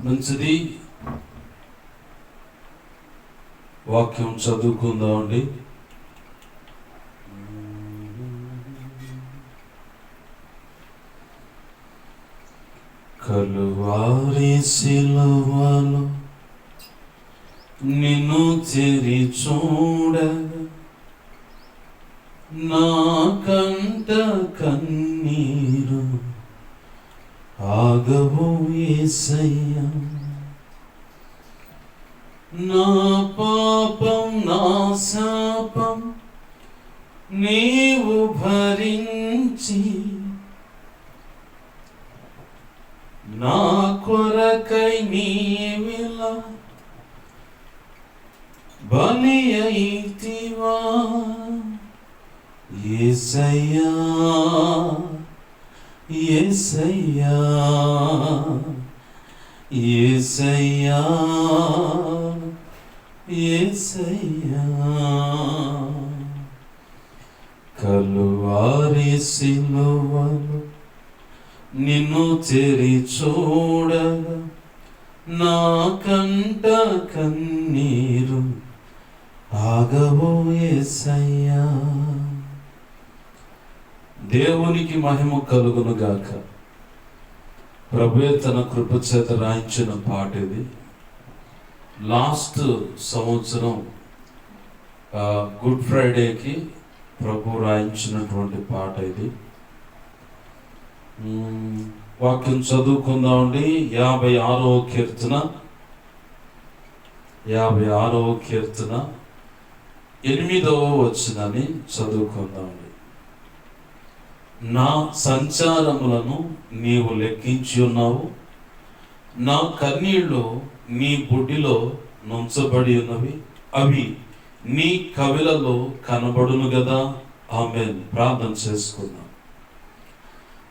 మంచిది. వాక్యం చదువుకుందామండి. కలువారి సిలువలో నిన్ను తెరి చూడగా నా కంట కన్నీరు ఆగవు యేసయ్యా. నా పాపం నా శాపం నీవు భరించి నా కొరకై నీవిలా బలి అయితివా యేసయ్యా, యేసయ్యా, యేసయ్యా, యేసయ్యా. కలువారి సిలువలో నిన్ను తెరి చూడగా నా కంట కన్నీరు ఆగవు యేసయ్యా. దేవునికి మహిమ కలుగును గాక. ప్రభువే తన కృప చేత రాయించిన పాట ఇది. లాస్ట్ సంవత్సరం గుడ్ ఫ్రైడేకి ప్రభు రాయించినటువంటి పాట ఇది. వాక్యం చదువుకుందామండి. 56వ కీర్తన 8వ వచనాన్ని చదువుకుందామండి. నా సంచారములను నీవు లెక్కించి ఉన్నావు, నా కన్నీళ్లు నీ బుడ్డిలో నుంచబడి ఉన్నవి, అవి నీ కవిలలో కనబడును గదా. ఆమేన్. ప్రార్థన చేసుకుందాం.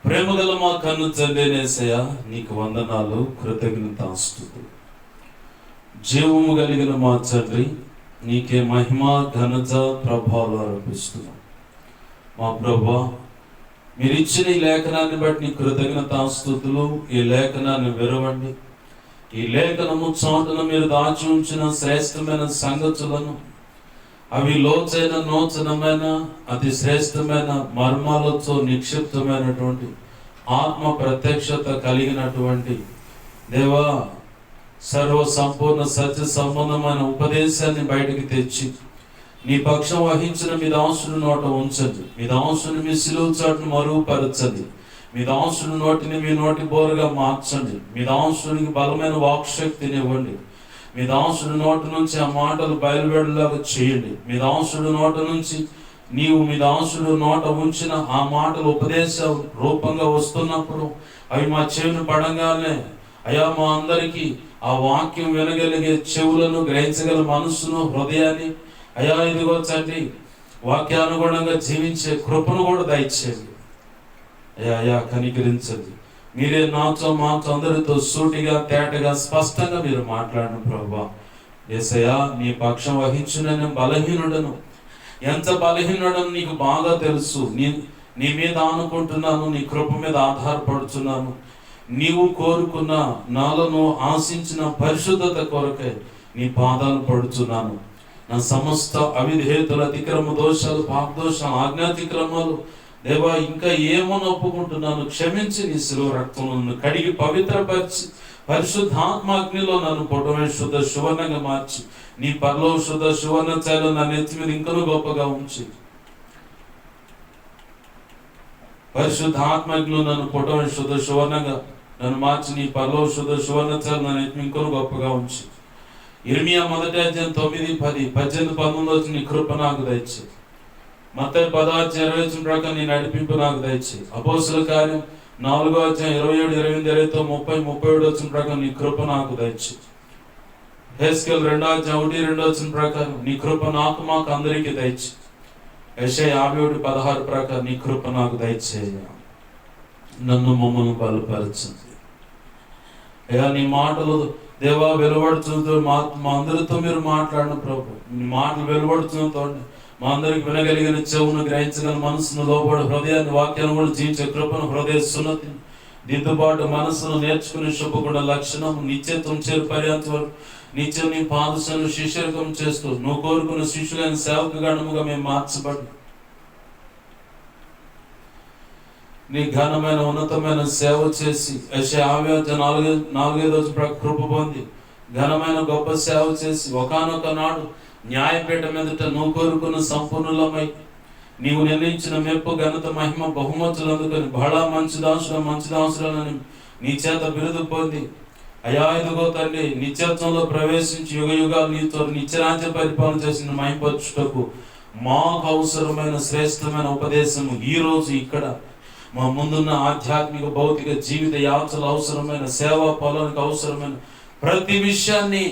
ప్రేమగల మా కన్ను తండ్రినేసయ్యా, నీకు వందనాలు, కృతజ్ఞతాస్తుతులు. జీవము కలిగిన మా తండ్రి, నీకే మహిమ ఘనత ప్రభావాలు అర్పిస్తున్నాం. మా ప్రభువా, మీరు ఇచ్చిన ఈ లేఖనాన్ని బట్టి నీ కృతజ్ఞతాస్తుతులు. ఈ లేఖనాన్ని విరవండి. ఈ లేఖనము చాటున మీరు దాచి ఉంచిన శ్రేష్టమైన సంగతులను, అవి లోతైన నూతనమైన అతి శ్రేష్టమైన మర్మాలతో నిక్షిప్తమైనటువంటి ఆత్మ ప్రత్యక్షత కలిగినటువంటి దేవా, సర్వ సంపూర్ణ సత్య సంబంధమైన ఉపదేశాన్ని బయటికి తెచ్చి నీ పక్షం వహించిన మీ దాసుని నోట ఉంచండి. మీ దాసుని మీ సిలువ చాటును మరుగుపరచండి. మీ దాసుని నోటిని మీ నోటి బోరుగా మార్చండి. మీ దాసునికి బలమైన వాక్శక్తిని ఇవ్వండి. మీ దాసుడి నోటి నుంచి ఆ మాటలు బయలువెడలాగా చేయండి. మీ దాసుడి నోట నుంచి నీవు మీ దాసుడు నోట ఉంచిన ఆ మాటలు ఉపదేశ రూపంగా వస్తున్నప్పుడు అవి మా చెవిని పడంగానే అయ్యా, మా అందరికీ ఆ వాక్యం వినగలిగే చెవులను, గ్రహించగల మనస్సును, హృదయాన్ని అయ్యా ఇదిగో తండ్రి వాక్యానుగుణంగా జీవించే కృపను కూడా దయచేయండి. అయ్యా కనికరించండి. మీరే నాతో మాతో అందరితో సూటిగా తేటగా స్పష్టంగా మీరు మాట్లాడిన ప్రభువా. యేసయ్యా, నీ పక్షం వహించిన నేను బలహీనుడను. ఎంత బలహీనుడను నీకు బాగా తెలుసు. నీ మీద ఆనుకుంటున్నాను, నీ కృప మీద ఆధారపడుతున్నాను. నీవు కోరుకున్న నాలను ఆశించిన పరిశుద్ధత కొరకే నీ పాదాలు పడుతున్నాను. నా సమస్త అవిధేయతలు, అతిక్రమ దోషాలు, పాపదోషాలు, ఆజ్ఞాతిక్రమాలు దేవా ఇంకా ఏమో ఒప్పుకుంటున్నాను. క్షమించి నీ శిలువ రక్తంలో నన్ను కడిగి పవిత్రపరిచి పరిశుద్ధాత్మాగ్నిలో నన్ను పొడవైన శుద్ధ సువర్ణంగా మార్చి నీ పరలో శుద్ధ సువర్ణ ఛాయలో నా నెత్తి మీద ఇంకనూ గొప్పగా ఉంచి పరిశుద్ధాత్మాగ్నిలో నన్ను పొడవైన శుద్ధ సువర్ణంగా నన్ను మార్చి నీ పరలో శుద్ధ సువర్ణ ఛాయలో నా నెత్తి ఇంకనూ గొప్పగా ఉంచి. ఇర్మియా 1:9-18-19 నీ కృప నాకు దయచే. మత్తయి 10:20 ప్రకారం నీ నడిపింపు నాకు దయచేయి. అపోస్తలుల కార్యం 4:27-28-30-37 ప్రకారం నీ కృప నాకు దయచేయి. హెస్కేల్ 2:1-2 ప్రకారం నీ కృప నాకు మాకు అందరికీ దయచేయి. యెషయా 51:16 ప్రకారం నీ కృప నాకు దయచేయ. నన్ను మమ్మల్ని బలపరచండి అయ్యా. నీ మాటలు దేవా వెలువడుతుందో మా అందరితో మీరు మాట్లాడిన ప్రభు. నీ మాటలు వెలువడుతుందో మా అందరికి వినగలిగిన చెవును, గ్రహించగల మనసును, లోబడి హృదయాన్ని, వాక్యాన్ని కూడా జీవించే కృపను, హృదయ సున్నతిని దిద్దుబాటు మనసును నేర్చుకుని శుభగుణ లక్షణం నిత్యత్వం చేరు పర్యంత వరకు నిత్యం నీ పాదశను శిష్యరకం చేస్తూ నువ్వు కోరుకున్న శిష్యులైన సేవక గణముగా మేము మార్చబడి నీ ఘనమైన ఉన్నతమైన సేవ చేసి నాలుగైదు కృప పొంది ఘనమైన గొప్ప సేవ చేసి ఒకానొక నాడు న్యాయపీఠ మీదట నువ్వు కోరుకున్న సంపూర్ణులమై నీవు నిర్ణయించిన మెప్పు ఘనత మహిమ బహుమతులు అందుకొని బహళా మంచి దాసులని నీ చేత బిరుదు పొంది అయా ఇదిగో తండ్రి నిత్యత్వంలో ప్రవేశించి యుగ యుగాలు నీతో నిత్యరాజ్య పరిపాలన చేసిన మహింపరచుటకు మాకు అవసరమైన శ్రేష్టమైన ఉపదేశము ఈ రోజు ఇక్కడ మా ముందున్న ఆధ్యాత్మిక భౌతిక జీవిత యాత్రలు అవసరమైన సేవా పొలానికి అవసరమైన ప్రతి విషయాన్ని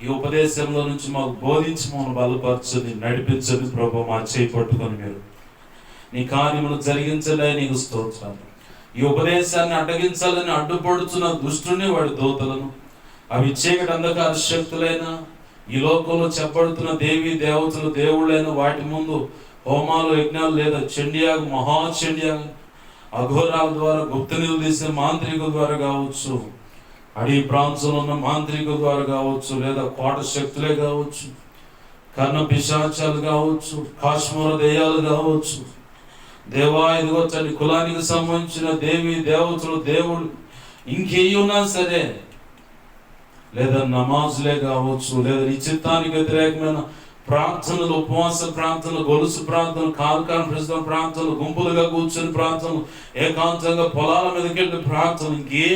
ఈ ఉపదేశంలో నుంచి మాకు బోధించి మమ్మల్ని బలపరచని నడిపించని ప్రభు మా చేయి పట్టుకొని మీరు నీ కార్యములు జరిగించలే నీకు స్తోత్రాలు. ఈ ఉపదేశాన్ని అడ్డగించాలని అడ్డుపడుతున్న దుష్టుని వాడి దూతలను అవి చీకటి అంధకార శక్తులైన ఈ లోకంలో చెప్పబడుతున్న దేవి దేవతలు దేవుళ్ళైన వాటి ముందు హోమాలు యజ్ఞాలు లేదా చండియాగం మహాచండియాగం అఘోరాల ద్వారా గుప్త నిధులు తీసిన మాంత్రికుల ద్వారా కావచ్చు, అడవి ప్రాంతంలో ఉన్న మాంత్రికుల ద్వారా కావచ్చు, లేదా కోట శక్తులే కావచ్చు, కర్ణ పిశాచాలు కావచ్చు, కాశ్మీర దెయ్యాలు కావచ్చు, దేవా ఇదిగో తల్లి కులానికి సంబంధించిన దేవి దేవతలు దేవుడు ఇంకేయున్నా సరే, లేదా నమాజులే కావచ్చు, లేదా నీ చిత్తానికి వ్యతిరేకమైన ప్రార్థనలు, ఉపవాస ప్రార్థనలు, గొలుసు ప్రార్థనలు, కాన్ఫరెన్స్ ప్రార్థనలు, గుంపులుగా కూర్చొని ప్రార్థనలు, ఏకాంతంగా పొలాల మీదకి వెళ్ళి ప్రార్థనలు, ఇంకే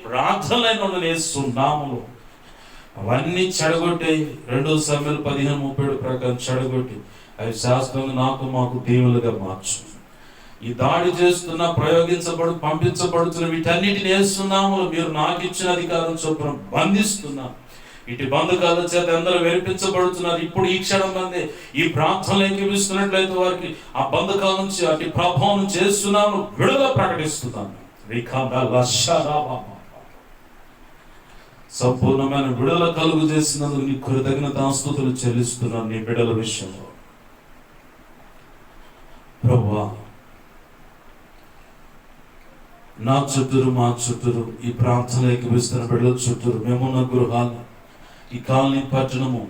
ప్రార్థనలైన నేస్తున్నాములు అవన్నీ చెడగొట్టి 2 సమయాలు 15:37 ప్రకారం చెడగొట్టి అవి శాస్త్రంగా నాకు మాకు దీవులుగా మార్చు. ఈ దాడి చేస్తున్న పంపించబడుతున్న వీటన్నిటిని వేస్తున్నాము. మీరు నాకు ఇచ్చిన అధికారం చొప్పున బంధిస్తున్నా. ఇటు బంధకాల చేత అందరూ వెరిపించబడుతున్నారు. ఇప్పుడు ఈ క్షణం మంది ఈ ప్రాంతంలో ఎక్కిపిస్తున్నట్లయితే వారికి ఆ బంధకాల నుంచి అటు ప్రభావం చేస్తున్నాను, విడుదల ప్రకటిస్తున్నాను. సంపూర్ణమైన విడుదల కలుగు చేసినందుకు నీ కృతజ్ఞతాస్తుతులు చెల్లిస్తున్నాను. నీ బిడ్డల విషయంలో ప్రభువా, నా చుట్టూరు మా చుట్టూరు ఈ ప్రాంతంలో ఎక్కిపిస్తున్న బిడ్డల చుట్టూరు మేమున్న గృహాలు, ఈ కాలనీ పట్టణము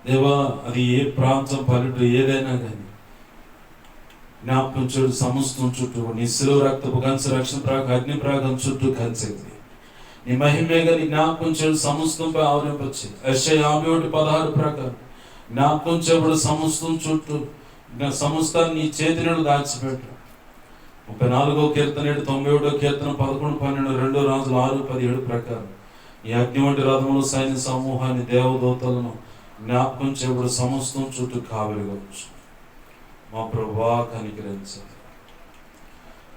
దేవా, అది ఏ ప్రాంతం పల్లెటూరు ఏదైనా కానీ జ్ఞాపకం చూడు. సమస్తం చుట్టూ నీ శిలువ రక్తపు కంచె రక్షణ ప్రాగ అగ్ని ప్రాగం చుట్టూ కంచెంది. నీ మహిమే గాని జ్ఞాపకం చూడు సమస్తంపై ఆవరింపచ్చి యెషయా 51:16 ప్రకారం జ్ఞాపకం చేయబడు సమస్తం చుట్టూ సమస్తాన్ని నీ చేతి నుండి దాచిపెట్టు. 34వ కీర్తన 91వ కీర్తన 11, 12, 2 రాజులు 6:17 ప్రకారం ఈ అగ్ని వంటి రథములు సైన్య సమూహాన్ని దేవదూతలను జ్ఞాపకం చేయబడు సమస్తం చుట్టూ కావలిగవచ్చు. మా ప్రభువా కనికరించండి,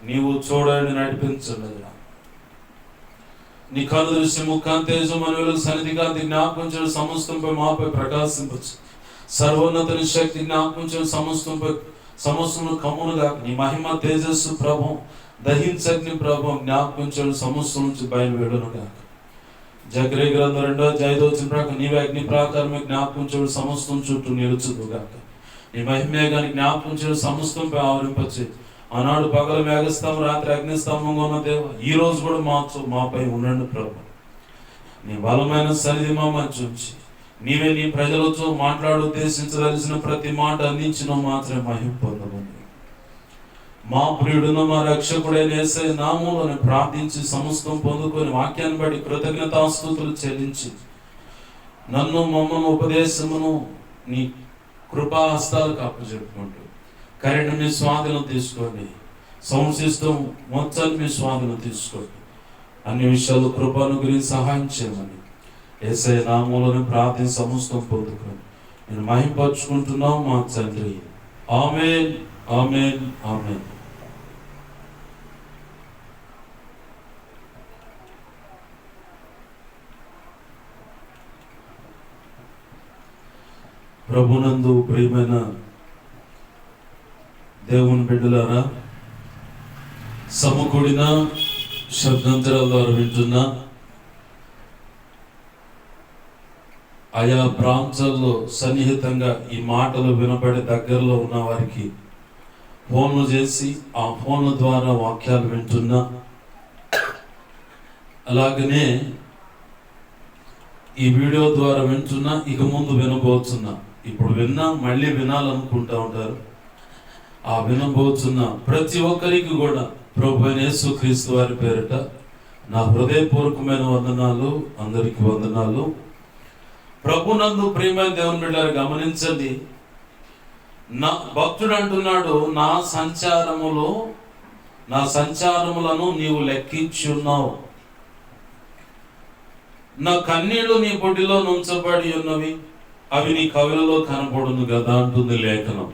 నీవు చూడండి, నడిపించండి. నీ కను దృష్టి ముఖాంతేజం మనవులకు సన్నిధి కాంతి జ్ఞాపకం చేయడం సమస్తంపై మాపై ప్రకాశింపచ్చు. సర్వోన్నతుని శక్తి జ్ఞాపకం చేయడం సమస్తము కమ్మునుగా నీ మహిమ తేజస్సు ప్రభావం దహించగ్ని ప్రభావం జ్ఞాపకం చేయడం సమస్తం నుంచి బయలువేడును గాక. జకరియా గ్రంథం 2:5 ప్రకారం నీవే అగ్ని ప్రాకారమే జ్ఞాపకం చేయడం సమస్తం చుట్టూ నిలుచుదు గాక. నీ మహిమే గాని జ్ఞాపకం చేయడం సమస్తంపై ఆవరింపచ్చి ఆనాడు పగలు మేఘస్తంభం రాత్రి అగ్నిస్తంభంగా ఉన్న దేవ ఈ రోజు కూడా మాపై ఉండండి ప్రభు. నీ బలమైన సన్నిధి మా మధ్య ఉంచి నీవే నీ ప్రజలతో మాట్లాడు ఉద్దేశించదలిసిన ప్రతి మాట అందించిన మాత్రమే మహిమ పొందమని మా ప్రియుడును మా రక్షకుడైన యేసయ్య నామములో ప్రార్థించి సమస్తం పొందుకొని వాక్యాన్ని బట్టి కృతజ్ఞతాస్తుతులు చెల్లించి నన్ను మమ్మను ఉపదేశమును నీ కృపాహస్తాలకు అప్పచెప్పుకుంటూ కరెంట్ మీ స్వాధీనం తీసుకోండి, సౌండ్ సిస్టమ్ మొత్తాన్ని మీ స్వాధీనం తీసుకోండి. అన్ని విషయాలు కృపను గురించి సహాయం చేయమని యేసయ్య నామములో ప్రార్థించి సమస్తం పొందుకొని నేను మహింపరచుకుంటున్నాం మా తండ్రి. ఆమేన్, ఆమేన్, ఆమేన్. ప్రభునందు ప్రియమైన దేవుని బిడ్డలారా, సమకూడిన శబ్దాంతరాల ద్వారా వింటున్నా ఆయా ప్రాంతాల్లో సన్నిహితంగా ఈ మాటలు వినబడే దగ్గరలో ఉన్న వారికి ఫోన్లు చేసి ఆ ఫోన్ల ద్వారా వాక్యాలు వింటున్నా అలాగనే ఈ వీడియో ద్వారా వింటున్నా, ఇక ముందు వినబోతున్నా, ఇప్పుడు విన్నా మళ్ళీ వినాలనుకుంటా ఉంటారు. ఆ వినబోతున్న ప్రతి ఒక్కరికి కూడా ప్రభువైన యేసుక్రీస్తు వారి పేరిట నా హృదయపూర్వకమైన వందనాలు. అందరికీ వందనాలు. ప్రభునందు ప్రియమైన దేవుని బిడ్డలారా, గమనించండి. నా భక్తుడు అంటున్నాడు, నా సంచారములను నీవు లెక్కించి ఉన్నావు, నా కన్నీళ్లు నీ బొడ్డిలో నుంచబడి ఉన్నవి, అవి నీ కవిలలో కనపడును కదా అంటుంది లేఖనం.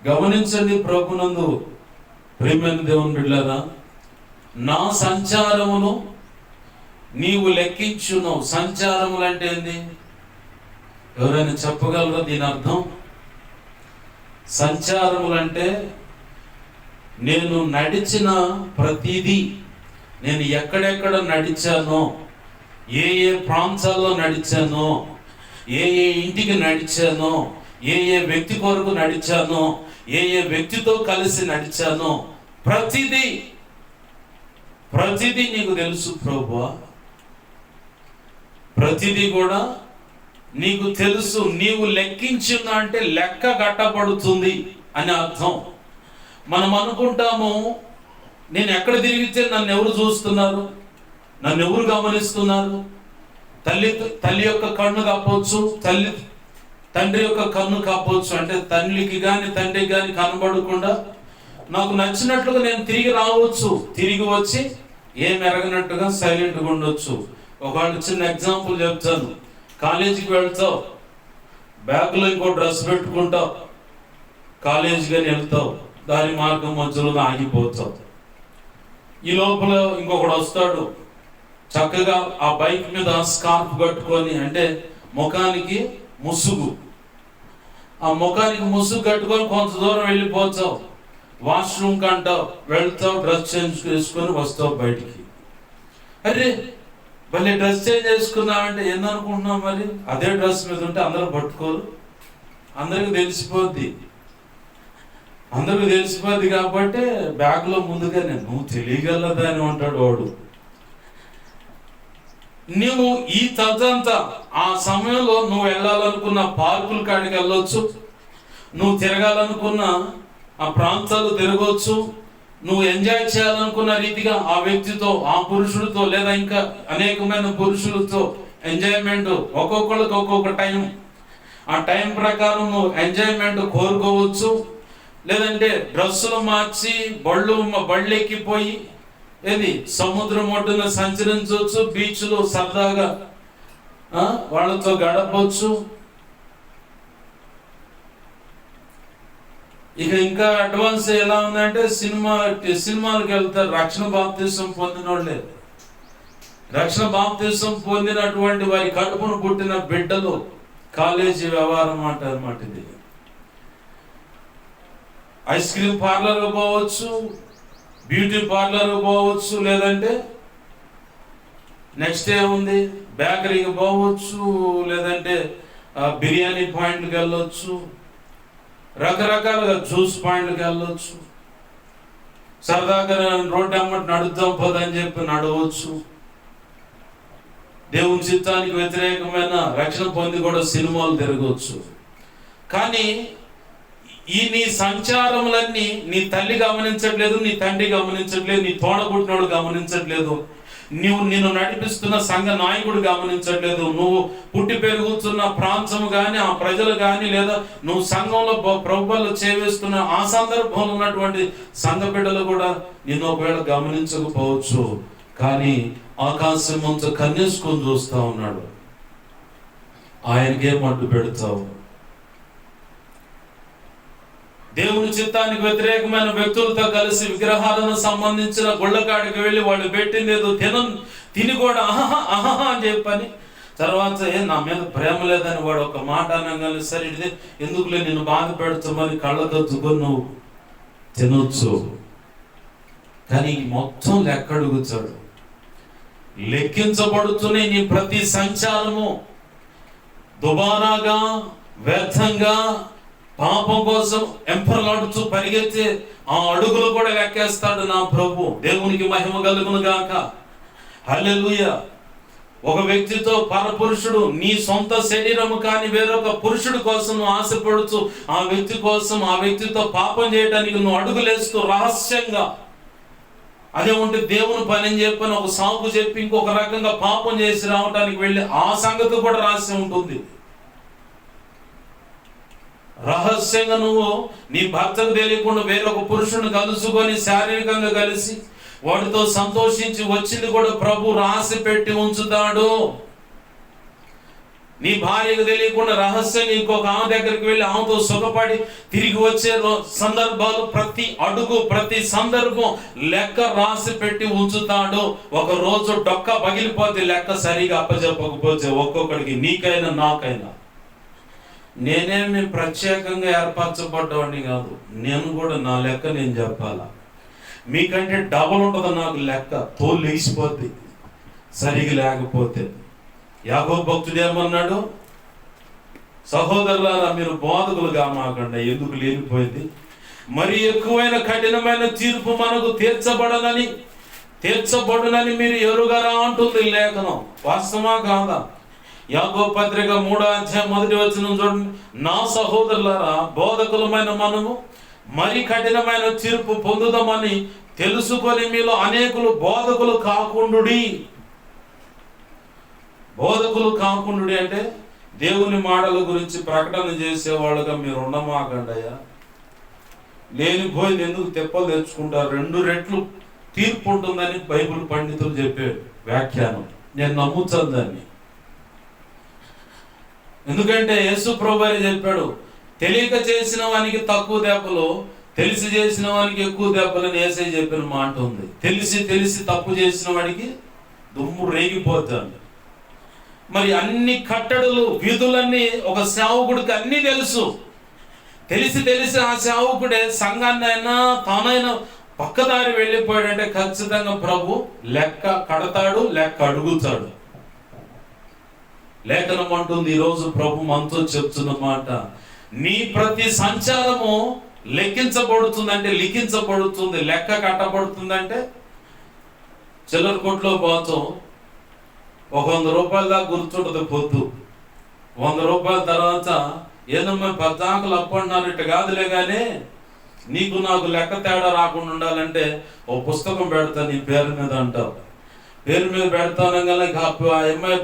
గమనించండి ప్రభునందు ప్రియమైన దేవుని బిడ్డలారా, నా సంచారమును నీవు లెక్కించున్నావు. సంచారములు అంటే ఏంది? ఎవరైనా చెప్పగలరా దీని అర్థం? సంచారములంటే నేను నడిచిన ప్రతిదీ, నేను ఎక్కడెక్కడ నడిచానో, ఏ ఏ ప్రాంతాల్లో నడిచానో, ఏ ఏ ఇంటికి నడిచానో, ఏ ఏ వ్యక్తి కొరకు నడిచానో, ఏ ఏ వ్యక్తితో కలిసి నడిచానో, ప్రతిదీ నీకు తెలుసు ప్రభువా. ప్రతిదీ కూడా నీకు తెలుసు. నీవు లెక్కించిన అంటే లెక్క కట్టబడుతుంది అని అర్థం. మనం అనుకుంటాము, నేను ఎక్కడ తిరిగితే నన్ను ఎవరు చూస్తున్నారు, నన్ను ఎవరు గమనిస్తున్నారు. తల్లి యొక్క కన్ను కావచ్చు, తండ్రి యొక్క కన్ను కావచ్చు. అంటే తల్లికి కానీ తండ్రికి కానీ కనబడకుండా నాకు నచ్చినట్లుగా నేను తిరిగి రావచ్చు, తిరిగి వచ్చి ఏం ఎరగనట్టుగా సైలెంట్గా ఉండొచ్చు. ఒకవేళ చిన్న ఎగ్జాంపుల్ చెప్తాను. కాలేజీకి వెళ్తావు, బ్యాగ్లో ఇంకో డ్రెస్ పెట్టుకుంటావు, కాలేజీ కానీ వెళ్తావు, దాని మార్గం మధ్యలో ఆగిపోతావు. ఈ లోపల ఇంకొకడు వస్తాడు, చక్కగా ఆ బైక్ మీద స్కార్ఫ్ కట్టుకొని, అంటే ముఖానికి ముసుగు, ఆ ముఖానికి ముసుగు కట్టుకొని కొంత దూరం వెళ్ళిపోతావు. వాష్రూమ్ కంటావు, వెళ్తావు, డ్రెస్ చేంజ్ చేసుకొని వస్తావు బయటికి. అరే మళ్ళీ డ్రెస్ చేంజ్ చేసుకున్నామంటే ఏందనుకుంటున్నావు? మరి అదే డ్రెస్ మీద ఉంటే అందరూ పట్టుకోరు, అందరికి తెలిసిపోద్ది కాబట్టి బ్యాగ్లో ముందుగానే నువ్వు తెలియగలదా అని అంటాడు వాడు. నువ్వు ఈ తదంతా ఆ సమయంలో నువ్వు వెళ్ళాలనుకున్న పార్కుల కాడికి వెళ్ళొచ్చు, నువ్వు తిరగాలనుకున్న ఆ ప్రాంతాలు తిరగవచ్చు, నువ్వు ఎంజాయ్ చేయాలనుకున్న రీతిగా ఆ వ్యక్తితో, ఆ పురుషుడితో, లేదా ఇంకా అనేకమైన పురుషులతో ఎంజాయ్మెంట్, ఒక్కొక్కరికి ఒక్కొక్క టైం, ఆ టైం ప్రకారం నువ్వు ఎంజాయ్మెంట్ కోరుకోవచ్చు. లేదంటే డ్రెస్సులు మార్చి బళ్ళు ఎక్కిపోయి సముద్రం ఒడ్డున సంచరించవచ్చు, బీచ్లో సరదాగా వాళ్ళతో గడపవచ్చు. ఇక ఇంకా అడ్వాన్స్ ఎలా ఉందంటే సినిమాలకు వెళ్తారు. రక్షణ బాప్తిసం పొందిన వాళ్ళే, రక్షణ బాప్తిసం పొందినటువంటి వారి కడుపును పుట్టిన బిడ్డలు కాలేజీ వ్యవహారం అన్నమాట ఇది. ఐస్ క్రీమ్ పార్లర్కి పోవచ్చు, బ్యూటీ పార్లర్కి పోవచ్చు, లేదంటే నెక్స్ట్ ఏముంది, బేకరీకి పోవచ్చు, లేదంటే బిర్యానీ పాయింట్కి వెళ్ళొచ్చు, రకరకాలుగా జ్యూస్ పాయింట్కి వెళ్ళొచ్చు, సరదాగా రోడ్డు అమ్మటి నడుద్దాం పోదని చెప్పి నడవచ్చు. దేవుని చిత్తానికి వ్యతిరేకమైన రక్షణ పొంది కూడా సినిమాలు తిరగవచ్చు. కానీ నీ సంచారములన్నీ నీ తల్లి గమనించట్లేదు, నీ తండ్రి గమనించట్లేదు, నీ తోడబుట్టినోడు గమనించట్లేదు, నిన్ను నడిపిస్తున్న సంఘ నాయకుడు గమనించట్లేదు, నువ్వు పుట్టి పెరుగుతున్న ప్రాంతము కానీ ఆ ప్రజలు కానీ, లేదా నువ్వు సంఘంలో ప్రభువులు చేవేస్తున్న ఆ సందర్భంలో ఉన్నటువంటి సంఘ బిడ్డలు కూడా నిన్ను ఒకవేళ గమనించకపోవచ్చు. కానీ ఆకాశం అంతా కన్నేసుకొని చూస్తా ఉన్నాడు. ఆయనకేం అడ్డు పెడతావు? దేవుని చిత్తానికి వ్యతిరేకమైన వ్యక్తులతో కలిసి విగ్రహాలను సంబంధించిన గుళ్ళకాడికి వెళ్ళి వాళ్ళు పెట్టింది ఏదో తిని కూడా ఆహా అని చెప్పని, తర్వాత నా మీద ప్రేమ లేదని వాడు ఒక మాట అనగానే సరే ఇది ఎందుకులే నిన్ను బాధ పెడతామని కళ్ళకత్తుకొని నువ్వు తినొచ్చు. కానీ మొత్తం లెక్క అడుగుతాడు. లెక్కించబడుతూనే నీ ప్రతి సంచారము దుబారాగా, వ్యర్థంగా, పాపం కోసం ఎంపరలాడుతూ పరిగెత్తే ఆ అడుగులు కూడా లెక్కేస్తాడు నా ప్రభు. దేవునికి మహిమ కలుగును గాక. హల్లెలూయా. ఒక వ్యక్తితో పరపురుషుడు, నీ సొంత శరీరము కానీ వేరొక పురుషుడు కోసం నువ్వు ఆశపడుతూ ఆ వ్యక్తి కోసం ఆ వ్యక్తితో పాపం చేయడానికి నువ్వు అడుగులేస్తూ రహస్యంగా, అదే ఉంటే దేవుని పని అని చెప్పని ఒక సాకు చెప్పి ఇంకొక రకంగా పాపం చేసి రావడానికి వెళ్ళి ఆ సంగతి కూడా రాసి ఉంటుంది. రహస్యంగా నువ్వు నీ భర్తకు తెలియకుండా వేరొక పురుషుని కలుసుకొని శారీరకంగా కలిసి వాడితో సంతోషించి వచ్చింది కూడా ప్రభు రాసి పెట్టి ఉంచుతాడు. నీ భార్యకు తెలియకుండా రహస్యంగా ఇంకొక ఆమె దగ్గరికి వెళ్ళి ఆమెతో సుఖపడి తిరిగి వచ్చే సందర్భాలు, ప్రతి అడుగు ప్రతి సందర్భం లెక్క రాసి పెట్టి ఉంచుతాడు. ఒక రోజు డొక్క పగిలిపోతే లెక్క సరిగా అప్పచెప్పకపోతే ఒక్కొక్కడికి, నీకైనా నాకైనా. నేనేమి ప్రత్యేకంగా ఏర్పరచబడ్డవాడిని కాదు, నేను కూడా నా లెక్క నేను చెప్పాలా. మీకంటే డబల్ ఉంటుంది నాకు లెక్క, తోలు లేచిపోద్ది సరిగా లేకపోతే. యాకోబు భక్తుడు ఏమన్నాడు? సహోదరులారా మీరు బోధకులుగా మాకండి, ఎందుకు లేనిపోయింది? మరి ఎక్కువైన కఠినమైన తీర్పు మనకు తీర్చబడునని మీరు ఎరుగరా అంటుంది లేఖనం. వాస్తవమా కాదా? యాకోబు పత్రిక 3వ అధ్యాయం 1వ వచనం చూడండి. నా సహోదరులారా బోధకులమైన మనము మరి కఠినమైన తీర్పు పొందుదామని తెలుసుకొని మీలో అనేకులు బోధకులు కాకుండుడి. బోధకులు కాకుండుడి అంటే దేవుని మాటల గురించి ప్రకటన చేసేవాళ్ళుగా మీరు ఉండమాకండయ్యా. లేనిపోయింది ఎందుకు తెప్పలు తెచ్చుకుంటారు? 2 రెట్లు తీర్పు ఉంటుందని బైబిల్ పండితులు చెప్పే వ్యాఖ్యానం. నేను నమ్ముతాను దాన్ని. ఎందుకంటే యేసు ప్రభువు చెప్పాడు, తెలియక చేసిన వానికి తక్కువ దెబ్బలు, తెలిసి చేసిన వానికి ఎక్కువ దెబ్బలని యేసయ్య చెప్పిన మాట ఉంది. తెలిసి తప్పు చేసిన వాడికి దుమ్ము రేగిపోతాడు. మరి అన్ని కట్టడులు విధులన్నీ ఒక సేవకుడికి అన్నీ తెలుసు. తెలిసి ఆ సేవకుడే సంఘాన్ని అయినా తానైనా పక్కదారి వెళ్ళిపోయాడంటే ఖచ్చితంగా ప్రభు లెక్క కడతాడు, లెక్క అడుగుతాడు. లేఖనం అంటుంది, ఈరోజు ప్రభు మనతో చెప్తున్న మాట, నీ ప్రతి సంచారము లెక్కించబడుతుందంటే లిఖించబడుతుంది, లెక్క కట్టబడుతుందంటే. చిల్లర కొట్లో పోతాం, 100 రూపాయల దాకా గుర్తుంటుంది పొద్దు. 100 రూపాయల తర్వాత ఏదమ్మా 10 ఆకులు అప్పన్నారు, ఇట్ట కాదులే కానీ నీకు నాకు లెక్క తేడా రాకుండా ఉండాలంటే ఓ పుస్తకం పెడతా నీ పేరు మీద అంటావు. పేరు మీద పెడతాను కానీ ఆ అమ్మాయి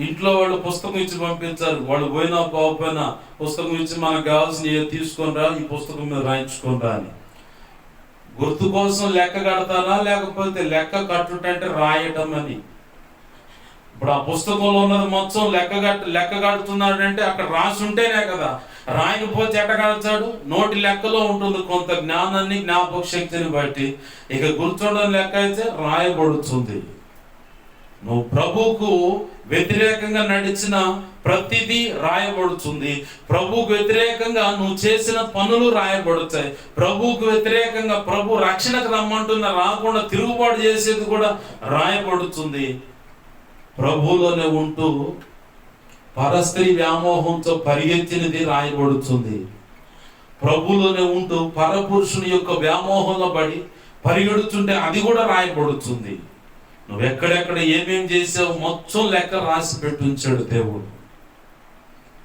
ఇంట్లో వాళ్ళు పుస్తకం ఇచ్చి పంపించారు. వాళ్ళు పోయినా పోకపోయినా పుస్తకం ఇచ్చి మనకు కావాల్సిన తీసుకొని రా, ఈ పుస్తకం మీద రాయించుకొని రా అని. గుర్తు కోసం లెక్క కడతానా, లేకపోతే లెక్క కట్టుటంటే రాయటం అని. ఇప్పుడు ఆ పుస్తకంలో ఉన్నది మొత్తం లెక్క కడుతున్నాడు అంటే అక్కడ రాసి ఉంటేనే కదా. రాయకపోతే ఎట్ట కడతాడు? నోటి లెక్కలో ఉంటుంది కొంత జ్ఞానాన్ని, జ్ఞాపక శక్తిని బట్టి. ఇక గుర్తుండడం లెక్క అయితే రాయబడుతుంది. నువ్వు ప్రభువుకు వ్యతిరేకంగా నడిచిన ప్రతిదీ రాయబడుతుంది. ప్రభువుకు వ్యతిరేకంగా నువ్వు చేసిన పనులు రాయబడతాయి. ప్రభువుకు వ్యతిరేకంగా ప్రభు రక్షణకు రమ్మంటున్న రాకుండా తిరుగుబాటు చేసేది కూడా రాయబడుతుంది. ప్రభువులోనే ఉంటూ పరస్త్రీ వ్యామోహంతో పరిగెత్తినది రాయబడుతుంది. ప్రభువులోనే ఉంటూ పరపురుషుని యొక్క వ్యామోహంలో పడి పరిగెడుతుంటే అది కూడా రాయబడుతుంది. నువ్వు ఎక్కడెక్కడ ఏమేం చేసావు మొత్తం లెక్క రాసి పెట్టి ఉంచాడు దేవుడు.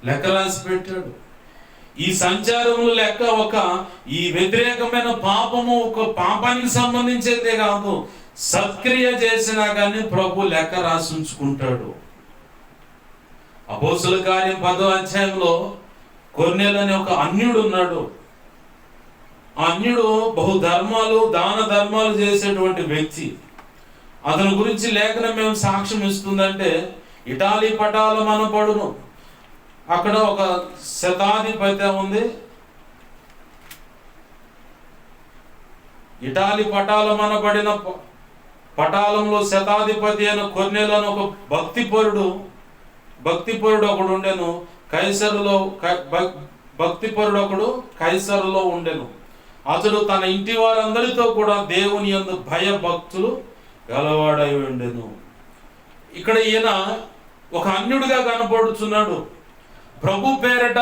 లెక్క రాసి పెట్టాడు. ఈ సంచారములు లెక్క ఈ వ్యతిరేకమైన పాపము ఒక పాపానికి సంబంధించేదే కాదు, సత్క్రియ చేసినా కానీ ప్రభు లెక్క రాసి ఉంచుకుంటాడు. అపోస్తలుల కార్యం 10వ అధ్యాయంలో కొర్నేలు అనే ఒక అన్యుడు ఉన్నాడు. ఆ అన్యుడు బహుధర్మాలు దాన ధర్మాలు చేసేటువంటి వ్యక్తి. అతని గురించి లేఖనం మేము సాక్ష్యం ఇస్తుందంటే, ఇటాలీ పటాలం అనబడును, అక్కడ ఒక శతాధిపతి ఉంది. ఇటాలీ పటాలం అనబడిన పటాలంలో శతాధిపతి అయిన కొర్నేలు అని ఒక భక్తిపరుడు ఒకడు ఉండెను. కైసరులో ఉండెను. అతడు తన ఇంటి వారందరితో కూడా దేవుని యందు భయభక్తులు గలవాడై ఉండెను. ఇక్కడ ఈయన ఒక అన్యుడిగా కనపడుతున్నాడు. ప్రభు పేరట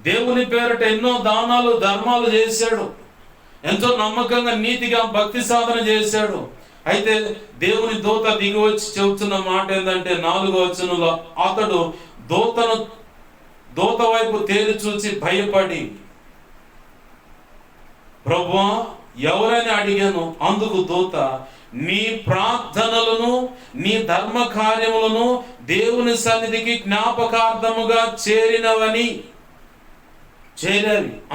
దేవుని పేరిట ఎన్నో దానాలు ధర్మాలు చేశాడు, ఎంతో నమ్మకంగా నీతిగా భక్తి సాధన చేశాడు. అయితే దేవుని దూత దిగి వచ్చి చెబుతున్న మాట ఏంటంటే 4వ వచనంలో, అతడు దూత వైపు తేరి చూసి భయపడి, ప్రభువా ఎవరని అడిగాను. అందుకు దూత, నీ ప్రార్థనలను నీ ధర్మ కార్యములను దేవుని సన్నిధికి జ్ఞాపకార్థముగా చేరినవి.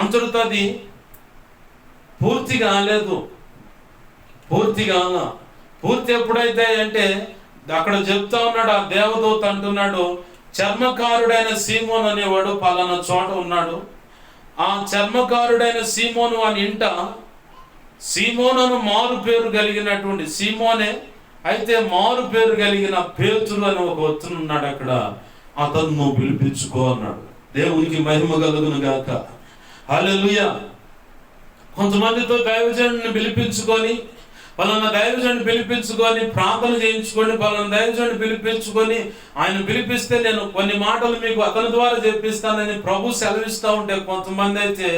అంతటితో అది పూర్తి కాలేదు. పూర్తి ఎప్పుడైతే అంటే అక్కడ చెప్తా ఉన్నాడు, ఆ దేవదూత అంటున్నాడు, చర్మకారుడైన సీమోను అనేవాడు పలానా చోట ఉన్నాడు. ఆ చర్మకారుడైన సీమోను అని ఇంట సీమోను మారు పేరు కలిగినటువంటి సీమోనే, అయితే మారు పేరు కలిగిన పేతురు అని ఒక వ్యక్తి ఉన్నాడు అక్కడ, అతను నువ్వు పిలిపించుకో అన్నాడు. దేవునికి మహిమ కలుగును గాక. హల్లెలూయా. కొంతమందితో దైవజనుడిని పిలిపించుకొని, పలానా దైవజనుడిని పిలిపించుకొని ప్రార్థన చేయించుకొని, పలానా దైవజనుడిని పిలిపించుకొని, ఆయన పిలిపిస్తే నేను కొన్ని మాటలు మీకు అతని ద్వారా చెప్పిస్తానని ప్రభు సెలవిస్తూ ఉంటే, కొంతమంది అయితే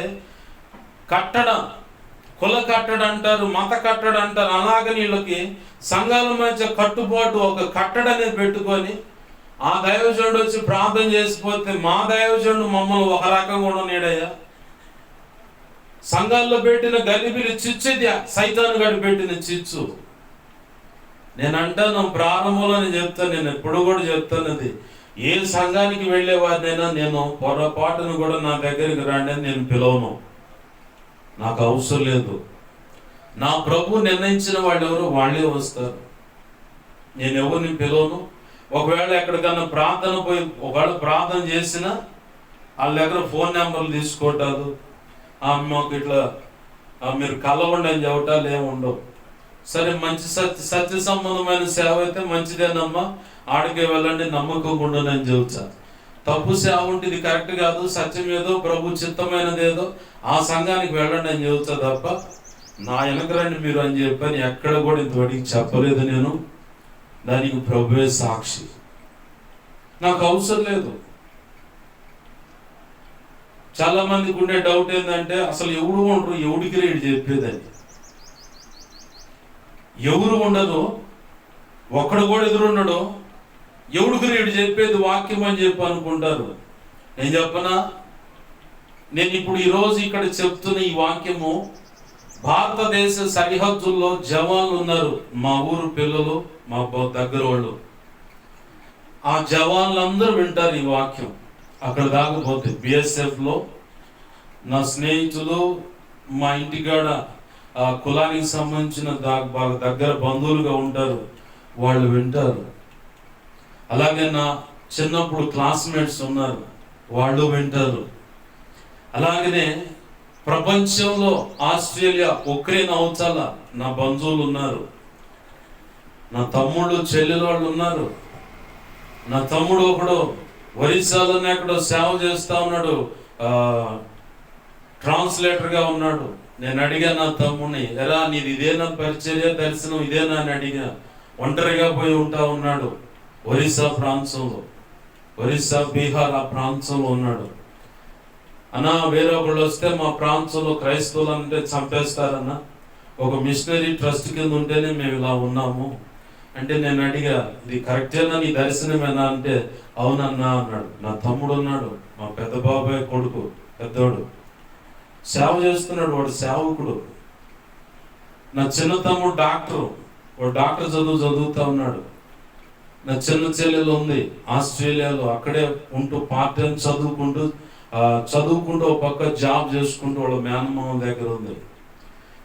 కుల కట్టడం అంటారు, మత కట్టడం అంటారు. అలాగని వీళ్ళకి సంఘాల మధ్య కట్టుబాటు ఒక కట్టడని పెట్టుకొని, ఆ దైవజనుడు వచ్చి ప్రార్థన చేసిపోతే మా దైవజనుడు మమ్మల్ని ఒక రకంగా ఉండనీడయ్యా. సంఘాల్లో పెట్టిన గలిబిలి చిచ్చు, ఇది సైతాను గడి పెట్టిన చిచ్చు. నేను అంటాను, ప్రారంభంలో చెప్తాను, నేను ఎప్పుడు కూడా చెప్తానది, ఏ సంఘానికి వెళ్ళే వారినైనా నేను పొరపాటును కూడా నా దగ్గరికి రండి అని నేను పిలవను. నాకు అవసరం లేదు. నా ప్రభు నిర్ణయించిన వాళ్ళు ఎవరు వాళ్ళే వస్తారు. నేను ఎవరిని పిలవను. ఒకవేళ ఎక్కడికన్నా ఒకవేళ ప్రార్థన చేసినా వాళ్ళ దగ్గర ఫోన్ నెంబర్లు తీసుకోవటాలు, మాకు ఇట్లా మీరు కలవండి అని చెప్పటాలు ఏమి ఉండవు. సరే, మంచి సత్య సంబంధమైన సేవ అయితే మంచిదేనమ్మా, ఆడికే వెళ్ళండి, నమ్మకం ఉండనని చెబుతా. తప్పు సేవ ఉంటే ఇది కరెక్ట్ కాదు, సత్యం ఏదో ప్రభు చిత్తమైనది ఏదో ఆ సంఘానికి వెళ్ళండి అని చెబుతా తప్ప నా వెనక రండి మీరు అని చెప్పని ఎక్కడ కూడా ఇంతవరకు చెప్పలేదు నేను. దానికి ప్రభువే సాక్షి. నాకు అవసరం లేదు. చాలా మందికి ఉండే డౌట్ ఏంటంటే, అసలు ఎవరు ఉండరు, ఎవడికి రేడు చెప్పేదని. ఎవరు ఉండదు, ఒక్కడు కూడా ఎదురుండడు, ఎవడికి రేడు చెప్పేది వాక్యం అని చెప్పి అనుకుంటారు. నేను చెప్పనా, నేను ఇప్పుడు ఈరోజు ఇక్కడ చెప్తున్న ఈ వాక్యము భారతదేశ సరిహద్దుల్లో జవాన్లు ఉన్నారు, మా ఊరు పిల్లలు, మా దగ్గర వాళ్ళు. ఆ జవాన్లందరూ వింటారు ఈ వాక్యం. అక్కడ దాకపోతే బిఎస్ఎఫ్లో నా స్నేహితులు, మా ఇంటికాడ ఆ కులానికి సంబంధించిన బాగా దగ్గర బంధువులుగా ఉంటారు, వాళ్ళు వింటారు. అలాగే నా చిన్నప్పుడు క్లాస్మేట్స్ ఉన్నారు, వాళ్ళు వింటారు. అలాగనే ప్రపంచంలో ఆస్ట్రేలియా, ఉక్రెయిన్ అవతల నా బంధువులు ఉన్నారు, నా తమ్ముళ్ళు చెల్లెలు వాళ్ళు ఉన్నారు. నా తమ్ముడు ఒకడు ఒరిస్సాలోనే ఎక్కడో సేవ చేస్తా ఉన్నాడు, ట్రాన్స్లేటర్గా ఉన్నాడు. నేను అడిగా నా తమ్ముడిని, ఎరా నీది ఇదేనా పరిచర్య దర్శనం ఇదేనా అని అడిగా. ఒంటరిగా పోయి ఉంటా ఉన్నాడు ఒరిస్సా ప్రాంతంలో, ఒరిస్సా బీహార్ ఆ ప్రాంతంలో ఉన్నాడు. అన్నా వేరే ఒకళ్ళు వస్తే మా ప్రాంతంలో క్రైస్తవులు అంటే చంపేస్తారన్నా, ఒక మిషనరీ ట్రస్ట్ కింద ఉంటేనే మేము ఇలా ఉన్నాము అంటే, నేను అడిగా ఇది కరెక్టేనా నీ దర్శనమేనా అంటే, అవునన్నా అన్నాడు. నా తమ్ముడు ఉన్నాడు, మా పెద్ద బాబాయ్ కొడుకు, పెద్దోడు సేవ చేస్తున్నాడు, వాడు సేవకుడు. నా చిన్న తమ్ముడు డాక్టరు, వాడు డాక్టర్ చదువుతా ఉన్నాడు. నా చిన్న చెల్లెలు ఉంది ఆస్ట్రేలియాలో, అక్కడే ఉంటూ పార్ట్ టైం చదువుకుంటూ ఒక పక్క జాబ్ చేసుకుంటూ వాళ్ళ మేనమామ దగ్గర ఉంది.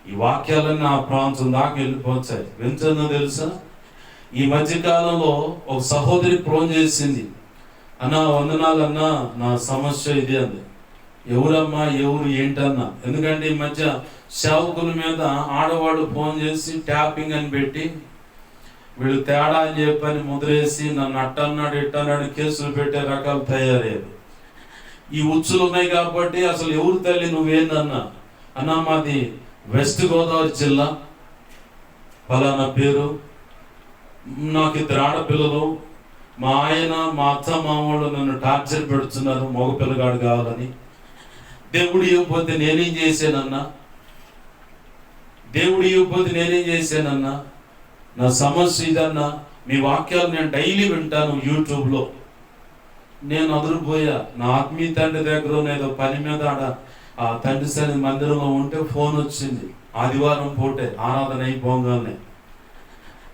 ఈ వాక్యాలన్నీ ఆ ప్రాంతం దాకా వెళ్ళిపోతాయి. వింటుందో తెలుసా, ఈ మధ్యకాలంలో ఒక సహోదరి ఫోన్ చేసింది, అన్నా వందనాలు అన్నా, నా సమస్య ఇది అంది. ఎవరమ్మా ఎవరు ఏంటన్నా, ఎందుకంటే ఈ మధ్య సేవకుల మీద ఆడవాళ్ళు ఫోన్ చేసి ట్యాపింగ్ అని పెట్టి వీళ్ళు తేడా అని చెప్పని ముద్రేసి నన్ను అట్టన్నాడు ఇట్టన్నాడు కేసులు పెట్టే రకాలు తయారయ్యారు. ఈ ఉచ్చులు ఉన్నాయి కాబట్టి అసలు ఎవరు తల్లి నువ్వేందన్నా, అన్నా మాది వెస్ట్ గోదావరి జిల్లా, ఫలానా పేరు, నాకు 2 ఆడపిల్లలు, మా ఆయన మా అత్త మామూళ్ళు నన్ను టార్చర్ పెడుతున్నారు, మగ పిల్లగాడు కావాలని. దేవుడు ఇవ్వకపోతే నేనేం చేశానన్నా, దేవుడు ఇవ్వకపోతే నేనేం చేశానన్నా, నా సమస్య ఇదన్నా. మీ వాక్యాలు నేను డైలీ వింటాను యూట్యూబ్లో. నేను అదిరిపోయా. నా ఆత్మీయ తండ్రి దగ్గర ఏదో పని మీద ఆడ ఆ తండ్రి సన్నిధి మందిరంలో ఉంటే ఫోన్ వచ్చింది. ఆదివారం పూటే ఆరాధన అయిపోగానే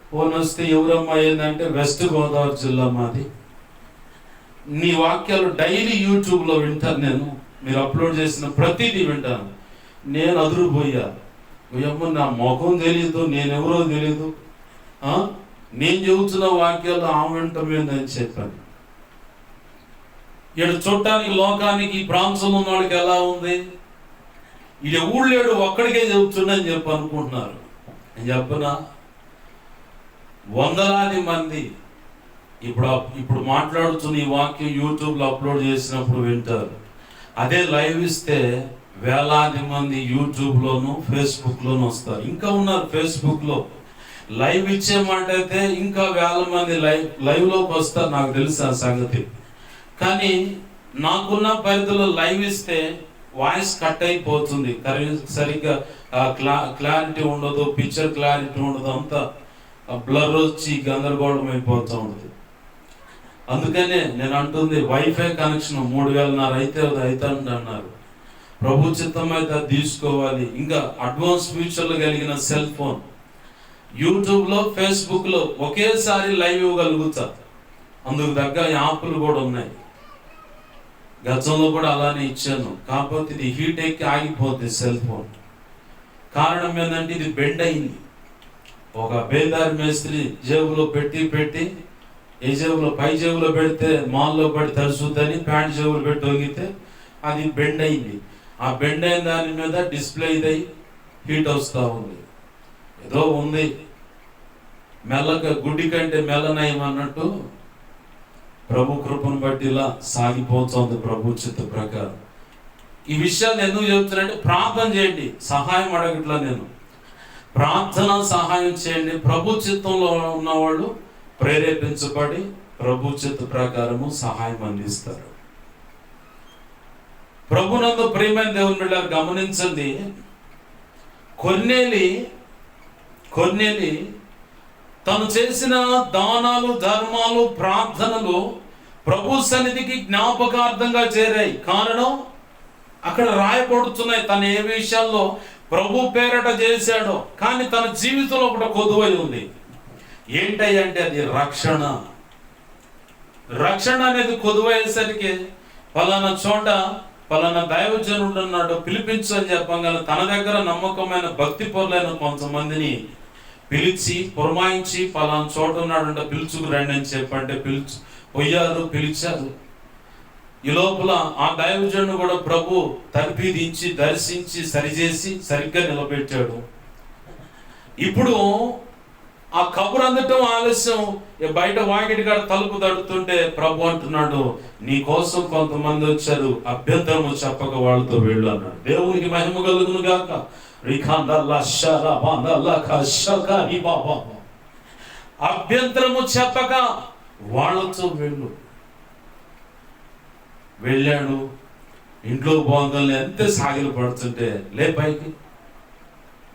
ఫోన్ వస్తే ఎవరమ్మా ఏంటంటే వెస్ట్ గోదావరి జిల్లా మాది. నీ వాక్యాలు డైలీ యూట్యూబ్లో వింటాను నేను, మీరు అప్లోడ్ చేసిన ప్రతిదీ వింటాను. నేను అదిరిపోయా. అమ్మ నా ముఖం తెలీదు, నేనెవరో తెలీదు, నేను చెబుతున్న వాక్యాలు ఆమె వింటమేందని చెప్పాను. ఇక్కడ చూడటానికి లోకానికి ప్రాంతం ఉన్న వాళ్ళకి ఎలా ఉంది, ఇది ఊళ్ళేడు ఒక్కడికే చెబుతుండని చెప్పి అనుకుంటున్నారు. నేను చెప్పనా, వందలాది మంది ఇప్పుడు మాట్లాడుతున్న ఈ వాక్యం యూట్యూబ్లో అప్లోడ్ చేసినప్పుడు వింటారు. అదే లైవ్ ఇస్తే వేలాది మంది యూట్యూబ్లోను ఫేస్బుక్లోను వస్తారు. ఇంకా ఉన్నారు ఫేస్బుక్లో. లైవ్ ఇచ్చే మాట అయితే ఇంకా వేల మంది లైవ్లోకి వస్తారు, నాకు తెలుసు ఆ సంగతి. కానీ నాకున్న పరిధిలో లైవ్ ఇస్తే వాయిస్ కట్ అయిపోతుంది, సరిగ్గా క్లారిటీ ఉండదు, పిక్చర్ క్లారిటీ ఉండదు, అంతా బ్లర్ వచ్చి గందరగోళం అయిపోతూ ఉంటుంది. అందుకనే నేను అంటుంది వైఫై కనెక్షన్ 3,500 అయితే అవుతుంది అన్నారు. ప్రభు చిత్తం అయితే అది తీసుకోవాలి. ఇంకా అడ్వాన్స్ ఫ్యూచర్లో కలిగిన సెల్ ఫోన్, యూట్యూబ్లో ఫేస్బుక్లో ఒకేసారి లైవ్ ఇవ్వగలుగుతా. అందుకు తగ్గ యాప్లు కూడా ఉన్నాయి. గతంలో కూడా అలానే ఇచ్చాను. కాకపోతే ఇది హీట్ ఎక్కి ఆగిపోతుంది సెల్ ఫోన్. కారణం ఏంటంటే ఇది బెండ్ అయింది. ఒక బేదారి మేస్త్రి జేబులో పెట్టి ఏ జేబులో పై జేబులో పెడితే మాల్లో పడి తడుచుద్దని ప్యాంట్ జేబులు పెట్టి వంగితే అది బెండ్ అయింది. ఆ బెండ్ అయిన దాని మీద డిస్ప్లే ఇదై హీట్ వస్తూ ఉంది. ఏదో ఉంది మెల్లగా, గుడ్డి కంటే మెల్లనయం అన్నట్టు ప్రభు కృపను బట్టి ఇలా సాగిపోతుంది ప్రభు చిత్త ప్రకారం. ఈ విషయాన్ని ఎందుకు చెబుతున్నానంటే, ప్రార్థన చేయండి, సహాయం అడగట్లా నేను, ప్రార్థన సహాయం చేయండి. ప్రభు చిత్తంలో ఉన్నవాళ్ళు ప్రేరేపించబడి ప్రభు చిత్త ప్రకారము సహాయం అందిస్తారు. ప్రభునందు ప్రియమైన దేవుని బిడ్డలారా గమనించండి, కొర్నేలి తను చేసిన దానాలు, ధర్మాలు, ప్రార్థనలు ప్రభు సన్నిధికి జ్ఞాపకార్థంగా చేరాయి. కారణం అక్కడ రాయబడుతున్నాయి తను ఏ విషయాల్లో ప్రభు పేరట చేశాడో. కానీ తన జీవితంలో ఒకటి కొదువై ఉంది. ఏంటంటే అది రక్షణ. రక్షణ అనేది కొదువయ్యేసరికి పలానా చోట పలానా దైవజనుడు ఉన్నాడు, పిలిపించు అని చెప్పగానే తన దగ్గర నమ్మకమైన భక్తి పరులైన కొంతమందిని పిలిచి పురమాయించి పలానా చోట ఉన్నాడంట, పిలుచుకు రండి అని చెప్పంటే పిలిచారు. ఈ లోపల ఆ దైవజనుడు కూడా ప్రభు తర్పీదించి దర్శించి సరిచేసి సరిగ్గా నిలబెట్టాడు. ఇప్పుడు ఆ కబురు అందటం ఆలస్యం. బయట వాకిటి కాడ తలుపు తడుతుంటే ప్రభు అంటున్నాడు, నీ కోసం కొంతమంది వచ్చారు, అభ్యంతరము చెప్పక వాళ్ళతో వెళ్ళు అన్నాడు. దేవునికి మహిమ కలుగును గాక. అభ్యంతరము చెప్పక వాళ్ళతో వెళ్ళు. వెళ్ళాడు. ఇంట్లో పోగానే ఎంత సాగిలు పడుతుంటే, లే పైకి,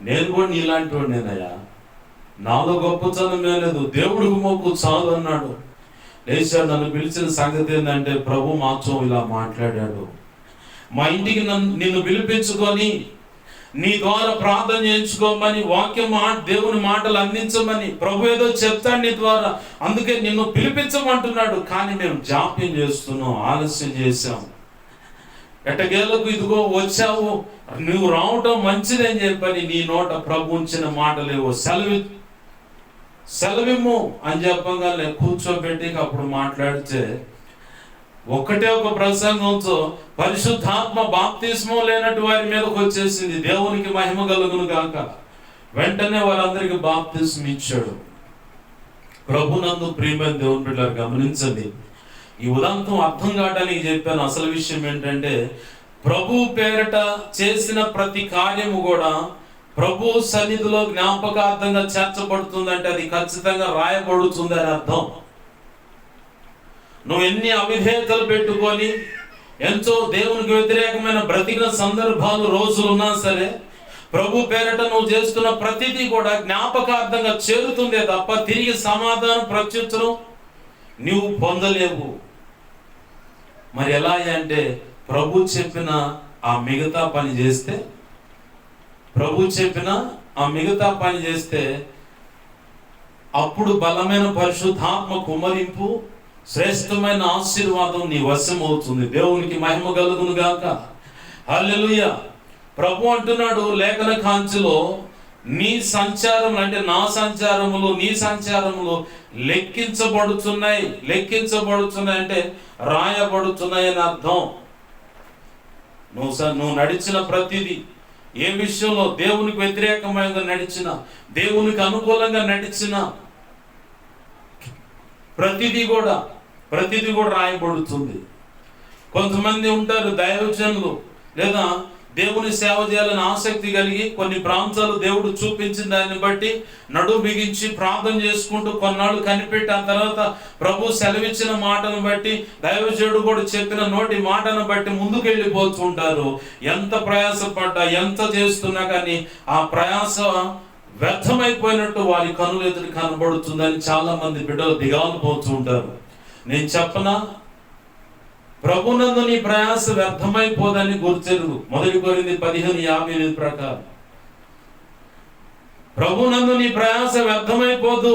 నేను కూడా నీలాంటి వాడినేనయ్యా, నాలో గొప్పతనమే లేదు, దేవుడికి మొక్కు చాలు అన్నాడు. లేచాడు. నన్ను పిలిచిన సంగతి ఏంటంటే, ప్రభు మాతో ఇలా మాట్లాడాడు, మా ఇంటికి నిన్ను పిలిపించుకొని నీ ద్వారా ప్రార్థన చేయించుకోమని, వాక్యం దేవుని మాటలు అందించమని ప్రభు ఏదో చెప్తాడు నీ ద్వారా, అందుకే నిన్ను పిలిపించమంటున్నాడు. కానీ మేము జాప్యం చేస్తున్నాం, ఆలస్యం చేశాం. ఎట్టగేళ్లకు ఇదిగో వచ్చావు, నువ్వు రావటం మంచిదని చెప్పని నీ నోట ప్రభు ఉంచిన మాటలేవో సెలవిమ్ము అని చెప్పగానే కూర్చోబెట్టి అప్పుడు మాట్లాడితే ఒకటే ఒక ప్రసంగంతో పరిశుద్ధాత్మ బాప్తిస్మం లేనట్టు వారి మీదకి వచ్చేసింది. దేవునికి మహిమ కలుగును గాక. వెంటనే వారందరికి బాప్తిస్మం ఇచ్చాడు. ప్రభునందు ప్రియమైన దేవుని బిడ్డలారా గమనించండి, ఈ ఉదాంతం అర్థం కావడానికి చెప్పాను. అసలు విషయం ఏంటంటే, ప్రభు పేరట చేసిన ప్రతి కార్యము కూడా ప్రభు సన్నిధిలో జ్ఞాపకార్థంగా చేర్చబడుతుందంటే అది ఖచ్చితంగా రాయబడుతుంది అని అర్థం. నువ్వు ఎన్ని అవిధేయతలు పెట్టుకొని ఎంతో దేవునికి వ్యతిరేకమైన బ్రతికిన సందర్భాలు రోజులు ఉన్నా సరే, ప్రభు పేరట నువ్వు చేస్తున్న ప్రతిదీ కూడా జ్ఞాపకార్థంగా చేరుతుందే తప్ప తిరిగి సమాధానం ప్రత్యుత్తరం నువ్వు పొందలేవు. మరి ఎలా అంటే ప్రభు చెప్పిన ఆ మిగతా పని చేస్తే, అప్పుడు బలమైన పరిశుద్ధాత్మ కుమ్మరింపు, శ్రేష్టమైన ఆశీర్వాదం నీ వశం అవుతుంది. దేవునికి మహిమ కలుగును గాక. హల్లెలూయా. ప్రభు అంటున్నాడు లేఖన కాంతిలో, నీ సంచారం అంటే నా సంచారములు, నీ సంచారములు లెక్కించబడుతున్నాయి అంటే రాయబడుతున్నాయి అని అర్థం. నువ్వు నడిచిన ప్రతిదీ, ఏ విషయంలో దేవునికి వ్యతిరేకంగా నడిచిన, దేవునికి అనుకూలంగా నడిచిన ప్రతిదీ కూడా రాయబడుతుంది. కొంతమంది ఉంటారు దైవజనులు, లేదా దేవుని సేవ చేయాలని ఆసక్తి కలిగి కొన్ని ప్రాంతాలు దేవుడు చూపించిన దాన్ని బట్టి నడుము బిగించి ప్రార్థన చేసుకుంటూ కొన్నాళ్ళు కనిపెట్టి, ఆ తర్వాత ప్రభు సెలవిచ్చిన మాటను బట్టి, దైవజనుడు కూడా చెప్పిన నోటి మాటను బట్టి ముందుకెళ్ళిపోతుంటారు. ఎంత ప్రయాసపడ్డా, ఎంత చేస్తున్నా కానీ ఆ ప్రయాస వ్యర్థమైపోయినట్టు వారి కనులు ఎదురు కనబడుతుందని చాలా మంది బిడ్డలు దిగాలు పోతూ ఉంటారు. నేను చెప్పనా, ప్రభునందు నీ ప్రయాస వ్యర్థమైపోదని గుర్తెరుగు. 1 కొరింథీ 15:58 ప్రకారం ప్రభునందు నీ ప్రయాస వ్యర్థమైపోదు.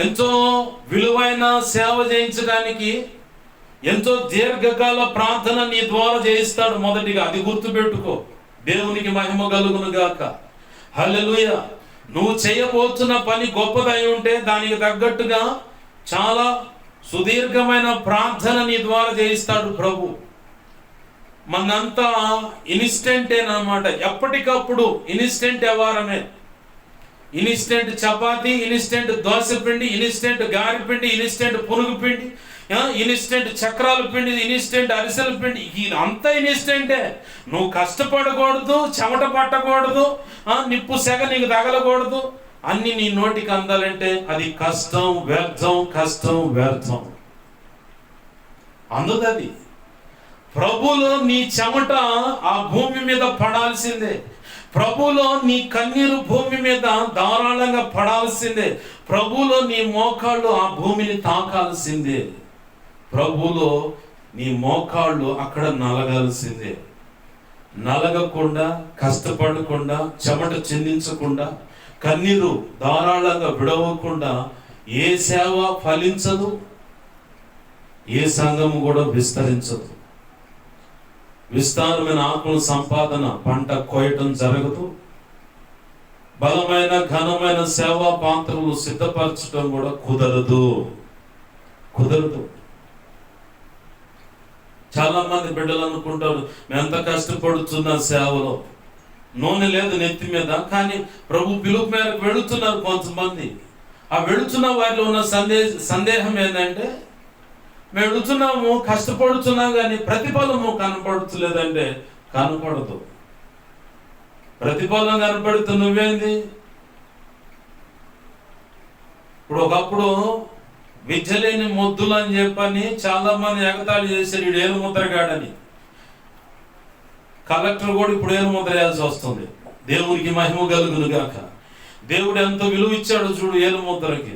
ఎంతో విలువైన సేవ చేయించడానికి ఎంతో దీర్ఘకాల ప్రార్థన నీ ద్వారా చేయిస్తాడు. మొదటిగా అది గుర్తుపెట్టుకో. దేవునికి మహిమ కలుగును గాక. హల్లెలూయా. నువ్వు చేయబోతున్న పని గొప్పదై ఉంటే దానికి తగ్గట్టుగా చాలా సుదీర్ఘమైన ప్రార్థన నీ ద్వారా చేయిస్తాడు ప్రభు. మనంతా ఇన్స్టెంటేనమాట, ఎప్పటికప్పుడు ఇన్స్టెంట్ వ్యవహారమే. ఇన్స్టెంట్ చపాతీ, ఇన్స్టెంట్ దోశ పిండి, ఇన్స్టెంట్ గారి పిండి, ఇన్స్టెంట్ పునుగు పిండి, ఇన్స్టెంట్ చక్రాల పిండి, ఇన్స్టెంట్ అరిసెల పిండి, అంతా ఇన్స్టెంటే. నువ్వు కష్టపడకూడదు, చెమట పట్టకూడదు, నిప్పు సెగ నీకు తగలకూడదు. అన్ని నీ నోటికి అందాలంటే అది కష్టం, వ్యర్థం. అందుకది ప్రభులో నీ చెమట ఆ భూమి మీద పడాల్సిందే. ప్రభులో నీ కన్నీరు భూమి మీద ధారాళంగా పడాల్సిందే. ప్రభులో నీ మోకాళ్ళు ఆ భూమిని తాకాల్సిందే. ప్రభులో నీ మోకాళ్ళు అక్కడ నలగాల్సిందే. నలగకుండా, కష్టపడకుండా, చెమట చిందించకుండా, కన్నీరు ధారాళంగా విడవకుండా ఏ సేవ ఫలించదు, ఏ సంఘము కూడా విస్తరించదు. విస్తారమైన ఆత్మల సంపాదన, పంట కోయటం జరగదు. బలమైన ఘనమైన సేవా పాత్రలు సిద్ధపరచడం కూడా కుదరదు. చాలా మంది బిడ్డలు అనుకుంటారు, మేము ఎంత కష్టపడుతున్నా సేవలో, నూనె లేదు నెత్తి మీద, కానీ ప్రభు పిలుపు మేరకు వెళుతున్నారు కొంతమంది. ఆ వెళుతున్న వారిలో ఉన్న సందేహం ఏంటంటే, మేము వెళుతున్నాము, కష్టపడుతున్నాం, కానీ ప్రతిఫలము కనపడుతులేదంటే కనపడదు. ప్రతిఫలం కనపడుతూ నువ్వేంది? ఇప్పుడు ఒకప్పుడు విద్య లేని మొద్దులు అని చెప్పని చాలా మంది ఎగతాళి చేశారు, వీడు ఏలు ముద్రగాడని. కలెక్టర్ కూడా ఇప్పుడు ఏలు ముద్ర వేయాల్సి వస్తుంది. దేవునికి మహిమ కలుగును గాక. దేవుడు ఎంత విలువ ఇచ్చాడు చూడు ఏలు ముద్రకి.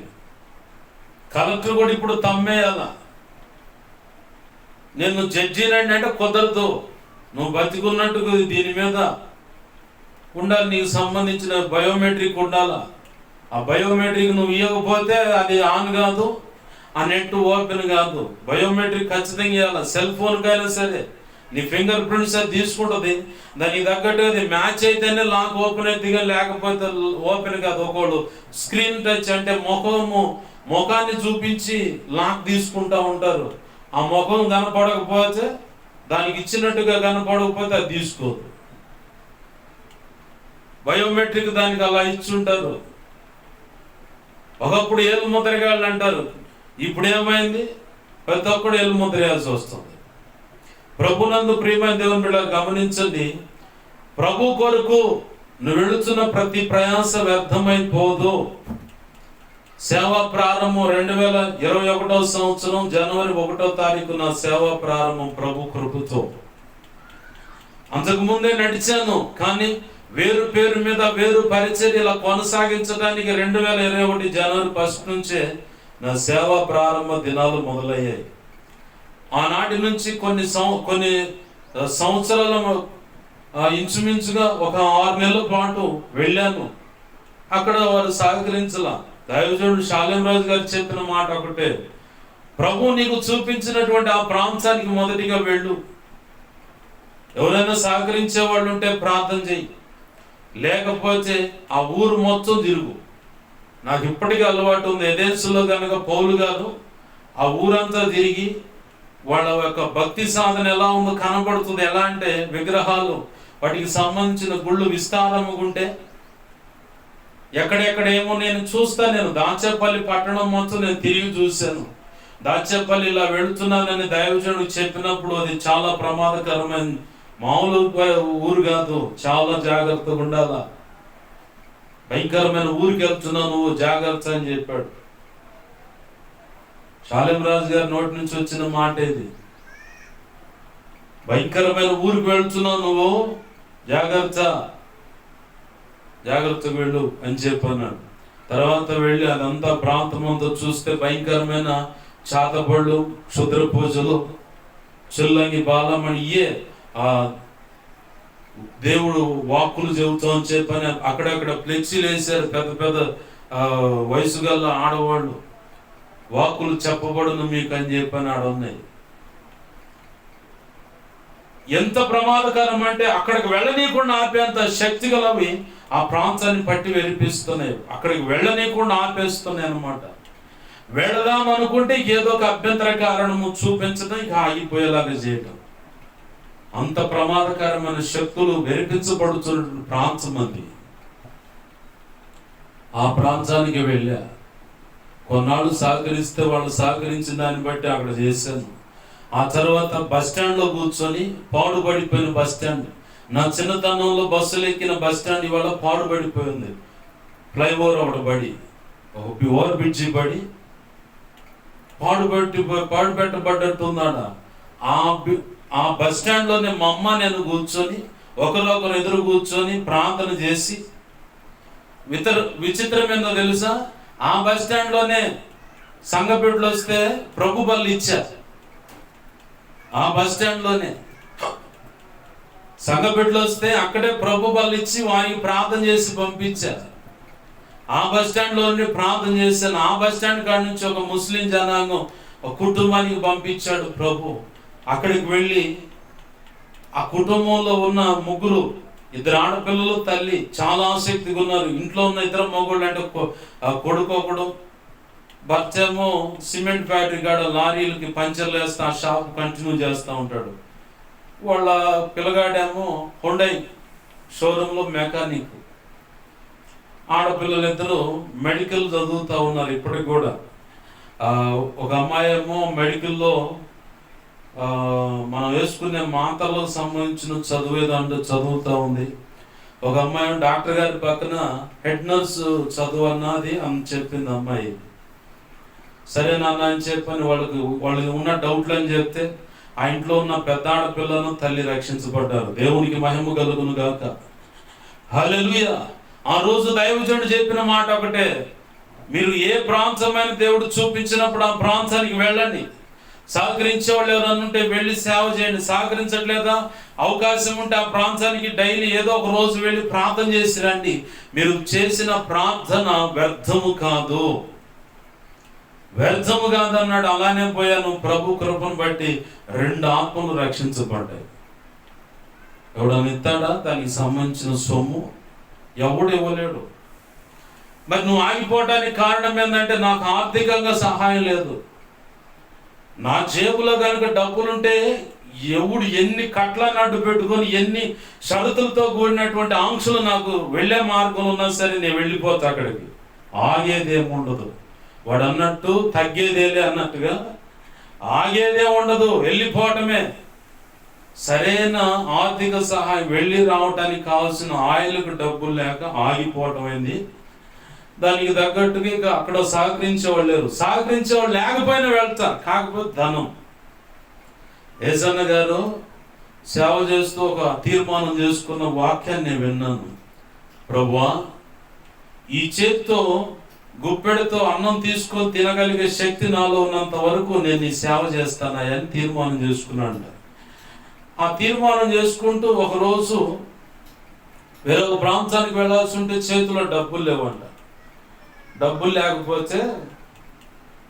కలెక్టర్ కూడా ఇప్పుడు తమ్మేయాల. నేను జడ్జినండి అంటే కుదరదు. నువ్వు బతికున్నట్టు దీని మీద ఉండాలి, నీకు సంబంధించిన బయోమెట్రిక్ ఉండాలా. ఆ బయోమెట్రిక్ నువ్వు ఇవ్వకపోతే అది ఆన్ కాదు, ఆ నెట్ ఓపెన్ కాదు. బయోమెట్రిక్ ఖచ్చితంగా ఇవ్వాలి. సెల్ ఫోన్కైనా సరే నీ ఫింగర్ ప్రింట్స్ అది తీసుకుంటుంది. దానికి తగ్గట్టు అది మ్యాచ్ అయితేనే లాక్ ఓపెన్ అయితే, లేకపోతే ఓపెన్ కాదు. ఒకళ్ళు స్క్రీన్ టచ్ అంటే ముఖాన్ని చూపించి లాక్ తీసుకుంటా ఉంటారు. ఆ ముఖం కనపడకపోతే, దానికి ఇచ్చినట్టుగా కనపడకపోతే అది తీసుకోదు. బయోమెట్రిక్ దానికి అలా ఇచ్చుంటారు. ఒకప్పుడు ఏలు ముద్రగాళ్ళు అంటారు, ఇప్పుడు ఏమైంది? ప్రతి ఒక్కడు ఏలు ముద్ర వేయాల్సి వస్తుంది. ప్రభునందు ప్రియమైన దేవుని బిడ్డలు గమనించండి, ప్రభు కొరకు నువ్వు వెళుతున్న ప్రతి ప్రయాస వ్యర్థమైపోదు. సేవా ప్రారంభం 2021 సంవత్సరం జనవరి 1వ తారీఖున సేవా ప్రారంభం ప్రభు కృపతో. అంతకు ముందే నడిచాను, కానీ వేరు పేరు మీద వేరు పరిచర్యల కొనసాగించడానికి 2021 జనవరి 1 నుంచే నా సేవా ప్రారంభ దినాలు మొదలయ్యాయి. ఆనాటి నుంచి కొన్ని సంవత్సరాల ఇంచుమించుగా ఒక 6 నెలల పాటు వెళ్ళాను. అక్కడ వారు సహకరించలా. దైవజనుడు షాలేం రాజు గారు చెప్పిన మాట ఒకటే, ప్రభు నీకు చూపించినటువంటి ఆ ప్రాంతానికి మొదటిగా వెళ్ళు. ఎవరైనా సహకరించే వాళ్ళు ఉంటే ప్రార్థన చెయ్యి, లేకపోతే ఆ ఊరు మొత్తం తిరుగు. నాకు ఇప్పటికీ అలవాటు ఉంది. ఎదెన్సులో కనుక పౌలు గారు ఆ ఊరంతా తిరిగి వాళ్ళ యొక్క భక్తి సాధన ఎలా ఉందో కనబడుతుంది. ఎలా అంటే విగ్రహాలు, వాటికి సంబంధించిన గుళ్ళు విస్తారముగా ఉంటే ఎక్కడెక్కడ ఏమో నేను దాచేపల్లి పట్టణం మొత్తం నేను తిరిగి చూశాను. దాచేపల్లి ఇలా వెళుతున్నానని దైవజనుడు చెప్పినప్పుడు అది చాలా ప్రమాదకరమైన మామూలు ఊరు కాదు, చాలా జాగ్రత్తగా ఉండాలా. భయంకరమైన ఊరికి వెళ్తున్నావు, నువ్వు జాగ్రత్త అని చెప్పాడు. షాలేం రాజు గారి నోటి నుంచి వచ్చిన మాట ఇది. భయంకరమైన ఊరికి వెళ్తున్నావు, నువ్వు జాగ్రత్తగా వెళ్ళు అని చెప్పన్నాడు. తర్వాత వెళ్ళి అదంతా ప్రాంతం అంతా చూస్తే భయంకరమైన చాతపళ్ళు, క్షుద్ర పూజలు, చెల్లంగి బాలమని ఆ దేవుడు వాక్కులు చెబుతామని చెప్పని అక్కడక్కడ ఫ్లెక్సీలు వేశారు. పెద్ద పెద్ద వయసు గల ఆడవాళ్ళు, వాక్కులు చెప్పబడును మీకు అని చెప్పని ఆడున్నాయి. ఎంత ప్రమాదకరం అంటే అక్కడికి వెళ్ళనీయకుండా ఆపేంత శక్తి గలవి ఆ ప్రాంతాన్ని పట్టి వెలిపిస్తున్నాయి. అక్కడికి వెళ్ళనీయకుండా ఆపేస్తున్నాయి అన్నమాట. వెళదాం అనుకుంటే ఏదో ఒక అభ్యంతర కారణము చూపించడం, ఇక ఆగిపోయేలాగా చేయటం. అంత ప్రమాదకరమైన శక్తులు వెలిపించబడుతున్న ప్రాంతం అది. ఆ ప్రాంతానికి వెళ్ళా. కొన్నాళ్ళు సహకరిస్తే వాళ్ళు సహకరించిన దాన్ని బట్టి అక్కడ చేశాను. ఆ తర్వాత బస్ స్టాండ్లో కూర్చొని, పాడుపడిపోయిన బస్ స్టాండ్, నా చిన్నతనంలో బస్సులు ఎక్కిన బస్ స్టాండ్ ఇవాళ పాడుపడిపోయింది. ఫ్లైఓవర్ ఒకటి పడి, ఒక ఓవర్ బ్రిడ్జి పడి పాడుపెట్టబడ్డట్టుందాడ. ఆ బస్ స్టాండ్లోనే మా అమ్మ నేను కూర్చొని, ఒకరొకరు ఎదురు కూర్చొని ప్రార్థన చేసి, విచిత్రం ఏందో తెలుసా, ఆ బస్ స్టాండ్లోనే సంఘపెట్లు వస్తే ప్రభు బళ్ళు ఇచ్చారు. ఆ బస్ స్టాండ్లోనే సంఘపెట్లు వస్తే అక్కడే ప్రభు బళ్ళు ఇచ్చి వారికి ప్రార్థన చేసి పంపించారు. ఆ బస్ స్టాండ్లోనే ప్రార్థన చేశాను. ఆ బస్ స్టాండ్ కాడ నుంచి ఒక ముస్లిం జనాంగం ఒక కుటుంబానికి పంపించాడు ప్రభు. అక్కడికి వెళ్ళి ఆ కుటుంబంలో ఉన్న ముగ్గురు, 2 ఆడపిల్లలు, తల్లి చాలా ఆసక్తిగా ఉన్నారు. ఇంట్లో ఉన్న 2 మగోళ్ళు అంటే కొడుకు ఒకడు, భర్త ఏమో సిమెంట్ ఫ్యాక్టరీ కాడ లారీలకి పంచర్లు వేస్తా ఆ షాప్ కంటిన్యూ చేస్తూ ఉంటాడు. వాళ్ళ పిల్లగాడేమో హుండై షోరూంలో మెకానిక్. ఆడపిల్లలు 2 మెడికల్ చదువుతూ ఉన్నారు ఇప్పటికి కూడా. ఒక అమ్మాయి ఏమో మెడికల్లో మనం వేసుకునే మాత్రలకు సంబంధించిన చదువుతూ ఉంది. ఒక అమ్మాయి డాక్టర్ గారి పక్కన హెడ్ నర్స్ చదువు అన్నది అని చెప్పింది అమ్మాయి. సరే నాన్న అని చెప్పని వాళ్ళకి ఉన్న డౌట్లు అని చెప్తే ఆ ఇంట్లో ఉన్న పెద్ద ఆడపిల్లను తల్లి రక్షించబడ్డారు. దేవునికి మహిమ కలుగును గాక. హల్లెలూయా. ఆ రోజు దైవజనుడు చెప్పిన మాట ఒకటే, మీరు ఏ ప్రాంతమైన దేవుడు చూపించినప్పుడు ఆ ప్రాంతానికి వెళ్ళండి. సహకరించే వాళ్ళు ఎవరన్నా ఉంటే వెళ్ళి సేవ చేయండి. సహకరించట్లేదా, అవకాశం ఉంటే ఆ ప్రాంతానికి డైలీ ఏదో ఒక రోజు వెళ్ళి ప్రార్థన చేసి రండి. మీరు చేసిన ప్రార్థన వ్యర్థము కాదు అన్నాడు. అలానే పోయాను. ప్రభు కృపను బట్టి 2 ఆత్మలు రక్షించబడ్డాయి. ఎవడని ఇస్తాడా దానికి సంబంధించిన సొమ్ము? ఎవడు ఇవ్వలేడు. మరి నువ్వు ఆగిపోవడానికి కారణం ఏంటంటే నాకు ఆర్థికంగా సహాయం లేదు. నా జేబులో కనుక డబ్బులుంటే ఎవడు ఎన్ని కట్లను అడ్డు పెట్టుకొని ఎన్ని షరతులతో కూడినటువంటి ఆంక్షలు నాకు వెళ్ళే మార్గంలో ఉన్నా సరే నేను వెళ్ళిపోతా. అక్కడికి ఆగేదేముండదు. వాడు అన్నట్టు తగ్గేదేలే అన్నట్టుగా ఆగేదే ఉండదు, వెళ్ళిపోవటమే. సరైన ఆర్థిక సహాయం వెళ్ళి రావటానికి కావాల్సిన ఆయిల్కు డబ్బులు లేక ఆగిపోవటం అయింది. దానికి తగ్గట్టుగా ఇంకా అక్కడ సహకరించేవాళ్ళు లేరు. సహకరించేవాళ్ళు లేకపోయినా వెళ్తారు, కాకపోతే ధనం. యేసన్న గారు సేవ చేస్తూ ఒక తీర్మానం చేసుకున్న వాక్యాన్ని నేను విన్నాను. ప్రభువా, ఈ చేత్తో గుప్పెడితో అన్నం తీసుకొని తినగలిగే శక్తి నాలో ఉన్నంత వరకు నేను ఈ సేవ చేస్తానని తీర్మానం చేసుకున్నాడు. ఆ తీర్మానం చేసుకుంటూ ఒకరోజు వేరొక ప్రాంతానికి వెళ్ళాల్సి ఉంటే చేతిలో డబ్బులు లేవంట. డబ్బులు లేకపోతే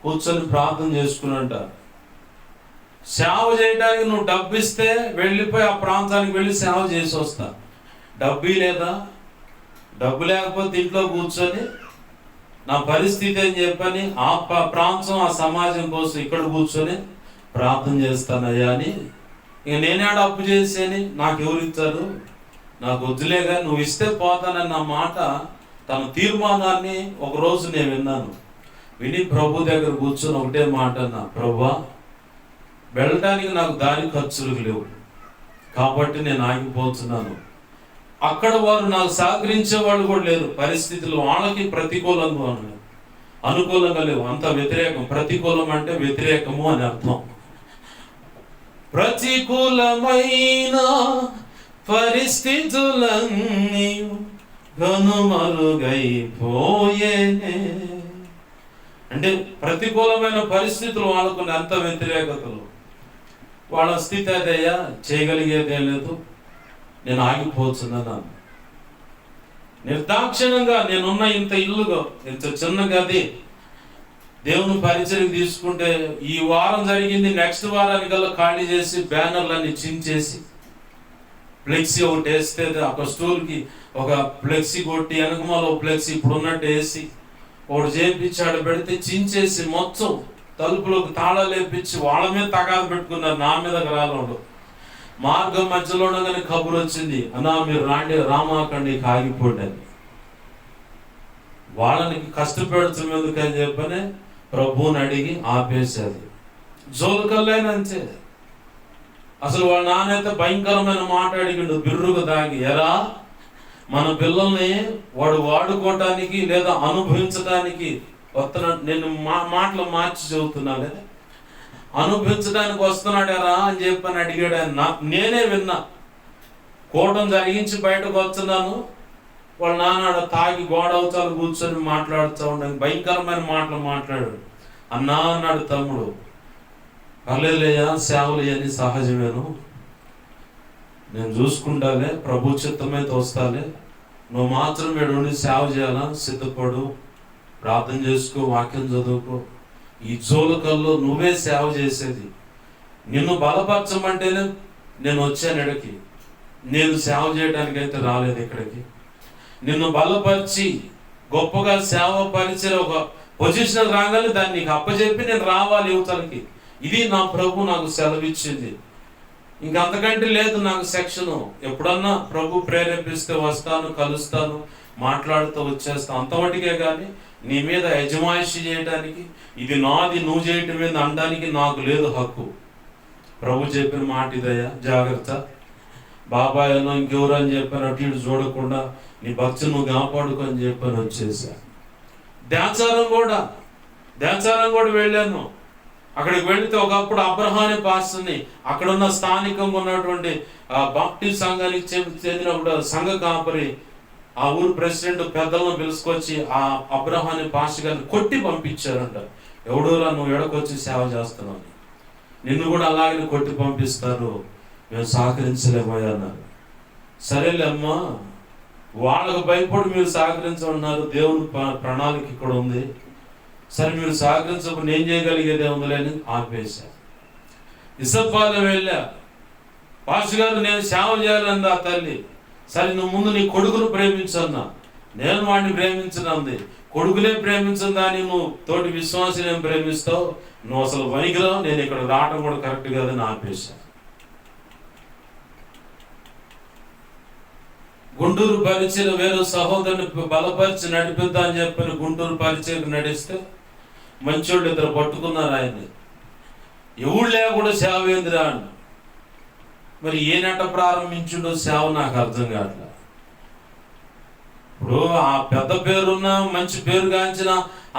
కూర్చొని ప్రార్థన చేసుకున్నంట. సేవ చేయడానికి నువ్వు డబ్బు ఇస్తే వెళ్ళిపోయి ఆ ప్రాంతానికి వెళ్ళి సేవ చేసి వస్తా. డబ్బు లేదా, డబ్బు లేకపోతే ఇంట్లో కూర్చొని నా పరిస్థితి అని చెప్పని ఆ ప్రాంతం ఆ సమాజం కోసం ఇక్కడ కూర్చొని ప్రార్థన చేస్తానయ్యా అని. ఇక నేనేడ అప్పు చేసేని, నాకు ఎవరు ఇస్తారు, నాకు వద్దులేగా, నువ్వు ఇస్తే పోతానన్న మాట తన తీర్మానాన్ని ఒకరోజు నేను విన్నాను. విని ప్రభు దగ్గర కూర్చొని ఒకటే మాట అన్నా, ప్రభువా, వెళ్ళటానికి నాకు దారి ఖర్చులు లేవు కాబట్టి నేను ఆగిపోతున్నాను. అక్కడ వారు నాకు సహకరించే వాళ్ళు కూడా లేరు. పరిస్థితులు వాళ్ళకి ప్రతికూలంగా ఉన్నాయి, అనుకూలంగా లేవు, అంత వ్యతిరేకం. ప్రతికూలం అంటే వ్యతిరేకము అని అర్థం. ప్రతికూలమైన పరిస్థితులన్నీ కనుమరుగైపోయేనే అంటే ప్రతికూలమైన పరిస్థితులు వాళ్ళకు అంత వ్యతిరేకతలు. వాళ్ళ స్థితి అదయ్యా, చేయగలిగేదే లేదు, నేను ఆగిపోతున్నాను. నిర్దాక్షిణంగా నేనున్న ఇంత ఇల్లుగా, ఇంత చిన్న గది దేవుని పరిచయం తీసుకుంటే ఈ వారం జరిగింది, నెక్స్ట్ వారానికల్లా ఖాళీ చేసి బ్యానర్లన్నీ చించేసి ఫ్లెక్సీ ఒకటి వేస్తే ఒక స్టూల్కి ఒక ఫ్లెక్సీ కొట్టి వెనకమాల ఒక ఫ్లెక్సీ ఇప్పుడు ఉన్నట్టు వేసి ఒకటి చేపించాడు పెడితే చించేసి మొత్తం తలుపులోకి తాళాలు వేపించి వాళ్ళ మీద తగాదు పెట్టుకున్నారు, నా మీద రాళ్ళు. మార్గం మధ్యలో ఉండగానే కబురు వచ్చింది, అన్నా మీరు రాండి, రామాకండి, ఆగిపోండి అని. వాళ్ళని కష్టపెడుతుంది ఎందుకని చెప్పని ప్రభువుని అడిగి ఆపేసేది. జోలుకల్లైనా అంతే. అసలు వాళ్ళ నాన్నైతే భయంకరమైన మాట అడిగిండు, బిర్రుగా దాగి, ఎరా మన పిల్లల్ని వాడు వాడుకోవటానికి లేదా అనుభవించడానికి వస్తున్నాడు. నేను మాటలు మార్చి చెబుతున్నాను, అనుభవించడానికి వస్తున్నాడారా అని చెప్పని అడిగాడు ఆయన. నేనే విన్నా. కూటం జరిగించి బయటకు వస్తున్నాను, వాళ్ళ నాన్న తాగి గోడ అవతల కూర్చొని మాట్లాడుతూ ఉండగా భయంకరమైన మాటలు మాట్లాడాడు. అన్నా అన్నాడు తమ్ముడు, పర్లేదయ్యా, సేవలు ఇవన్నీ సహజమేను, నేను చూసుకుంటాలే, ప్రభు చిత్తమైతే వస్తాలే, నువ్వు మాత్రం ఇక్కడ ఉండి సేవ చేయాలా, సిద్ధపడు, ప్రార్థన చేసుకో, వాక్యం చదువుకో. ఈ జోలకల్లో నువ్వే సేవ చేసేది. నిన్ను బలపరచమంటేనే నేను వచ్చాను ఇక్కడికి, నేను సేవ చేయడానికి అయితే రాలేదు ఇక్కడికి. నిన్ను బలపరిచి గొప్పగా సేవ పరిచే ఒక పొజిషన్ రాగానే దాన్ని నీకు అప్పచెప్పి నేను రావాలి యువతలకి. ఇది నా ప్రభు నాకు సెలవిచ్చింది. ఇంకంతకంటే లేదు నాకు సెక్షను. ఎప్పుడన్నా ప్రభు ప్రేరేపిస్తే వస్తాను, కలుస్తాను, మాట్లాడుతూ వచ్చేస్తాను, అంతవటికే కానీ నీ మీద యజమాయిషి చేయడానికి, ఇది నాది నువ్వు చేయటం మీద అనడానికి నాకు లేదు హక్కు. ప్రభు చెప్పిన మాట ఇదయ్యా, జాగ్రత్త, బాబాయ్ అన్న ఇంకెవరు అని చెప్పాను అటు ఇటు చూడకుండా నీ భక్తి నువ్వు కాపాడుకొని చెప్పని వచ్చేసా. ధ్యాచారం కూడా వెళ్ళాను. అక్కడికి వెళితే ఒకప్పుడు అబ్రహాని పాస్టర్ని, అక్కడున్న స్థానికంగా ఉన్నటువంటి బాప్టిస్ట్ సంఘానికి చెందిన సంఘ కాపరి, ఆ ఊరు ప్రెసిడెంట్ పెద్దలను పిలుచుకొచ్చి ఆ అబ్రహాని పాస్టర్ గారిని కొట్టి పంపించారంట. ఎవడోరా నువ్వు ఎడకొచ్చి సేవ చేస్తున్నావు, నిన్ను కూడా అలాగే కొట్టి పంపిస్తారు, మేము సహకరించలేమయ్యా అన్నారు. సరేలే అమ్మా, వాళ్ళకు భయపడి మీరు సహకరించమన్నారు, దేవుని ప్రణాళిక ఇక్కడ ఉంది, సరే మీరు సహకరించప్పుడు నేను చేయగలిగేదే ఉందని ఆపేశా. ఇసప్పాలెం వెళ్ళా, పాస్టర్ గారు నేను సేవ చేయాలంది ఆ తల్లి. సరే నువ్వు ముందు నీ కొడుకును ప్రేమించన్నా. నేను వాడిని ప్రేమించనంది. కొడుకునే ప్రేమించిన దాన్ని నువ్వు తోటి విశ్వాసం ఏం ప్రేమిస్తావు, నువ్వు అసలు వనికిరావు, నేను ఇక్కడ రావడం కూడా కరెక్ట్ కాదని ఆపేశా. గుంటూరు పరిచయం వేరే సహోదరుని బలపరిచి నడిపిద్దా అని చెప్పని గుంటూరు పరిచయం నడిస్తే మంచోళ్ళు ఇద్దరు పట్టుకున్నారు ఆయన్ని. ఎవడు లేకుండా సేవ ఏందిరా అని. మరి ఏ నట ప్రారంభించిండో సేవ నాకు అర్థం కావట్లేదు. ఇప్పుడు ఆ పెద్ద పేరున్న మంచి పేరు గాంచిన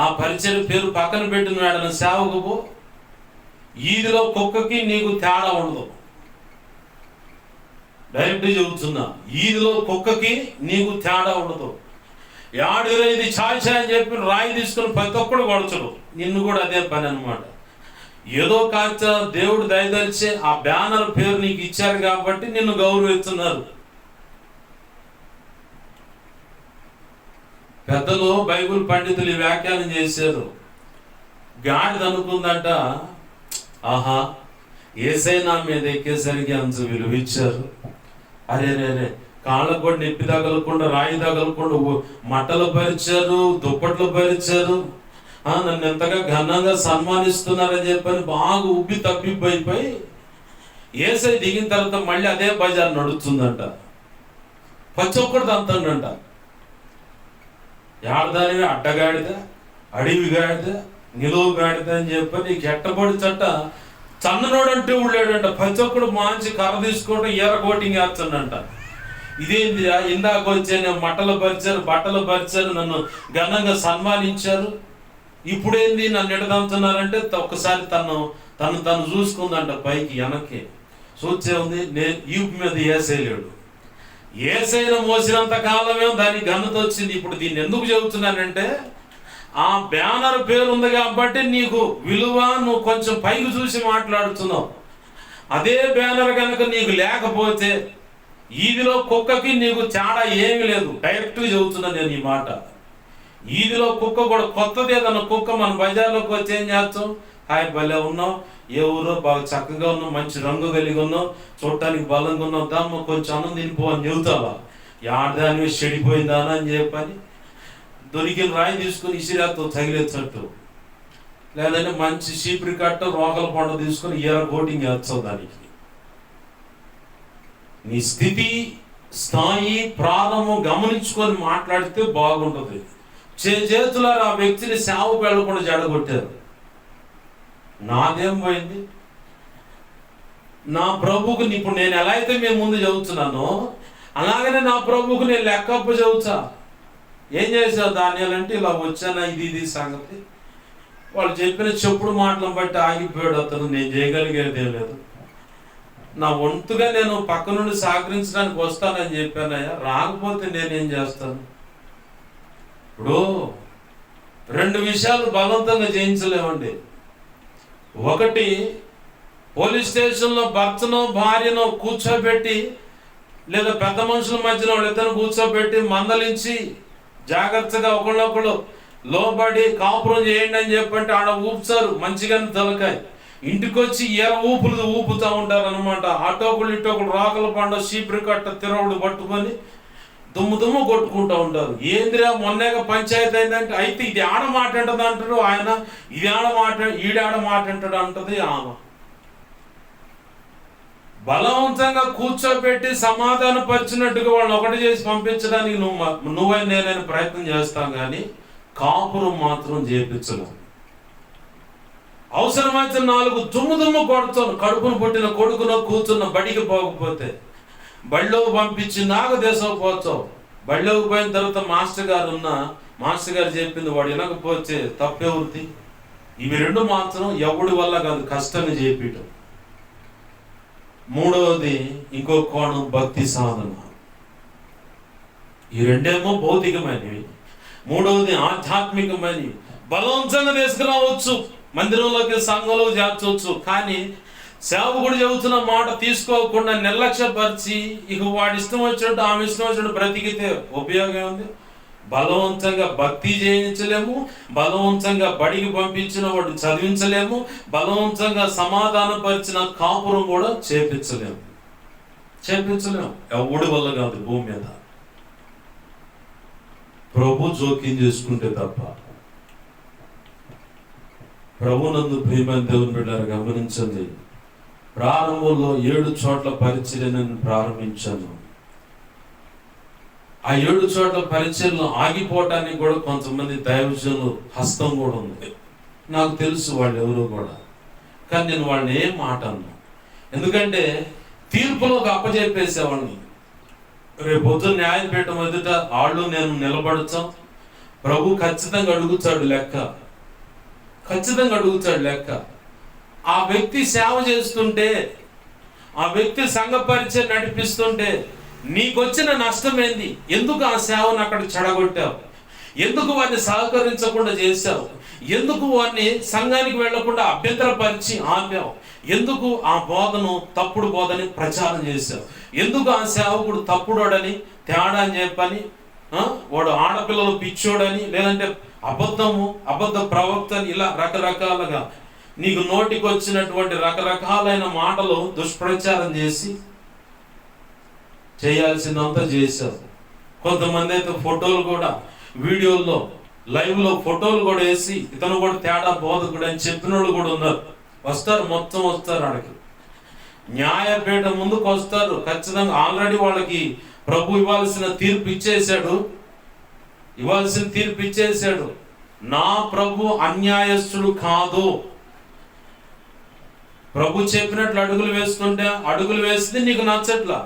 ఆ పరిచయం పేరు పక్కన పెట్టిన వాడిన సేవకు ఈదిలో కుక్కకి నీకు తేడా ఉండదు. డైరెక్ట్ చెబుతున్నా, ఈదిలో కుక్కకి నీకు తేడా ఉండదు. యాడిలో ఇది చాయ్ అని చెప్పి రాయి తీసుకుని ప్రతి ఒక్కడు కొడచడు, నిన్ను కూడా అదే పని అనమాట. ఏదో కాచ దేవుడు దయదలిచే ఆ బ్యానర్ పేరు నీకు ఇచ్చారు కాబట్టి నిన్ను గౌరవిస్తున్నారు. పెద్దలు బైబిల్ పండితులు వ్యాఖ్యానం చేశారు. గాడిద అనుకుందంట, ఆహా ఏసై నా మీద ఎక్కేసరికి అంత విలువ ఇచ్చారు. అరే రే కాళ్ళకు కూడా నొప్పి తగలకుండా రాయి తగలకుండా మట్టలు పరిచారు, దుప్పట్లు పరిచారు, నన్ను ఎంతగా ఘనంగా సన్మానిస్తున్నారని చెప్పని బాగా ఉబ్బి తప్పిపోయిపోయి ఏసై దిగిన తర్వాత మళ్ళీ అదే బజార్ నడుస్తుందంట. ప్రతి ఒక్కడు అంతండంట. ఆడదానివి అడ్డగాడిద, అడవి గాడిద, నిలువు గాడిద అని చెప్పి నీకు ఎట్టబడి చట్ట చన్ననోడు అంటే ఉండేడంట. ప్రతి ఒక్కడు మంచి కర్ర తీసుకోవడం ఎర్ర కోటింగ్ వేస్తుండంట. ఇదేంది ఇందాక వచ్చే నేను మట్టలు పరిచారు, బట్టలు పరిచారు, నన్ను ఘనంగా సన్మానించారు, ఇప్పుడేంది నన్ను ఎడదంతున్నారంటే ఒక్కసారి తను చూసుకుందంట పైకి వెనక్కి చూచే ఉంది. నేను ఈపు మీద ఏసేలేడు, ఏసైనా మోసినంత కాలమే దానికి ఘనత వచ్చింది. ఇప్పుడు దీన్ని ఎందుకు చెబుతున్నానంటే ఆ బ్యానర్ పేరు ఉంది కాబట్టి నీకు విలువ, నువ్వు కొంచెం పైకి చూసి మాట్లాడుతున్నావు. అదే బ్యానర్ కనుక నీకు లేకపోతే ఈదిలో కుక్కకి నీకు తేడా ఏమీ లేదు. డైరెక్ట్గా చెబుతున్నా నేను ఈ మాట. ఈదిలో కుక్క కూడా కొత్తది ఏదన్నా కుక్క మన బజార్లోకి వచ్చి ఏం చేస్తాం, హాయ్ భలే ఉన్నావు, ఏ ఊరో బాగా చక్కగా ఉన్నావు, మంచి రంగు కలిగి ఉన్నావు, చూడటానికి బలంగా ఉన్నావు, దామ్మ కొంచెం అన్నం తినిపో అని చెబుతావా? ఆడదాని చెడిపోయిందానా అని చెప్పని దొరికిన రాయి తీసుకుని ఇసిరేతో తగిలేచ్చట్టు, లేదంటే మంచి చీపురి కట్ట రోకల పండు తీసుకుని ఎర్ర కోటింగ్ వేస్తావు దానికి. నీ స్థితి స్థాయి ప్రారంభం గమనించుకొని మాట్లాడితే బాగుంటుంది. చేతులారు ఆ వ్యక్తిని సేవకు వెళ్ళకుండా జడగొట్టారు. నాదేం పోయింది? నా ప్రభువుకు ఇప్పుడు నేను ఎలా అయితే మేము ముందు చదువుతున్నానో అలాగనే నా ప్రభువుకు నేను లెక్కప్ప చదువుతా. ఏం చేసావు ధాన్యాలు అంటే ఇలా వచ్చానా, ఇది సంగతి. వాళ్ళు చెప్పిన చెప్పుడు మాటలను బట్టి ఆగిపోయాడు అతను. నేను చేయగలిగేది ఏం లేదు. నా వంతుగా నేను పక్క నుండి సహకరించడానికి వస్తానని చెప్పానయ్యా, రాకపోతే నేనేం చేస్తాను? ఇప్పుడు 2 విషయాలు బలవంతంగా చేయించలేమండి. ఒకటి, పోలీస్ స్టేషన్లో భర్తనో భార్యనో కూర్చోబెట్టి లేదా పెద్ద మనుషుల మధ్యలో వాళ్ళిద్దరు కూర్చోబెట్టి మందలించి జాగ్రత్తగా ఒకళ్ళొకళ్ళు లోబడి కాపురం చేయండి అని చెప్పంటే ఆడ ఊపుతారు మంచిగానే తలకాయ. ఇంటికి వచ్చి ఊపులు ఊపుతూ ఉంటారు అనమాట. అటోకులు ఇటోకులు రాకల పండు చీపురి కట్ట తిరవుడు పట్టుకొని దుమ్ము కొట్టుకుంటూ ఉంటారు. ఏందిరా మొన్నగా పంచాయతీ అయిందంటే, అయితే ఇది ఆడ మాట అంటది అంటాడు ఆయన, ఇది ఆడ మాట ఈడాడ మాట అంటాడు అంటది ఆమె. బలవంతంగా కూర్చోబెట్టి సమాధాన పరిచినట్టుగా వాళ్ళని ఒకటి చేసి పంపించడానికి నువ్వే నేనైనా ప్రయత్నం చేస్తాం కానీ కాపురం మాత్రం చేపించలేము. అవసరమైతే 4 దుమ్ము కొడుతాను. కడుపును పుట్టిన కొడుకులో కూర్చున్న బడికి పోకపోతే బళ్ళోకి పంపించి నాకు దేశం పోతావు. బళ్ళోకి పోయిన తర్వాత మాస్టర్ గారు చెప్పింది వాడు వినకపోతే తప్పేవృత్తి. ఇవి 2 మాత్రం ఎవడి వల్ల కాదు, కష్టంగా చేపించడం. 3వది ఇంకో కోణం భక్తి సాధన. ఈ 2 భౌతికమైనవి, 3వది ఆధ్యాత్మికమైనవి. బలవంతంగా తీసుకురావచ్చు, మందిరంలోకి సంఘంలో చేర్చవచ్చు, కానీ సేవకుడు చెబుతున్న మాట తీసుకోకుండా నిర్లక్ష్యపరిచి ఇక వాడి ఇష్టం వచ్చినట్టు ఆమె ఇష్టం వచ్చినట్టు బ్రతికితే ఉపయోగం ఉంది? బలవంతంగా భక్తి చేయించలేము, బలవంతంగా బడికి పంపించిన వాడు చదివించలేము, బలవంతంగా సమాధానం పరిచిన కాపురం కూడా చేపించలేము. ఎవడి వల్ల కాదు భూమి మీద, ప్రభు జోక్యం చేసుకుంటే తప్ప. ప్రభునందు ప్రియమైన దేవుని బిడ్డలారా గమనించండి. ప్రారంభంలో 7 చోట్ల పరిచర్యను ప్రారంభించాను. ఆ 7 చోట్ల పరిచర్యలు ఆగిపోవటానికి కూడా కొంతమంది దైవజనులు హస్తం కూడా ఉంది. నాకు తెలుసు వాళ్ళు ఎవరో కూడా, కానీ నేను వాళ్ళని ఏం మాట అన్నా. ఎందుకంటే తీర్పులోకి అప్పచెప్పేసేవాడిని. రేపొద్దు న్యాయపీఠం ఎదుట వాళ్ళు నేను నిలబడతాం. ప్రభు ఖచ్చితంగా అడుగుతాడు లెక్క, ఖచ్చితంగా అడుగుతాడు లెక్క. ఆ వ్యక్తి సేవ చేస్తుంటే, ఆ వ్యక్తి సంఘ పరిచయం నడిపిస్తుంటే నీకొచ్చిన నష్టం ఏంది? ఎందుకు ఆ సేవను అక్కడ చెడగొట్టావు? ఎందుకు వారిని సహకరించకుండా చేశావు? ఎందుకు వారిని సంఘానికి వెళ్లకుండా అభ్యంతరపరిచి ఆపావు? ఎందుకు ఆ బోధను తప్పుడు బోధని ప్రచారం చేశావు? ఎందుకు ఆ సేవకుడు తప్పుడోడని తేడా అని చెప్పని, వాడు ఆడపిల్లలు పిచ్చోడని, లేదంటే అబద్ధ ప్రవక్త అని, ఇలా రకరకాలుగా నీకు నోటికి వచ్చినటువంటి రకరకాలైన మాటలు దుష్ప్రచారం చేసి చేయాల్సిందంతా చేశారు. కొంతమంది అయితే ఫోటోలు కూడా, వీడియోల్లో లైవ్లో ఫోటోలు కూడా వేసి ఇతను కూడా తేడా బోధకుడు అని చెప్పిన వాళ్ళు కూడా ఉన్నారు. వస్తారు, మొత్తం వస్తారు. ఆడికి న్యాయపీఠం ముందుకు వస్తారు ఖచ్చితంగా. ఆల్రెడీ వాళ్ళకి ప్రభు ఇవ్వాల్సిన తీర్పు ఇచ్చేసాడు. నా ప్రభు అన్యాయస్తుడు కాదు. ప్రభు చెప్పినట్లు అడుగులు వేస్తుంటే అడుగులు వేస్తే నీకు నచ్చట్లా,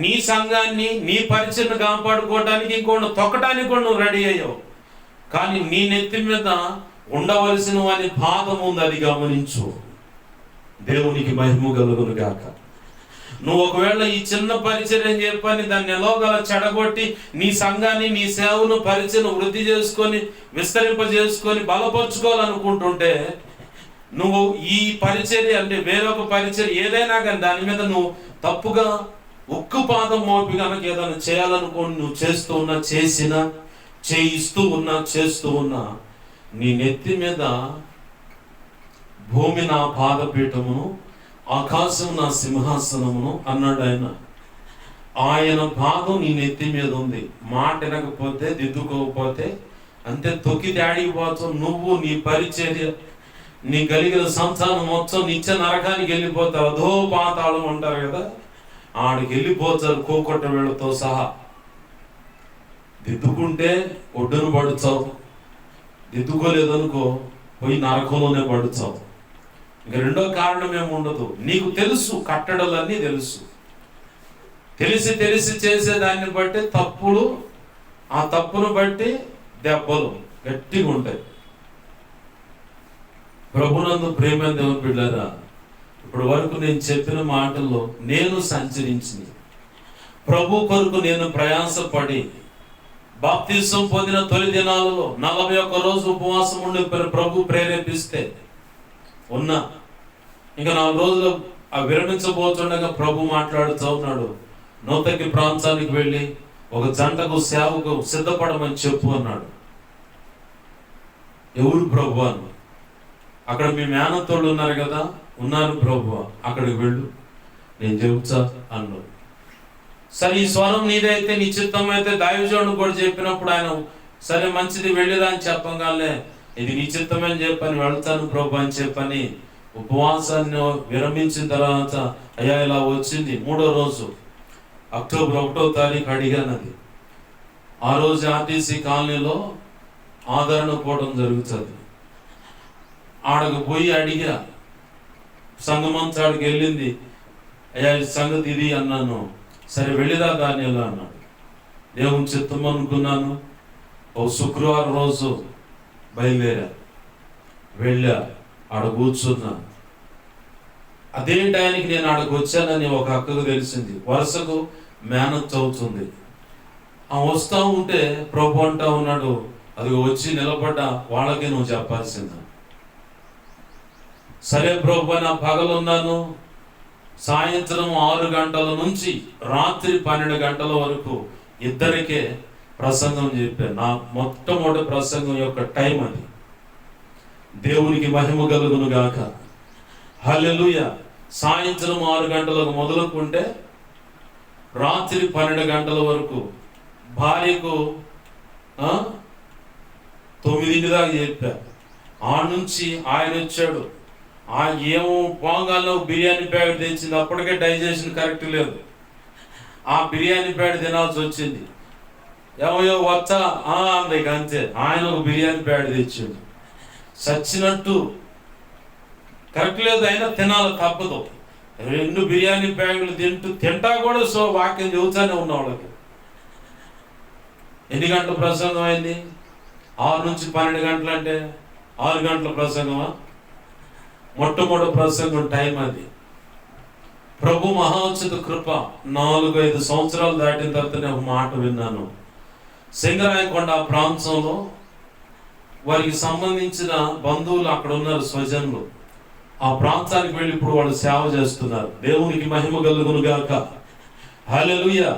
నీ సంఘాన్ని నీ పరిచయను కాపాడుకోవడానికి ఇంకోటి తొక్కడానికి కూడా నువ్వు రెడీ అయ్యావు. కానీ నీ నెత్తి మీద ఉండవలసిన వాని పాదం ఉంది, అది గమనించు. దేవునికి మహిమ కలుగును గాక. నువ్వు ఒకవేళ ఈ చిన్న పరిచయం చెప్పని దాన్ని ఎలాగల చెడగొట్టి నీ సంఘాన్ని, నీ సేవను, పరిచయం వృద్ధి చేసుకొని విస్తరింపజేసుకొని బలపరుచుకోవాలనుకుంటుంటే, నువ్వు ఈ పరిచర్య అంటే వేరొక పరిచర్య ఏదైనా కానీ దాని మీద నువ్వు తప్పుగా ఉక్కుపాదం మోపి కనుక ఏదైనా చేయాలనుకోని నువ్వు చేస్తూ ఉన్నా నీ నెత్తి మీద భూమి నా పాదపీఠమును, ఆకాశం నా సింహాసనమును అన్నాడు ఆయన. ఆయన పాదం నీ నెత్తి మీద ఉంది. మాట వినకపోతే, దిద్దుకోకపోతే అంతే, తొక్కి దాడిపోతావు. నువ్వు, నీ పరిచర్య, నీ కలిగిన సంతానం మొత్తం నిత్య నరకానికి వెళ్ళిపోతావు. అధో పాతాళం అంటారు కదా, ఆడికి వెళ్ళిపోతారు కోకొట్ట వేళ్ళతో సహా. దిద్దుకుంటే ఒడ్డును పడుచావు, దిద్దుకోలేదనుకో పోయి నరకంలోనే పడుచావు. ఇంక రెండో కారణం ఏముండదు. నీకు తెలుసు, కట్టడలన్నీ తెలుసు. తెలిసి చేసేదాన్ని బట్టి తప్పులు, ఆ తప్పును బట్టి దెబ్బలు గట్టిగా ఉంటాయి. ప్రభునందు ప్రేమ దేవుని బిడ్డలారా, ఇప్పుడు వరకు నేను చెప్పిన మాటల్లో నేను సంచరించి ప్రభు కొరకు నేను ప్రయాసపడి బాప్తిసం పొందిన తొలి దినాలలో 41 రోజు ఉపవాసం ఉండి ప్రభు ప్రేరేపిస్తే ఉన్నా. ఇంకా 4 రోజులు విరమించబోతుండగా ప్రభు మాట్లాడుతూ ఉన్నాడు, నూతకి ప్రాంతానికి వెళ్ళి ఒక జంటకు సేవకు సిద్ధపడమని చెప్పు అన్నాడు. ఎవరు ప్రభు అని? అక్కడ మీ మేనత్తోళ్ళు ఉన్నారు కదా. ఉన్నారు ప్రభు, అక్కడికి వెళ్ళు, నేను చెబుతా అన్నాడు. సరే, ఈ స్వరం నీదైతే, నీ చిత్తం అయితే దైవజనుడు కూడా చెప్పినప్పుడు ఆయన సరే మంచిది వెళ్ళిరా అని చెప్పగానే ఇది నీ చిత్తమే అని చెప్పని వెళ్తాను ప్రభు అని చెప్పని ఉపవాసాన్ని విరమించిన తర్వాత అయ్యా ఇలా వచ్చింది 3వ రోజు అక్టోబర్ 1వ తారీఖు అడిగాను. అది ఆ రోజు ఆర్టీసీ కాలనీలో ఆదరణ పోవడం జరుగుతుంది. ఆడకు పోయి అడిగా, సంఘమంతా ఆడికి వెళ్ళింది. అయ్యా సంగతి ఇది అన్నాను. సరే వెళ్ళిరా దానిలో అన్నాడు. దేవుని చిత్తం అనుకున్నాను. ఓ శుక్రవారం రోజు బయలుదేరా, వెళ్ళా, ఆడ కూర్చున్నా. అదే టైంకి నేను ఆడకు వచ్చానని ఒక అక్కకు తెలిసింది. వరుసకు మేనత్ అవుతుంది. ఆ వస్తూ ఉంటే ప్రభు అంటా ఉన్నాడు, అది వచ్చి నిలబడ్డా వాళ్ళకే నువ్వు చెప్పాల్సిందా. సరే ప్రభు, నా పగలున్నాను, సాయంత్రం 6 గంటల నుంచి రాత్రి 12 గంటల వరకు ఇద్దరికే ప్రసంగం చెప్పాను. నా మొట్టమొదటి ప్రసంగం యొక్క టైం అది. దేవునికి మహిమ కలుగును గాక. హల్లెలూయా. సాయంత్రం 6 గంటలకు మొదలుకుంటే రాత్రి 12 గంటల వరకు భార్యకు 9 దాకా చెప్పా. ఆ నుంచి ఆయన వచ్చాడు. ఏమో పోగాల్లో బిర్యానీ ప్యాకెట్ తెచ్చింది. అప్పటికే డైజెషన్ కరెక్ట్ లేదు. ఆ బిర్యానీ ప్యాకెట్ తినాల్సి వచ్చింది. ఏమో వచ్చా అంది, అంతే. ఆయన ఒక బిర్యానీ ప్యాకెట్ తెచ్చిండు. చచ్చినట్టు కరెక్ట్ లేదు, అయినా తినాలి, తప్పదు. 2 బిర్యానీ ప్యాకెట్లు తింటా కూడా వాక్యం చెబుతానే ఉన్న వాళ్ళకి. ఎన్ని గంటల ప్రసంగం అయింది? 6 నుంచి 12 గంటలు అంటే 6 గంటల ప్రసంగమా? మొట్టమొదటి ప్రసంగం టైం అది. ప్రభు మహోన్నత కృప 4-5 సంవత్సరాలు దాటిన తర్వాత నేను ఒక మాట విన్నాను. సింగరాయకొండ ప్రాంతంలో వారికి సంబంధించిన బంధువులు అక్కడ ఉన్నారు, స్వజనులు. ఆ ప్రాంతానికి వెళ్ళి ఇప్పుడు వాళ్ళు సేవ చేస్తున్నారు. దేవునికి మహిమ కలుగును గాక. హల్లెలూయా.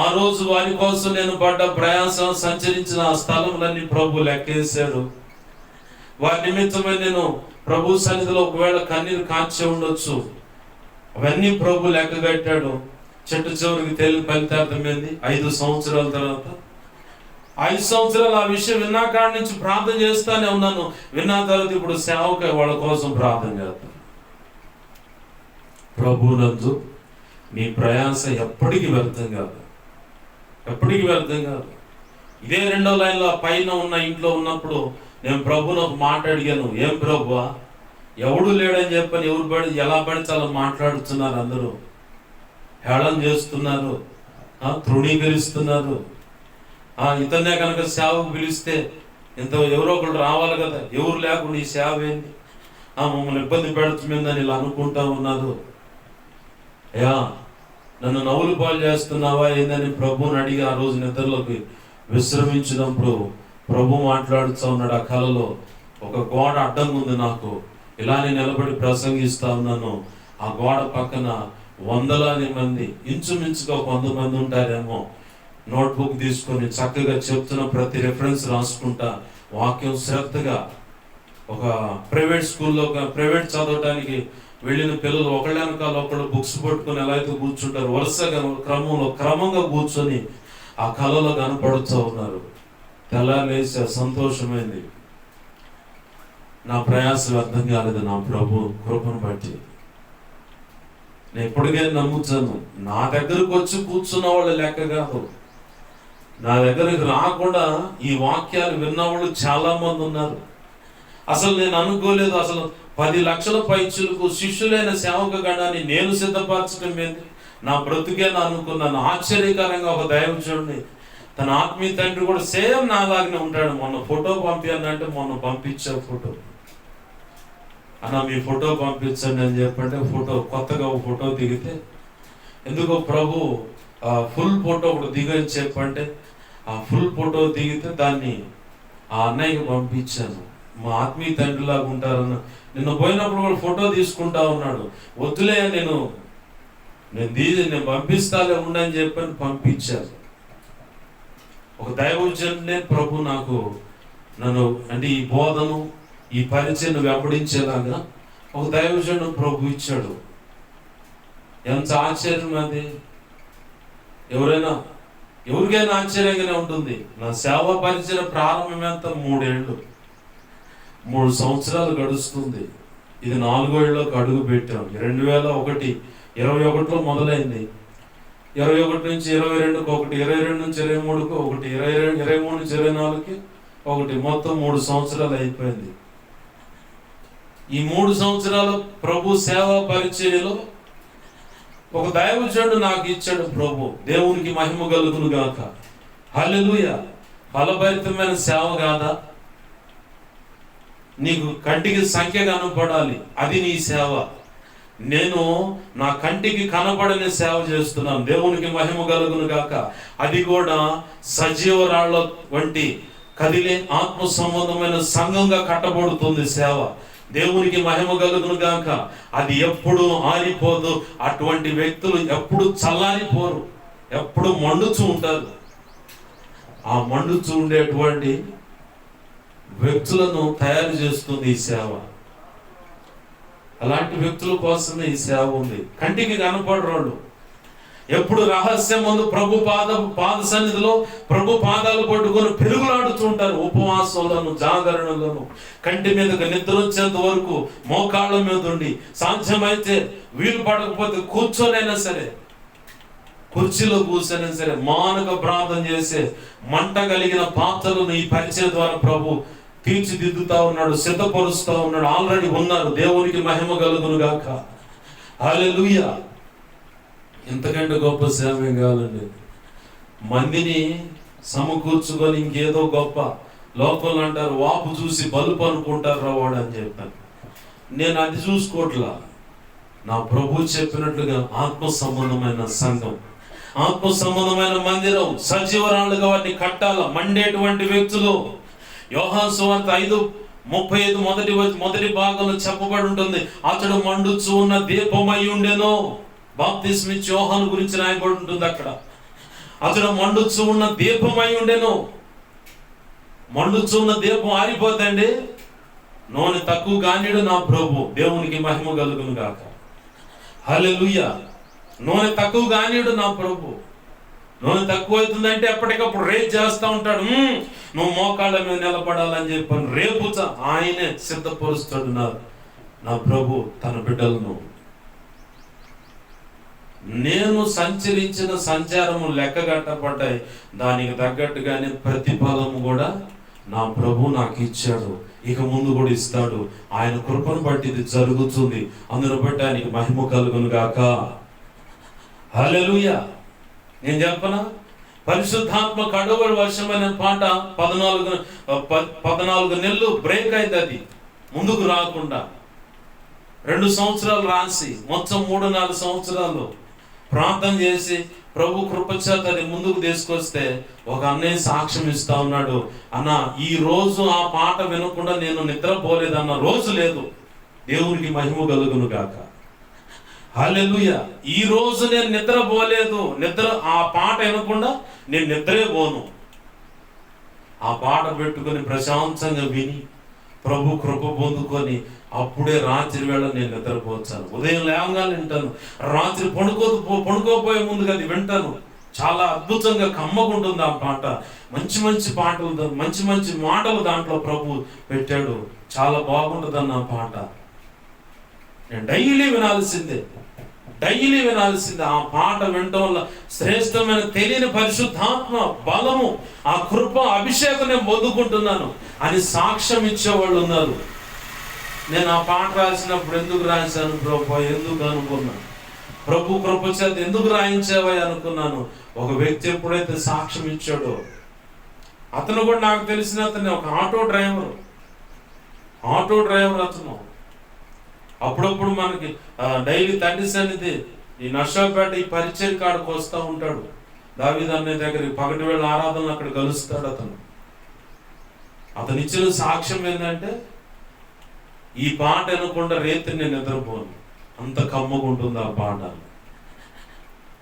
ఆ రోజు వారి కోసం నేను పడ్డ ప్రయాసం, సంచరించిన ఆ స్థలములన్నీ ప్రభు లెక్కేశాడు. వారి నిమిత్తమై నేను ప్రభు సన్నిధిలో ఒకవేళ కన్నీరు కాచి ఉండొచ్చు, అవన్నీ ప్రభు లెక్క కట్టాడు. చెట్టు చివరికి తెలియని ఫలితార్థమైంది. 5 సంవత్సరాల తర్వాత 5 సంవత్సరాలు ఆ విషయం విన్నా కాడి నుంచి ప్రార్థన చేస్తానే ఉన్నాను. విన్నా తర్వాత ఇప్పుడు సేవక వాళ్ళ కోసం ప్రార్థన చేస్తాను. ప్రభునందు నీ ప్రయాస ఎప్పటికీ వ్యర్థం కాదు, ఎప్పటికీ వ్యర్థం కాదు. ఇదే 2వ లైన్లో పైన ఉన్న ఇంట్లో ఉన్నప్పుడు నేను ప్రభుని ఒక మాట అడిగాను. ఏం ప్రభువా, ఎవడు లేడని చెప్పని ఎలా పడితే అలా మాట్లాడుతున్నారు, అందరూ హేళన చేస్తున్నారు, తృణీకరిస్తున్నారు. ఇతన్నే కనుక సేవకు పిలిస్తే ఎవరో ఒకళ్ళు రావాలి కదా, ఎవరు లేకుండా ఈ సేవ ఏంది, మమ్మల్ని ఇబ్బంది పెడుతుందని ఇలా అనుకుంటా ఉన్నారు. అయ్యా, నన్ను నవ్వులు పాలు చేస్తున్నావా ఏందని ప్రభుని అడిగి ఆ రోజు నిద్రలోకి విశ్రమించినప్పుడు ప్రభు మాట్లాడుతూ ఉన్నాడు. ఆ కలలో ఒక గోడ అడ్డంగా ఉంది, నాకు ఇలానే నిలబడి ప్రసంగిస్తా ఉన్నాను. ఆ గోడ పక్కన వందలాది మంది, ఇంచుమించుగా 100 మంది ఉంటారేమో, నోట్బుక్ తీసుకొని చక్కగా చెప్తున్న ప్రతి రెఫరెన్స్ రాసుకుంటా వాక్యం శ్రద్ధగా. ఒక ప్రైవేట్ స్కూల్లో ప్రైవేట్ చదవటానికి వెళ్ళిన పిల్లలు ఒకళ్ళ వెనకాల ఒకళ్ళు బుక్స్ పట్టుకొని ఎలా అయితే కూర్చుంటారు, వరుసగా క్రమంగా కూర్చొని ఆ కళలో కనపడుతూ ఉన్నారు. తెల్లారేసి సంతోషమైంది. నా ప్రయాసం అర్థం కాలేదు, నా ప్రభు కృపను బట్టి. నేను ఎప్పటికైనా నమ్ముతాను, నా దగ్గరకు వచ్చి కూర్చున్న వాళ్ళు లెక్క కాదు, నా దగ్గరికి రాకుండా ఈ వాక్యాలు విన్నవాళ్ళు చాలా మంది ఉన్నారు. అసలు నేను అనుకోలేదు, అసలు 10 లక్షల పైచులకు శిష్యులైన సేవక గణాన్ని నేను సిద్ధపరచడం ఏంది, నా బ్రతుకేనా అనుకున్నాను. ఆశ్చర్యకరంగా ఒక దైవజనుడిని, తన ఆత్మీయ తండ్రి కూడా సేమ్ నాలాగానే ఉంటాడు. మొన్న ఫోటో పంపించానంటే మొన్న పంపించా ఫోటో, అన్న మీ ఫోటో పంపించండి అని చెప్పంటే కొత్తగా ఒక ఫోటో దిగితే, ఎందుకో ప్రభు ఫుల్ ఫోటో ఒకటి దిగని చెప్పంటే ఆ ఫుల్ ఫోటో దిగితే దాన్ని ఆ అన్నయ్యకి పంపించాను. మా ఆత్మీయ తండ్రిలాగా ఉంటారన్న. నిన్న పోయినప్పుడు కూడా ఫోటో తీసుకుంటా ఉన్నాడు. వద్దులే, నేను పంపిస్తాలే ఉండని చెప్పని పంపించాను. ఒక దైవజనుడే ప్రభు నన్ను అంటే ఈ బోధను, ఈ పరిచయం వెంబడించేలాగా ఒక దైవజనుడు ప్రభు ఇచ్చాడు. ఎంత ఆశ్చర్యం అది! ఎవరికైనా ఆశ్చర్యంగానే ఉంటుంది. నా సేవ పరిచయం ప్రారంభం ఎంత 3 సంవత్సరాలు గడుస్తుంది. ఇది 4వ ఏళ్ళలోకి అడుగు పెట్టాం. 2021లో మొదలైంది. 21 నుంచి 22కి ఒకటి, 22 నుంచి 23కి ఒకటి, 23 నుంచి 24కి ఒకటి, మొత్తం 3 సంవత్సరాలు అయిపోయింది. ఈ 3 సంవత్సరాల ప్రభు సేవా పరిచర్యలో ఒక దైవజనుడు నాకు ఇచ్చాడు ప్రభు. దేవునికి మహిమ కలుగును గాక. హల్లెలూయా. ఫలభరితమైన సేవ కాదా? నీకు కంటికి సంఖ్య కనపడాలి, అది నీ సేవ. నేను నా కంటికి కనపడని సేవ చేస్తున్నాను. దేవునికి మహిమ కలుగును గాక. అది కూడా సజీవరాళ్ళ వంటి కదిలే ఆత్మ సంబంధమైన సంఘంగా కట్టబడుతుంది సేవ. దేవునికి మహిమ కలుగును గాక. అది ఎప్పుడు ఆరిపోదు. అటువంటి వ్యక్తులు ఎప్పుడు చల్లారిపోరు, ఎప్పుడు మండుచూ ఉంటారు. ఆ మండుచూ ఉండేటువంటి వ్యక్తులను తయారు చేస్తుంది ఈ సేవ. అలాంటి వ్యక్తుల కోసమే ఈ సేవ ఉంది. కంటికి కనపడరాళ్ళు ఎప్పుడు రహస్యం ముందు ప్రభు పాద సన్నిధిలో ప్రభు పాదాలు పట్టుకొని పెరుగులాడుతూ ఉంటారు. ఉపవాసంలోను, జాగరణలోను, కంటి మీదకి నిద్ర వచ్చేంత వరకు మోకాళ్ళ మీద ఉండి, సాధ్యమైతే వీలు పడకపోతే కూర్చొనైనా సరే, కుర్చీలో కూర్చొనైనా సరే మానక ప్రార్థన చేసే మంట కలిగిన పాత్రలను ఈ పరిచయం ద్వారా ప్రభు తీర్చిదిద్దుతా ఉన్నాడు, సిద్ధపరుస్తూ ఉన్నాడు. ఆల్రెడీ ఉన్నారు. దేవునికి మహిమ కలుగును గాక. హల్లెలూయా. ఇంతకంటే గొప్ప సేవ ఏం కావాలండి? మందిని సమకూర్చుకొని ఇంకేదో గొప్ప లోపల అంటారు, వాపు చూసి బలుపు అనుకుంటారు రావాడు అని చెప్పాను. నేను అది చూసుకోవట్లా. నా ప్రభు చెప్పినట్లుగా ఆత్మ సంబంధమైన సంఘం, ఆత్మ సంబంధమైన మందిరం, సజీవరాలుగా వాటిని కట్టాల. మండేటువంటి వ్యక్తులు. యోహాను సువార్త 5:35 మొదటి భాగంలో చెప్పబడి ఉంటుంది, అతడు మండుచు ఉన్న దీపమై ఉండెను. బాప్తిస్మిచ్చి యోహాను గురించి రాయబడి ఉంటుంది అక్కడ. అతడు మండుచు ఉన్న దీపమై ఉండెను. మండుచు ఉన్న దీపం ఆరిపోతండి. నూనె తక్కువ కానిడు నా ప్రభు. దేవునికి మహిమ కలుగును గాక. హల్లెలూయా. నూనె తక్కువ కానిడు నా ప్రభు. నూనె తక్కువ అవుతుందంటే ఎప్పటికప్పుడు రేపు చేస్తూ ఉంటాడు. నువ్వు మోకాళ్ళ మీద నిలబడాలని చెప్పాను. రేపు ఆయనే సిద్ధపరుస్తాడు నా ప్రభు తన బిడ్డలను. నేను సంచరించిన సంచారము లెక్కగట్టబడ్డాయి. దానికి తగ్గట్టుగానే ప్రతిఫలము కూడా నా ప్రభు నాకు ఇచ్చాడు. ఇక ముందు కూడా ఇస్తాడు. ఆయన కృపను బట్టి ఇది జరుగుతుంది. అందును బట్టి ఆయనకి మహిమ కలుగును గాక. హల్లెలూయా. నేను చెప్పనా, పరిశుద్ధాత్మ కడువడి వర్షం అనే పాట 14 నెలలు బ్రేక్ అయింది. అది ముందుకు రాకుండా 2 సంవత్సరాలు రాసి మొత్తం 3-4 సంవత్సరాలు ప్రార్థన చేసి ప్రభు కృపచేత అది ముందుకు తీసుకొస్తే ఒక అన్నయ్య సాక్ష్యం ఇస్తా ఉన్నాడు, అన్న ఈ రోజు ఆ పాట వినకుండా నేను నిద్రపోలేదన్న రోజు లేదు. దేవునికి మహిమ కలుగును గాక. హల్లెలూయా. ఈ రోజు నేను నిద్రపోలేదు. ఆ పాట వినకుండా నేను నిద్రే పోను. ఆ పాట పెట్టుకొని ప్రశాంతంగా విని ప్రభు కృప పొందుకొని అప్పుడే రాత్రి వేళ నేను నిద్రపోవచ్చాను. ఉదయం లేవగానే వింటాను. రాత్రి పడుకోపోయే ముందుగా అది వింటాను. చాలా అద్భుతంగా కమ్మగుంటుంది ఆ పాట. మంచి మంచి పాటలు, మంచి మంచి మాటలు దాంట్లో ప్రభు పెట్టాడు. చాలా బాగుంటుంది అన్న పాట. నేను డైలీ వినాల్సిందే. ఆ పాట వినటం వల్ల శ్రేష్టమైన తెలియని పరిశుద్ధాత్మ బలము, ఆ కృప అభిషేకం నేను పొందుకుంటున్నాను అని సాక్ష్యం ఇచ్చేవాళ్ళు ఉన్నారు. నేను ఆ పాట రాసినప్పుడు ఎందుకు రాశాను ప్రభు, ఎందుకు అనుకున్నాను, ప్రభు కృప చేత ఎందుకు రాయించావా అనుకున్నాను. ఒక వ్యక్తి ఎప్పుడైతే సాక్ష్యం ఇచ్చాడో, అతను కూడా నాకు తెలిసిన అతను ఒక ఆటో డ్రైవర్ అతను. అప్పుడప్పుడు మనకి డైలీ తండ్రి సన్నిధి ఈ నర్సాపేట ఈ పరిచయ కాడకు వస్తూ ఉంటాడు. దావీదు అన్నయ్య దగ్గరికి పగటి వేళ ఆరాధనలు అక్కడ కలుస్తాడు. అతను ఇచ్చిన సాక్ష్యం ఏంటంటే, ఈ పాట వినకుండా రేత్రి నేను నిద్రపోను. అంత కమ్మగుంటుంది ఆ పాట.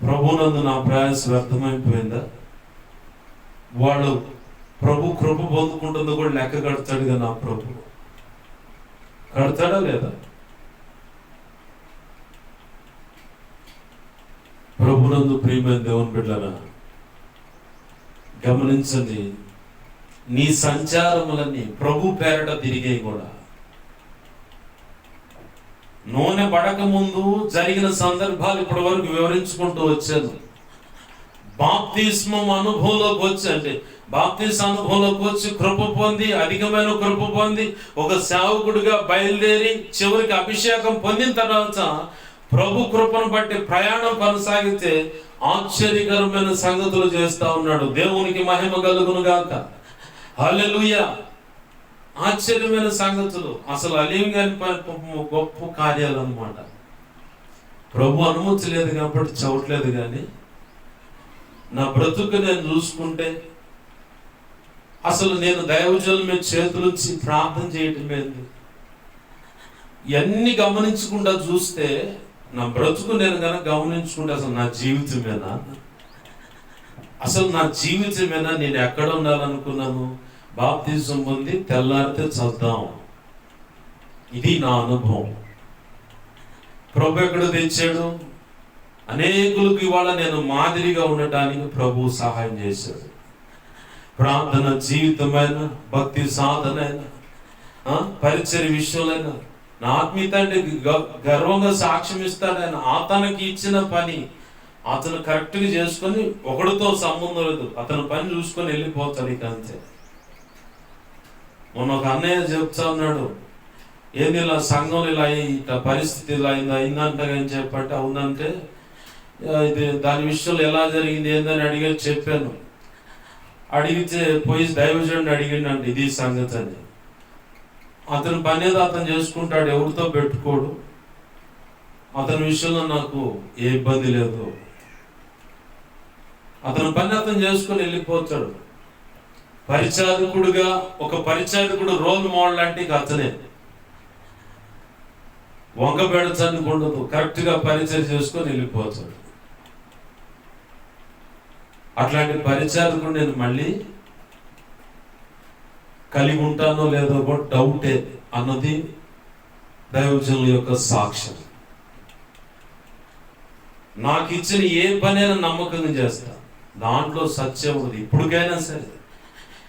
ప్రభునందు నా ప్రయాస వ్యర్థమైపోయిందా? వాళ్ళు ప్రభు కృప పొందుకుంటుందో కూడా లెక్క కడతాడుగా నా ప్రభు. కడతాడా లేదా? ప్రభునందు ప్రియమైన దేవుని బిడ్డలారా, గమనించండి. నీ సంచారములన్నీ ప్రభు పేరట తిరిగే కూడా. నూనె పడక ముందు జరిగిన సందర్భాలు ఇప్పటి వరకు వివరించుకుంటూ వచ్చాను. బాప్తిస్మం అనుభవంలోకి వచ్చి కృప పొంది, అధికమైన కృప పొంది ఒక సేవకుడిగా బయలుదేరి చివరికి అభిషేకం పొందిన తర్వాత ప్రభు కృపను బట్టి ప్రయాణం కొనసాగితే ఆశ్చర్యకరమైన సంగతులు చేస్తా ఉన్నాడు. దేవునికి మహిమ కలుగును గాక. హల్లెలూయా. ఆశ్చర్యమైన సంగతులు, అసలు అలింగాని గొప్ప కార్యాలు అన్నమాట. ప్రభు అనుమతి లేదు కాబట్టి చవట్లేదు. కానీ నా బ్రతుకు నేను చూసుకుంటే అసలు నేను దైవజనుల మీద చేతులుంచి ప్రార్థన చేయటం ఏంది, ఇవన్నీ గమనించకుండా చూస్తే నా బ్రతుకు నేను కనుక గమనించుకుంటే అసలు నా జీవితమేనా, నేను ఎక్కడ ఉండాలనుకున్నాను? బాప్తిజం పొంది తెల్లారితే చద్దాం. ఇది నా అనుభవం. ప్రభు ఎక్కడ తెచ్చాడు? అనేకులకు ఇవాళ నేను మాదిరిగా ఉండటానికి ప్రభు సహాయం చేశాడు. ప్రార్థన జీవితమైన, భక్తి సాధనైన, పరిచర్య విషయంలో నా ఆత్మీయత అంటే గర్వంగా సాక్ష్యం ఇస్తాడు ఆయన. అతనికి ఇచ్చిన పని అతను కరెక్ట్గా చేసుకొని, ఒకడితో సంబంధం లేదు, అతని పని చూసుకొని వెళ్ళిపోతాడు. ఇక అంతే. మొన్న ఒక అన్నయ్య చెప్తా ఉన్నాడు, ఏంది ఇలా సంఘం ఇలా ఇట్లా పరిస్థితి ఇలా అయిందంట అని చెప్పంటే అవునంటే ఇది దాని విషయంలో ఎలా జరిగింది ఏందని చెప్పాను. అడిగితే పోయి దైవజనుడిని అడిగిండండి ఇది సంగతి అని. అతని పని ఏదో అతను చేసుకుంటాడు, ఎవరితో పెట్టుకోడు. అతని విషయంలో నాకు ఏ ఇబ్బంది లేదు, అతని పని అతను చేసుకుని వెళ్ళిపోతాడు. పరిచారకుడుగా ఒక పరిచారకుడు రోల్ మోడల్ అంటే అతనే. వంకబెడచని ఉండదు, కరెక్ట్గా పరిచయం చేసుకొని వెళ్ళిపోతాడు. అట్లాంటి పరిచారకుడు నేను మళ్ళీ కలిగి ఉంటానో లేదో కూడా డౌటే అన్నది దైవజనుల యొక్క సాక్ష్యం. నాకు ఇచ్చిన ఏ పనైనా నమ్మకంగా చేస్తా, దాంట్లో సత్యం ఉంది. ఇప్పటికైనా సరే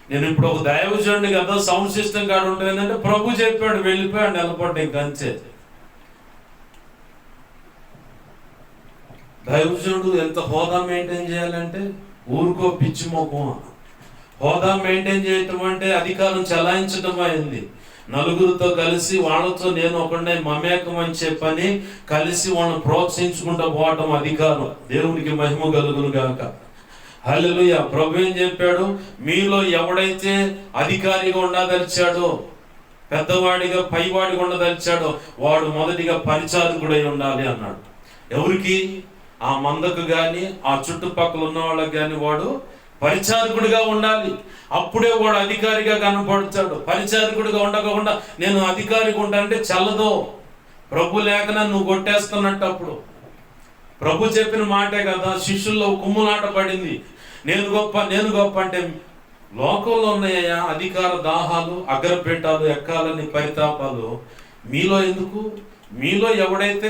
నేను ఇప్పుడు ఒక దైవజనుడిని కదా, సౌండ్ సిస్టమ్ కాడ ఉంటుందంటే ప్రభు చెప్పాడు వెళ్ళిపోయాడు, నిలబడ్డా ఇంకంతే. దైవజనుడు ఎంత హోదా మెయింటైన్ చేయాలంటే ఊరుకో పిచ్చి మొఖం. హోదా మెయింటైన్ చేయటం అంటే అధికారం చలాయించడం అయింది. నలుగురితో కలిసి వాళ్ళతో నేను ఒకడే మమేకం అని చెప్పని కలిసి వాళ్ళని ప్రోత్సహించుకుంటూ పోవటం అధికారం. దేవునికి మహిమ కలుగును గాక. హల్లెలూయా. ప్రభు ఏం చెప్పాడు? మీలో ఎవడైతే అధికారిగా ఉండదలిచాడో, పెద్దవాడిగా పైవాడిగా ఉండదలిచాడో వాడు మొదటిగా పరిచారకుడై ఉండాలి అన్నాడు. ఎవరికి? ఆ మందకు కానీ ఆ చుట్టుపక్కల ఉన్న వాళ్ళకి కానీ వాడు పరిచారకుడిగా ఉండాలి. అప్పుడే వాడు అధికారిగా కనపడతాడు. పరిచారకుడిగా ఉండకుండా నేను అధికారిగా ఉంటానంటే చల్లదో. ప్రభు లేకనా నువ్వు కొట్టేస్తున్నట్టు. అప్పుడు ప్రభు చెప్పిన మాటే కదా, శిష్యుల్లో కుమ్ములాట పడింది. నేను గొప్ప నేను గొప్ప అంటే లోకంలో ఉన్నాయా అధికార దాహాలు, అగ్రపీఠాలు ఎక్కాలని పరితాపాలు. మీలో ఎందుకు? మీలో ఎవడైతే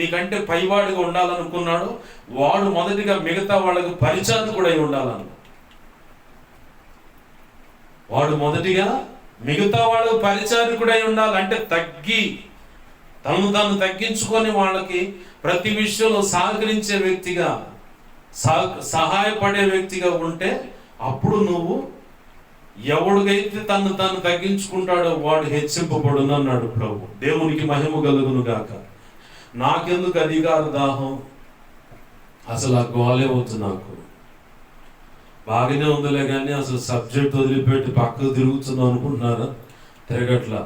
మీకంటే పైవాడిగా ఉండాలనుకున్నాడో వాడు మొదటిగా మిగతా వాళ్ళకి పరిచారకుడై ఉండాలన్న. వాడు మొదటిగా మిగతా వాళ్ళకు పరిచారకుడై ఉండాలంటే తను తగ్గించుకొని వాళ్ళకి ప్రతి విషయంలో సహకరించే వ్యక్తిగా, సహాయపడే వ్యక్తిగా ఉంటే అప్పుడు నువ్వు ఎవడికైతే తను తగ్గించుకుంటాడో వాడు హెచ్చింపబడును అన్నాడు ప్రభు. దేవునికి మహిమ కలుగును గాక. నాకెందుకు అధికార దాహం? అసలు ఆ గోలే వద్దు నాకు. బాగానే ఉందిలే కానీ అసలు సబ్జెక్ట్ వదిలిపెట్టి పక్కకు తిరుగుతున్నావు అనుకుంటున్నారా? తిరగట్లా.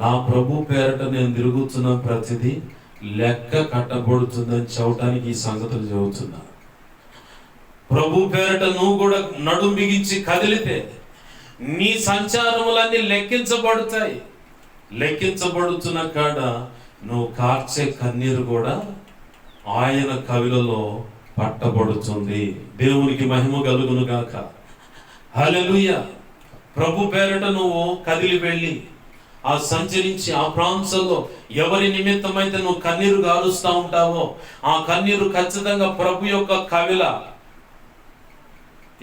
నా ప్రభు పేరట నేను తిరుగుతున్న ప్రతిదీ లెక్క కట్టబడుతుందని చెప్పడానికి ఈ సంగతులు చెబుతున్నా. ప్రభు పేరట నువ్వు కూడా నడుం బిగించి కదిలితే నీ సంచారములన్నీ లెక్కించబడతాయి. లెక్కించబడుతున్న కాడ నువ్వు కార్చే కన్నీరు కూడా ఆయన కవిలలో పట్టబడుతుంది. దేవునికి మహిమ కలుగును గాక. హల్లెలూయా. ప్రభు పేరట నువ్వు కదిలి వెళ్ళి ఆ సంచరించి ఆ ప్రాంతంలో ఎవరి నిమిత్తమైతే నువ్వు కన్నీరు గారుస్తూ ఉంటావో ఆ కన్నీరు ఖచ్చితంగా ప్రభు యొక్క కవిల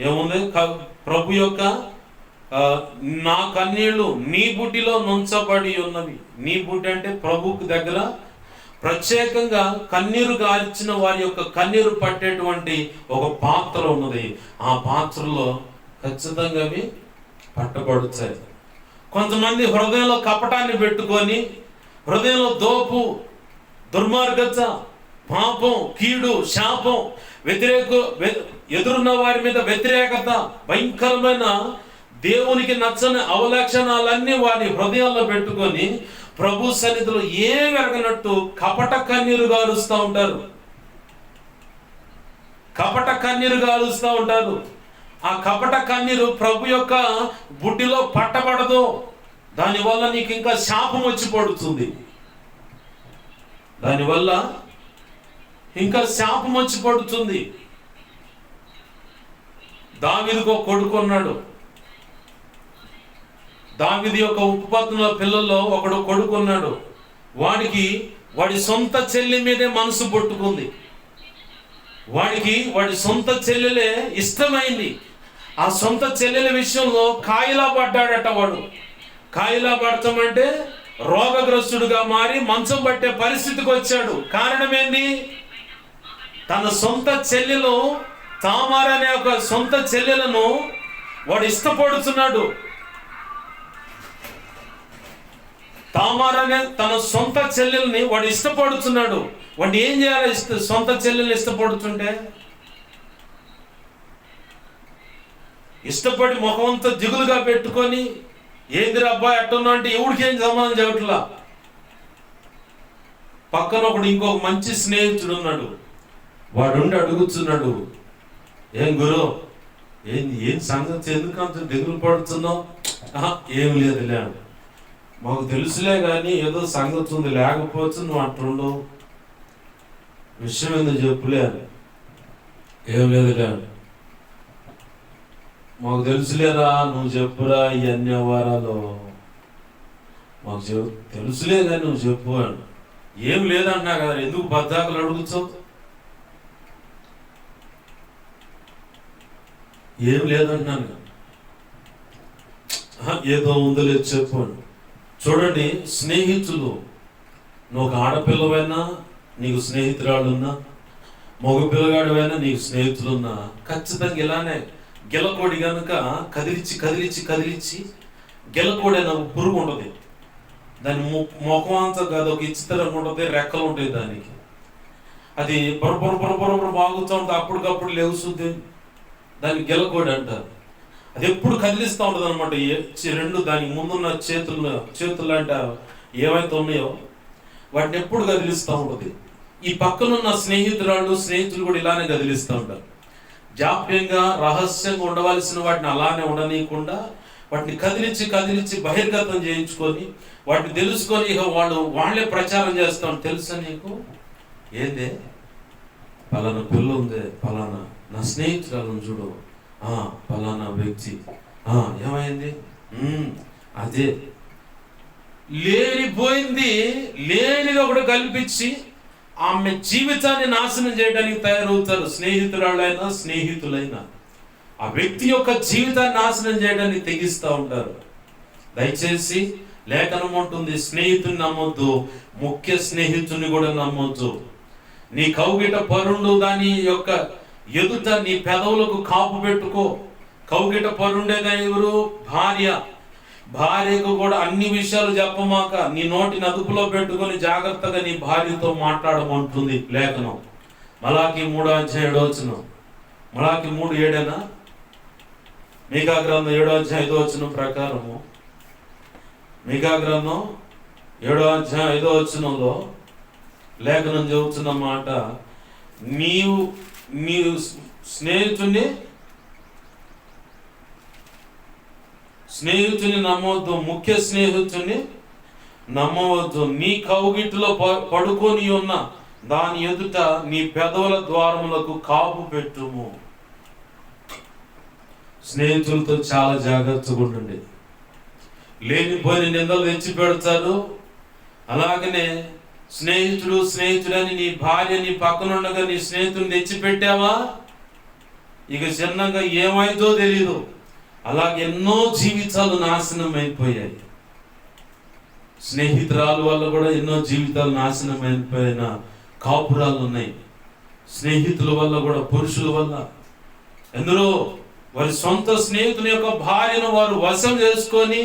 ఏముంది? ప్రభు యొక్క నా కన్నీళ్లు నీ బుడ్డిలో నుంచబడి ఉన్నవి. నీ బుడ్డి అంటే ప్రభుకు దగ్గర ప్రత్యేకంగా కన్నీరు గార్చిన వారి యొక్క కన్నీరు పట్టేటువంటి ఒక పాత్ర ఉన్నది. ఆ పాత్రలో ఖచ్చితంగా అవి పట్టబడుతాయి. కొంతమంది హృదయంలో కపటాన్ని పెట్టుకొని హృదయంలో దోపు, దుర్మార్గత, పాపం, కీడు, శాపం, ఎదురున్న వారి మీద వ్యతిరేకత, భయంకరమైన దేవునికి నచ్చని అవలక్షణాలన్నీ వారి హృదయాల్లో పెట్టుకొని ప్రభు సన్నిధిలో ఏం ఎరగనట్టు కపట కన్నీరు గారుస్తూ ఉంటారు. కపట కన్నీరు గారుస్తూ ఉంటారు. ఆ కపట కన్నీరు ప్రభు యొక్క బుడ్డిలో పట్టబడదు. దానివల్ల నీకు ఇంకా శాపం వచ్చి పడుతుంది. దానివల్ల ఇంకా శాపం వచ్చి పడుతుంది. దావీదుకు ఒక కొడుకున్నాడు. దావీదు యొక్క ఉపపత్నుల పిల్లల్లో ఒకడు కొడుకున్నాడు. వాడి సొంత చెల్లి మీదే మనసు పట్టుకుంది. వాడి సొంత చెల్లెలే ఇష్టమైంది. ఆ సొంత చెల్లెల విషయంలో కాయిలా పడ్డాడట. వాడు కాయిలా పడతామంటే రోగగ్రస్తుడుగా మారి మంచం పట్టే పరిస్థితికి వచ్చాడు. కారణం ఏంది? తన సొంత చెల్లెలు తామార్ అనే ఒక సొంత చెల్లెలను వాడు ఇష్టపడుతున్నాడు. తామార్ అనే తన సొంత చెల్లెల్ని వాడు ఇష్టపడుతున్నాడు. వాడిని ఏం చేయాలి? సొంత చెల్లెల్ని ఇష్టపడుతుంటే ఇష్టపడి ముఖమంతా దిగులుగా పెట్టుకొని ఏందిరా అబ్బాయి అట్టున్నా అంటే ఎవడికి ఏం సమాధానం చెప్పట్లా. పక్కన ఒకడు ఇంకొక మంచి స్నేహితుడు ఉన్నాడు. వాడుండి అడుగుతున్నాడు, ఏం గురు ఏం సంగతి, ఎందుకు అంత దిగులు పడుతున్నావు? ఏం లేదులే, మాకు తెలుసులే కానీ ఏదో సంగతి ఉంది, లేకపోతే నువ్వు అంటుండవు, విషయం ఎందుకు చెప్పులే అని. ఏం లేదులే, మాకు తెలుసులేరా, నువ్వు చెప్పురా, ఈ అన్ని వారాలు మాకు తెలుసులే కానీ నువ్వు చెప్పు అని. ఏం లేదన్నా కదా, ఎందుకు బద్దాకులు అడుగుతావు? ఏం లేదన్నాను, ఏదో ఉందో లేదు చెప్పు అని. చూడండి, స్నేహితులు, నువ్వు ఒక ఆడపిల్లవైనా నీకు స్నేహితురాళ్ళున్నా, మగ పిల్లగాడివైనా నీకు స్నేహితులున్నా ఖచ్చితంగా ఇలానే గెలకోడి కనుక కదిలిచ్చి కదిలిచ్చి కదిలిచ్చి గెలకోడి అనే పురుగు ఉంటుంది. దాని ముఖం అంతా కాదు, ఒక ఇచ్చితరంగా ఉంటుంది, రెక్కలు ఉంటాయి దానికి. అది బొరబొర బాగుతూ ఉంటుంది, అప్పటికప్పుడు లేవుస్తుంది, దాన్ని గెలకోడి అంటారు. అది ఎప్పుడు కదిలిస్తూ ఉంటుంది అనమాట. రెండు దానికి ముందున్న చేతులు అంటే ఏవైతే ఉన్నాయో వాటిని ఎప్పుడు కదిలిస్తూ ఉంటుంది. ఈ పక్కనున్న స్నేహితులు కూడా ఇలానే కదిలిస్తూ ఉంటారు. జాప్యంగా రహస్యంగా ఉండవలసిన వాటిని అలానే ఉండనీయకుండా వాటిని కదిలించి కదిలించి బహిర్గతం చేయించుకొని వాటిని తెలుసుకొని ఇక వాళ్ళే ప్రచారం చేస్తాం. తెలుసా నీకు ఏందే పలానా పిల్ల ఉందే, పలానా నా స్నేహితురాలను చూడు, పలానా వ్యక్తి ఏమైంది, అదే లేనిపోయింది లేనిగా కూడా కల్పించి ఆమె జీవితాన్ని నాశనం చేయడానికి తయారవుతారు. స్నేహితురాళ్ళైనా స్నేహితులైనా ఆ వ్యక్తి యొక్క జీవితాన్ని నాశనం చేయడానికి తెగిస్తూ ఉంటారు. దయచేసి లేఖనం ఉంటుంది, స్నేహితుని నమ్మొద్దు, ముఖ్య స్నేహితుని కూడా నమ్మొద్దు. నీ కౌగిట పరుండు దాని యొక్క ఎదుట నీ పెదవులకు కాపు పెట్టుకో. కౌగిట పరుండేదా ఎవరు? భార్య. భార్యకు కూడా అన్ని విషయాలు చెప్పమాక, నీ నోటిని అదుపులో పెట్టుకొని జాగ్రత్తగా నీ భార్యతో మాట్లాడమంటుంది లేఖనం. మలాకి 3:7 మలాకి 3:7 మీకా గ్రంథం 7:5 ప్రకారము, మీకా గ్రంథం 7:5 లేఖనం చెబుతున్న మాట, నీవు స్నేహితుని నమ్మవద్దు, ముఖ్య స్నేహితుని నమ్మవద్దు. నీ కౌగిటిలో పడుకొని ఉన్న దాని ఎదుట నీ పెదవుల ద్వారములకు కాపు పెట్టుము. స్నేహితులతో చాలా జాగ్రత్తగా ఉండండి. లేనిపోయిన నిందలు తెచ్చి పెడతారు. అలాగనే స్నేహితుడని నీ భార్య నీ పక్కనుండగా నీ స్నేహితుడిని తెచ్చిపెట్టావా, ఇక చిన్నగా ఏమైందో తెలీదు. అలాగే ఎన్నో జీవితాలు నాశనం అయిపోయాయి. స్నేహితురాలు వల్ల కూడా ఎన్నో జీవితాలు నాశనం అయిపోయిన కాపురాలు ఉన్నాయి. స్నేహితుల వల్ల కూడా, పురుషుల వల్ల ఎందరో వారి సొంత స్నేహితుని యొక్క భార్యను వారు వశం చేసుకొని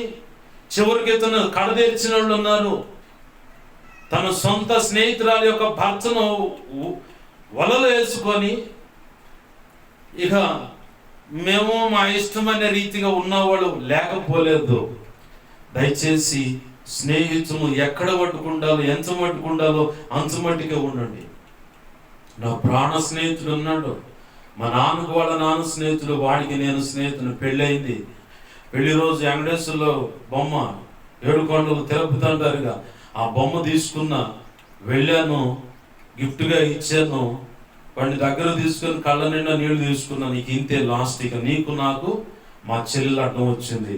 చివరికి తను కడతీర్చిన వాళ్ళు ఉన్నారు. తన సొంత స్నేహితురాలు యొక్క భర్తను వలలో వేసుకొని ఇక మేము మా ఇష్టమైన రీతిగా ఉన్నవాళ్ళు లేకపోలేదు. దయచేసి స్నేహితులు ఎక్కడ పట్టుకుండాలో, ఎంత పట్టుకుండాలో అంత మట్టిగా ఉండండి. నా ప్రాణ స్నేహితుడు ఉన్నాడు, మా నాన్నకు వాళ్ళ నాన్న స్నేహితుడు, వాడికి నేను స్నేహితుడు. పెళ్ళయింది. పెళ్లి రోజు వెంకటేశ్వర్లో బొమ్మ 7 కొండలు తిరుపతి అంటారుగా, ఆ బొమ్మ తీసుకున్నా, వెళ్ళాను, గిఫ్ట్గా ఇచ్చాను. వాడిని దగ్గర తీసుకొని కళ్ళ నిండా నీళ్లు తీసుకున్నా. నీకు ఇంతే లాస్ట్, ఇక నీకు నాకు మా చెల్లెలు అడ్డం వచ్చింది,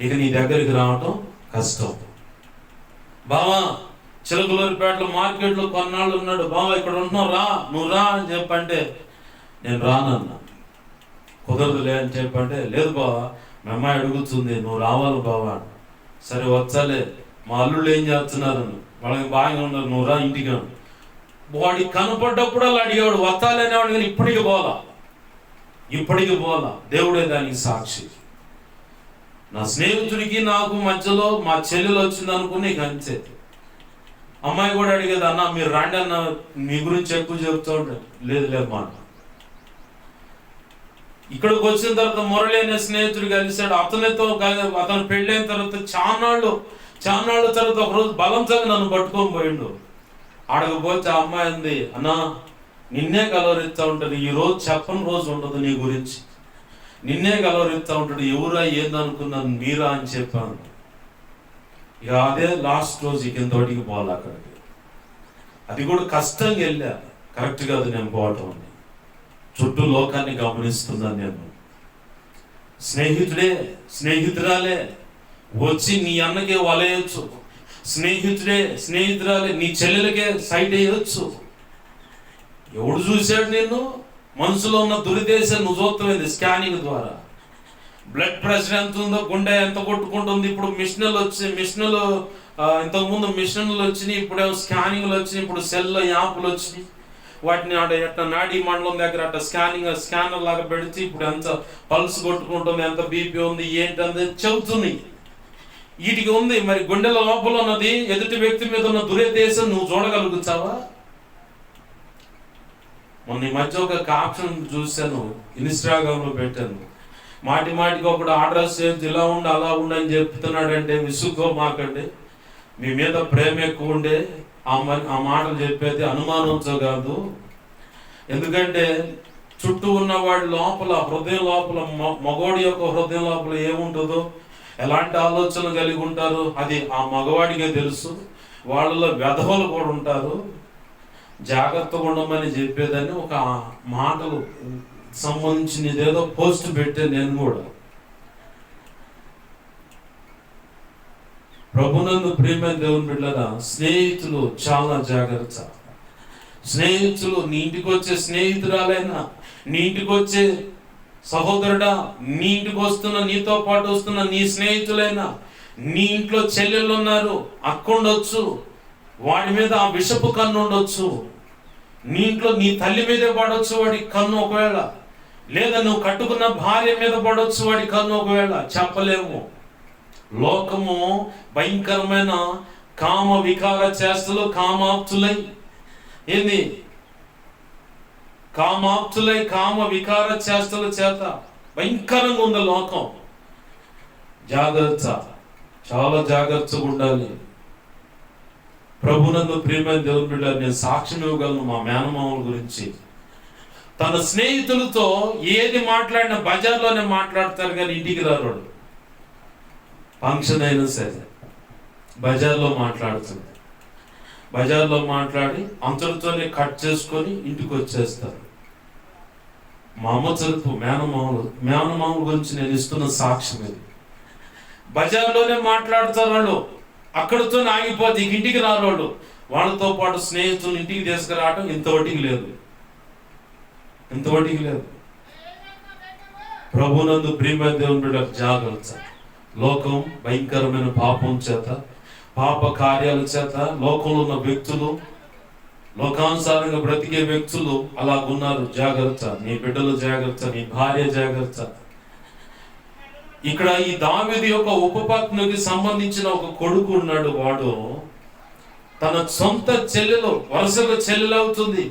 ఇక నీ దగ్గరికి రావటం కష్టం. బావా చిలకలూరిపేటలో మార్కెట్లో కొన్నాళ్ళు ఉన్నాడు, బావా ఇక్కడ ఉంటున్నావు రా, నువ్వు రా అని చెప్పంటే నేను రానన్నా. కుదరదులే అని చెప్పంటే, లేదు బావా మా అమ్మాయి అడుగుతుంది, నువ్వు రావాలి బావా. సరే వచ్చాలే, మా అల్లుళ్ళు ఏం చేస్తున్నారు, వాళ్ళకి బాగా ఉన్నారు, నువ్వు రా ఇంటికి. వాడికి కనపడ్డప్పుడు అలా అడిగేవాడు, వత్తాలనేవాడు, కానీ ఇప్పటికి పోలా. దేవుడే దానికి సాక్షి. నా స్నేహితుడికి నాకు మధ్యలో మా చెల్లెలు వచ్చింది అనుకుని ఇక అంతే. అమ్మాయి కూడా అడిగేది, అన్న మీరు రాండి అన్న, మీ గురించి ఎక్కువ చెప్తూ ఉంటాడు. లేదు మాట. ఇక్కడికి వచ్చిన తర్వాత మురళి అనే స్నేహితుడు కలిశాడు. అతను పెళ్ళైన తర్వాత చాన్నాళ్ళు తర్వాత ఒకరోజు బలంతంగా నన్ను పట్టుకొని పోయిండు. ఆడకపోతే ఆ అమ్మాయి అంది, అన్నా నిన్నే కలవరిస్తూ ఉంటాడు, ఈ రోజు చెప్పని రోజు ఉండదు నీ గురించి, నిన్నే కలవరిస్తూ ఉంటాడు, ఎవరా ఏందనుకున్నాను మీరా అని చెప్పాను. ఇక అదే లాస్ట్ రోజు ఇంతటికి పోవాలి అక్కడికి. అది కూడా కష్టంగా వెళ్ళా. కరెక్ట్ కాదు నేను పోవటం అని. చుట్టూ లోకాన్ని గమనిస్తున్నాను నేను. స్నేహితురాలే వచ్చి నీ అన్నకే వలయచ్చు, స్నేహితురాలే నీ చెల్లెలకే సైట్ వేయచ్చు. ఎవడు చూశాడు నిన్ను? మనసులో ఉన్న దురుద్దేశం నువ్వు చూస్తలేదు. స్కానింగ్ ద్వారా బ్లడ్ ప్రెషర్ ఎంత ఉందో, గుండె ఎంత కొట్టుకుంటుంది. ఇప్పుడు మిషన్లు ఇంతకుముందు మిషన్లు వచ్చినాయి, ఇప్పుడేమో స్కానింగ్లు వచ్చినాయి, ఇప్పుడు సెల్లో యాప్లు వచ్చినాయి. వాటిని ఎట్లా నాడీ మండలం దగ్గర అట్లా స్కానర్ లాగా పెడితే ఇప్పుడు ఎంత పల్స్ కొట్టుకుంటుంది, ఎంత బీపీ ఉంది, ఏంటంటే చెబుతున్నాయి. వీటికి ఉంది. మరి గుండెల లోపల ఉన్నది, ఎదుటి వ్యక్తి మీద ఉన్న దురుద్దేశం నువ్వు చూడగలుగుతావా? మొన్న ఈ మధ్య ఒక క్యాప్షన్ చూశాను, ఇన్స్టాగ్రామ్లో పెట్టాను. మాటికి ఒకడు అడ్రస్ ఇలా ఉండి అలా ఉండి అని చెప్తున్నాడంటే విసుక్కోమాకండి. మీ మీద ప్రేమ ఎక్కువ ఉండే ఆ మాటలు చెప్పేది అనుమానంతో కాదు. ఎందుకంటే చుట్టూ ఉన్న వాడి లోపల, హృదయం లోపల, మగవాడి యొక్క హృదయం లోపల ఏముంటుందో, ఎలాంటి ఆలోచన కలిగి ఉంటారో అది ఆ మగవాడికే తెలుసు. వాళ్ళలో వెధవలు కూడా ఉంటారు. జాగ్రత్తగా ఉండమని చెప్పేదని ఒక మాటలు సంబంధించిన ఏదో పోస్ట్ పెట్టాను నేను కూడా. ప్రభునందు ప్రియమైన దేవుని బిడ్డలారా, స్నేహితులు చాలా జాగ్రత్త. స్నేహితులు, నీ ఇంటికి వచ్చే స్నేహితురాలైనా, నీ ఇంటికి వచ్చే సహోదరుడా, నీ ఇంటికి వస్తున్న, నీతో పాటు వస్తున్న నీ స్నేహితులైనా, నీ ఇంట్లో చెల్లెళ్ళు ఉన్నారు, అక్క ఉండొచ్చు, వాడి మీద ఆ విషపు కన్ను ఉండొచ్చు. నీ ఇంట్లో నీ తల్లి మీదే పడవచ్చు వాడి కన్ను ఒకవేళ, లేదా నువ్వు కట్టుకున్న భార్య మీద పడవచ్చు వాడి కన్ను ఒకవేళ, చెప్పలేము. లోకము భయంకరమైన కామ వికార చేష్టలు, కామాప్తులై కామ వికార చేష్టల చేత భయంకరంగా ఉంది లోకం. జాగ్రత్త, చాలా జాగ్రత్తగా ఉండాలి. ప్రభునందు ప్రియమైన దేవుని బిడ్డ, నేను సాక్ష్యం ఇవ్వగలను మా మేనమామల గురించి. తన స్నేహితులతో ఏది మాట్లాడినా బజార్లోనే మాట్లాడతారు కానీ ఇంటికి రారు. ఫంక్షన్ అయినా సరే బజార్లో మాట్లాడి అంతటితోనే కట్ చేసుకొని ఇంటికి వచ్చేస్తారు. మా అమ్మ తరపు మేనమామల గురించి నేను ఇస్తున్న సాక్ష్యం ఇది. బజార్లోనే మాట్లాడతారు వాళ్ళు, అక్కడితో ఆగిపోతే ఇంటికి రారు వాళ్ళు. వాళ్ళతో పాటు స్నేహితులు ఇంటికి తీసుకురావటం ఇంతవటికి లేదు. ప్రభునందు ప్రియమైన దేవుని బిడ్డ, జాగ్రత్త. లోకం భయంకరమైన పాపం చేత, పాప కార్యాల చేత లోకంలో ఉన్న వ్యక్తులు, లోకానుసారంగా బ్రతికే వ్యక్తులు అలాగున్నారు. జాగ్రత్త. నీ బిడ్డలు జాగ్రత్త, నీ భార్య జాగ్రత్త. ఇక్కడ ఈ దావీదు యొక్క ఉపపత్నికి సంబంధించిన ఒక కొడుకు ఉన్నాడు. వాడు తన సొంత చెల్లెలు, వరుసగా చెల్లెలు అవుతుంది,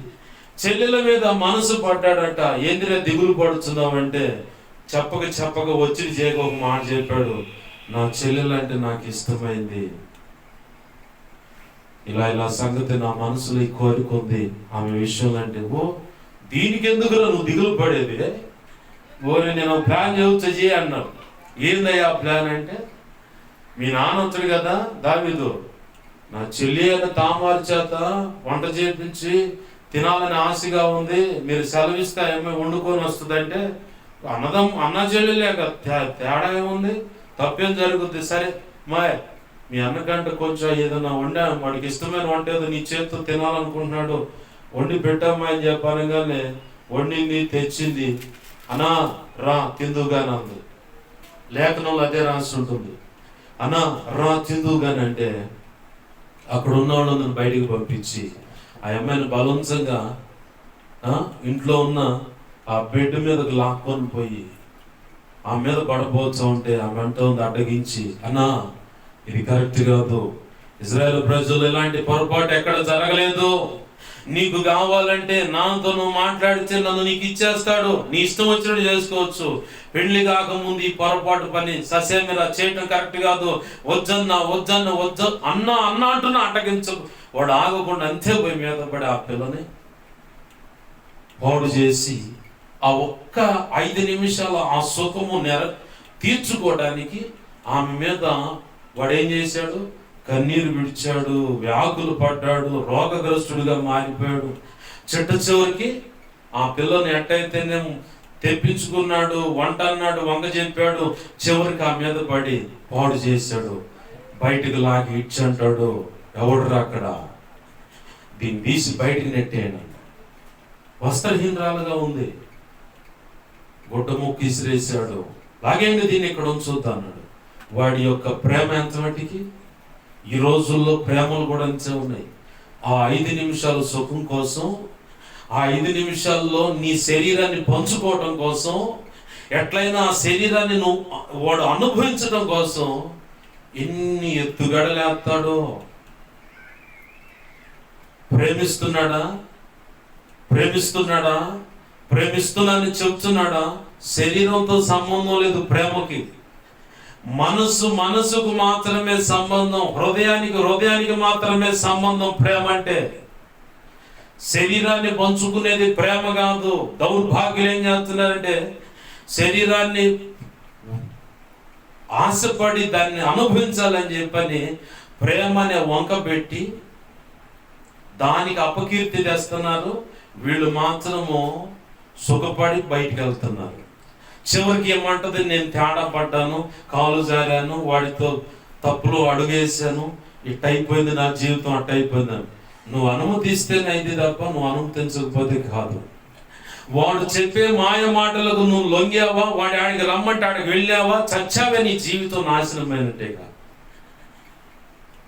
చెల్లెల మీద మనసు పడ్డాడట. ఏందిరా దిగులు పడుతున్నావంటే చెప్పక వచ్చి చేయక ఒక మాట చెప్పాడు, నా చెల్లెలంటే నాకు ఇష్టమైంది, ఇలా సంగతి నా మనసులో కోరుకుంది ఆమె విషయంలో అంటే. ఓ దీనికి ఎందుకురా నువ్వు దిగులు పడేది? నేను ప్లాన్ చేయ అన్నాడు. ఏందయ్యా ప్లాన్ అంటే, మీ నాన్నొచ్చాడు కదా దావీదు, నా చెల్లి అయిన తామారు చేత వంట చేపించి తినాలని ఆశగా ఉంది, మీరు సెలవిస్తే ఏమో వండుకొని వస్తుందంటే, అన్న చెల్లెలేక తేడా ఏముంది, తప్పేం జరుగుద్ది? సరే మీ అన్నకంటే కొంచెం ఏదైనా వండా, వాడికి ఇష్టమైన వంట ఏదో నీ చేతితో తినాలనుకుంటున్నాడు, వండి పెట్టమ్మా అని చెప్పనగానే వండింది, తెచ్చింది. అన్నా రా తిందుగాని అంది. లేఖనంలో అదే రాసి ఉంటుంది, అన్నా రా తిందుగాని అంటే అక్కడ ఉన్న వాళ్ళందరిని బయటికి పంపించి ఆ అమ్మాయిని బలవంతంగా ఇంట్లో ఉన్న ఆ బెడ్ మీదకి లాక్కొని పోయి ఆమె మీద పడబోతూ ఉంటే ఆమె అంటుంది అడ్డగించి, అన్నా ఇది కరెక్ట్ కాదు, ఇజ్రాయేల్ ప్రజలు ఇలాంటి పొరపాటు ఎక్కడ జరగలేదు, నీకు కావాలంటే నాతో నువ్వు మాట్లాడితే నన్ను నీకు ఇచ్చేస్తాడు, నీ ఇష్టం వచ్చినట్టు చేసుకోవచ్చు, పెళ్లి కాకముందు ఈ పొరపాటు పని ససేమిరా చేయటం కరెక్ట్ కాదు, వద్దన్నా అన్నా అంటున్నా అడ్డగించు. వాడు ఆగకుండా అంతే పోయి మీద పడి ఆ పిల్లని పాడు చేసి ఆ ఒక్క 5 నిమిషాలు ఆ సుఖము తీర్చుకోవడానికి ఆమె మీద వాడు ఏం చేశాడు, కన్నీరు విడిచాడు, వ్యాకులు పడ్డాడు, రోగగ్రస్తుడిగా మారిపోయాడు. చివరికి ఆ పిల్లని ఎట్టయితేనే తెప్పించుకున్నాడు, వంట అన్నాడు, వంక చెప్పాడు, చివరికి ఆ మీద పడి పాడు చేశాడు. బయటకు లాగి ఇచ్చంటాడు, ఎవడురా అక్కడ, దీన్ని తీసి బయటికి నెట్టేయండి. వస్త్రహీనరాలుగా ఉంది, గుడ్డ ముక్కు ఇసిరేసాడు, లాగేండి దీన్ని ఇక్కడ ఉంచుతా అన్నాడు. వాడి యొక్క ప్రేమ ఎంత మట్టికి, ఈ రోజుల్లో ప్రేమలు కూడా అంతే ఉన్నాయి. ఆ 5 నిమిషాలు సుఖం కోసం, ఆ 5 నిమిషాల్లో నీ శరీరాన్ని పంచుకోవటం కోసం, ఎట్లయినా ఆ శరీరాన్ని వాడు అనుభవించడం కోసం ఎన్ని ఎత్తుగడలేస్తాడో. ప్రేమిస్తున్నానని చెప్తున్నాడా? శరీరంతో సంబంధం లేదు ప్రేమకి. మనసుకు మాత్రమే సంబంధం, హృదయానికి మాత్రమే సంబంధం ప్రేమ అంటే. శరీరాన్ని పంచుకునేది ప్రేమ కాదు. దౌర్భాగ్యులు ఏం చేస్తున్నారంటే శరీరాన్ని ఆశపడి దాన్ని అనుభవించాలని చెప్పని ప్రేమ అనే వంక పెట్టి దానికి అపకీర్తి తెస్తున్నారు. వీళ్ళు మాత్రము సుఖపడి బయటికి వెళ్తున్నారు. చివరికి ఏమంటది, నేను తేడా పడ్డాను, కాలు జారాను, వాడితో తప్పులు అడుగేసాను, ఇట్ అయిపోయింది నా జీవితం, అట్ట అయిపోయిందని. నువ్వు అనుమతిస్తేనే అయింది తప్ప నువ్వు అనుమతించకపోతే కాదు. వాడు చెప్పే మాయ మాటలకు నువ్వు లొంగావా, వాడి ఆడికి రమ్మంటే ఆడికి వెళ్ళావా, చచ్చావే, నీ జీవితం నాశనమైనట్టేగా,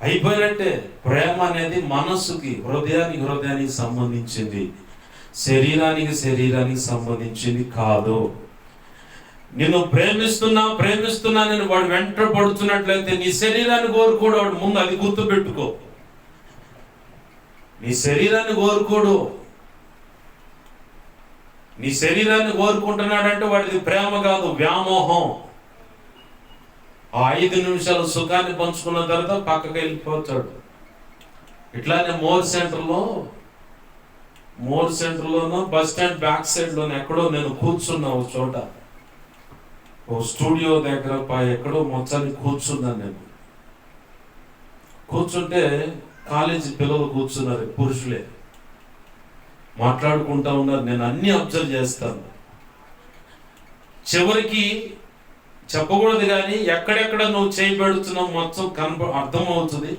అయిపోయినట్టే. ప్రేమ అనేది మనస్సుకి, హృదయానికి సంబంధించింది, శరీరానికి సంబంధించింది కాదు. నిన్ను ప్రేమిస్తున్నా నేను వాడు వెంట పడుతున్నట్లయితే నీ శరీరాన్ని కోరుకోడు వాడు. ముందు అది గుర్తు పెట్టుకో. నీ శరీరాన్ని కోరుకోడు. నీ శరీరాన్ని కోరుకుంటున్నాడంటే వాడిది ప్రేమ కాదు, వ్యామోహం. ఆ 5 నిమిషాలు సుఖాన్ని పంచుకున్న తర్వాత పక్కకి వెళ్ళిపోతాడు. ఇట్లానే మోర్ సెంటర్లోనో బస్ స్టాండ్ బ్యాక్ సైడ్లోనో ఎక్కడో నేను కూర్చున్నా ఒక చోట, ఓ స్టూడియో దగ్గర ఎక్కడో మొత్తాన్ని కూర్చున్నాను. నేను కూర్చుంటే కాలేజీ పిల్లలు కూర్చున్నారు, పురుషులే మాట్లాడుకుంటా ఉన్నారు. నేను అన్ని అబ్జర్వ్ చేస్తాను. చివరికి చెప్పకూడదు కానీ ఎక్కడెక్కడ నువ్వు చేయబెడుతున్నావు మొత్తం అర్థమవుతుంది,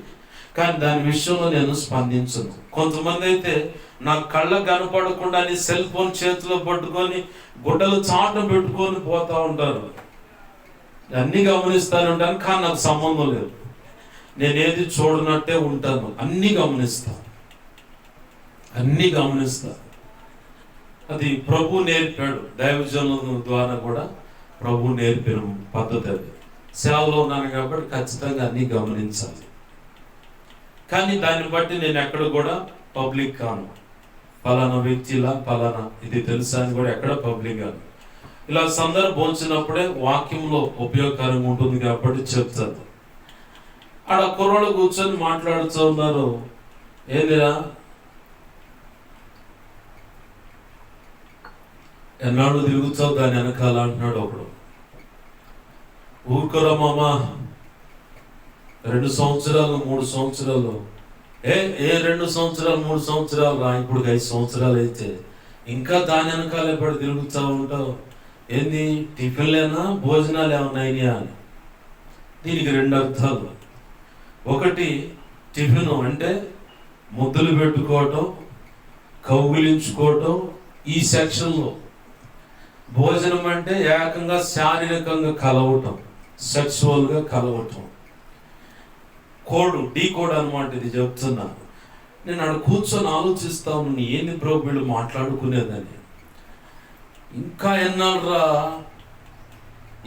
కానీ దాని విషయంలో నేను స్పందించను. కొంతమంది అయితే నా కళ్ళ కనపడకుండా సెల్ ఫోన్ చేతిలో పట్టుకొని గుడ్డలు చాటును పెట్టుకొని పోతా ఉంటారు. అన్ని గమనిస్తాను ఉంటాను, కానీ నాకు సంబంధం లేదు. నేనేది చూడనట్టే ఉంటాను, అన్ని గమనిస్తా. అది ప్రభు నేర్పాడు, దైవజనుల ద్వారా కూడా ప్రభు నేర్పిన పద్ధతి. అది సేవలో ఉన్నాను కాబట్టి ఖచ్చితంగా అన్ని గమనించాలి. కానీ దాన్ని బట్టి నేను ఎక్కడ కూడా పబ్లిక్ కాను, పలానా వ్యక్తిలా పలానా ఇది తెలుసా అని కూడా ఎక్కడ పబ్లిక్ కాను. ఇలా సందర్భం వచ్చినప్పుడే వాక్యంలో ఉపయోగకరంగా ఉంటుంది కాబట్టి చెప్తాను. ఆడ కుర్రోళ్ళు కూర్చొని మాట్లాడుతూ ఉన్నారు, ఏందిరా ఎన్నాళ్ళు తిరుగుతావు దాని వెనకాల అంటున్నాడు ఒకడు. ఊరుకోరా మామ, 2 సంవత్సరాలు 3 సంవత్సరాలు, ఏ 2 సంవత్సరాలు 3 సంవత్సరాలు రా, ఇప్పుడు 5 సంవత్సరాలు అయితే ఇంకా దాని వెనకాలే పడి తిరుగుతూ ఉంటావు. ఏంది టిఫిన్లేనా భోజనాలు ఏమన్నాయినా అని. దీనికి 2 అర్థాలు. ఒకటి, టిఫిన్ అంటే ముద్దులు పెట్టుకోవటం, కౌగిలించుకోవటం ఈ సెక్షన్లో. భోజనం అంటే ఏకంగా శారీరకంగా కలవటం, సెక్సువల్గా కలవటం. డీ కోడ్ అనమాట ఇది చెప్తున్నాను. నేను అక్కడ కూర్చొని ఆలోచిస్తా ఉన్నాను, ఏంది బ్రో వీళ్ళు మాట్లాడుకునేదని. ఇంకా ఎన్నాళ్ళరా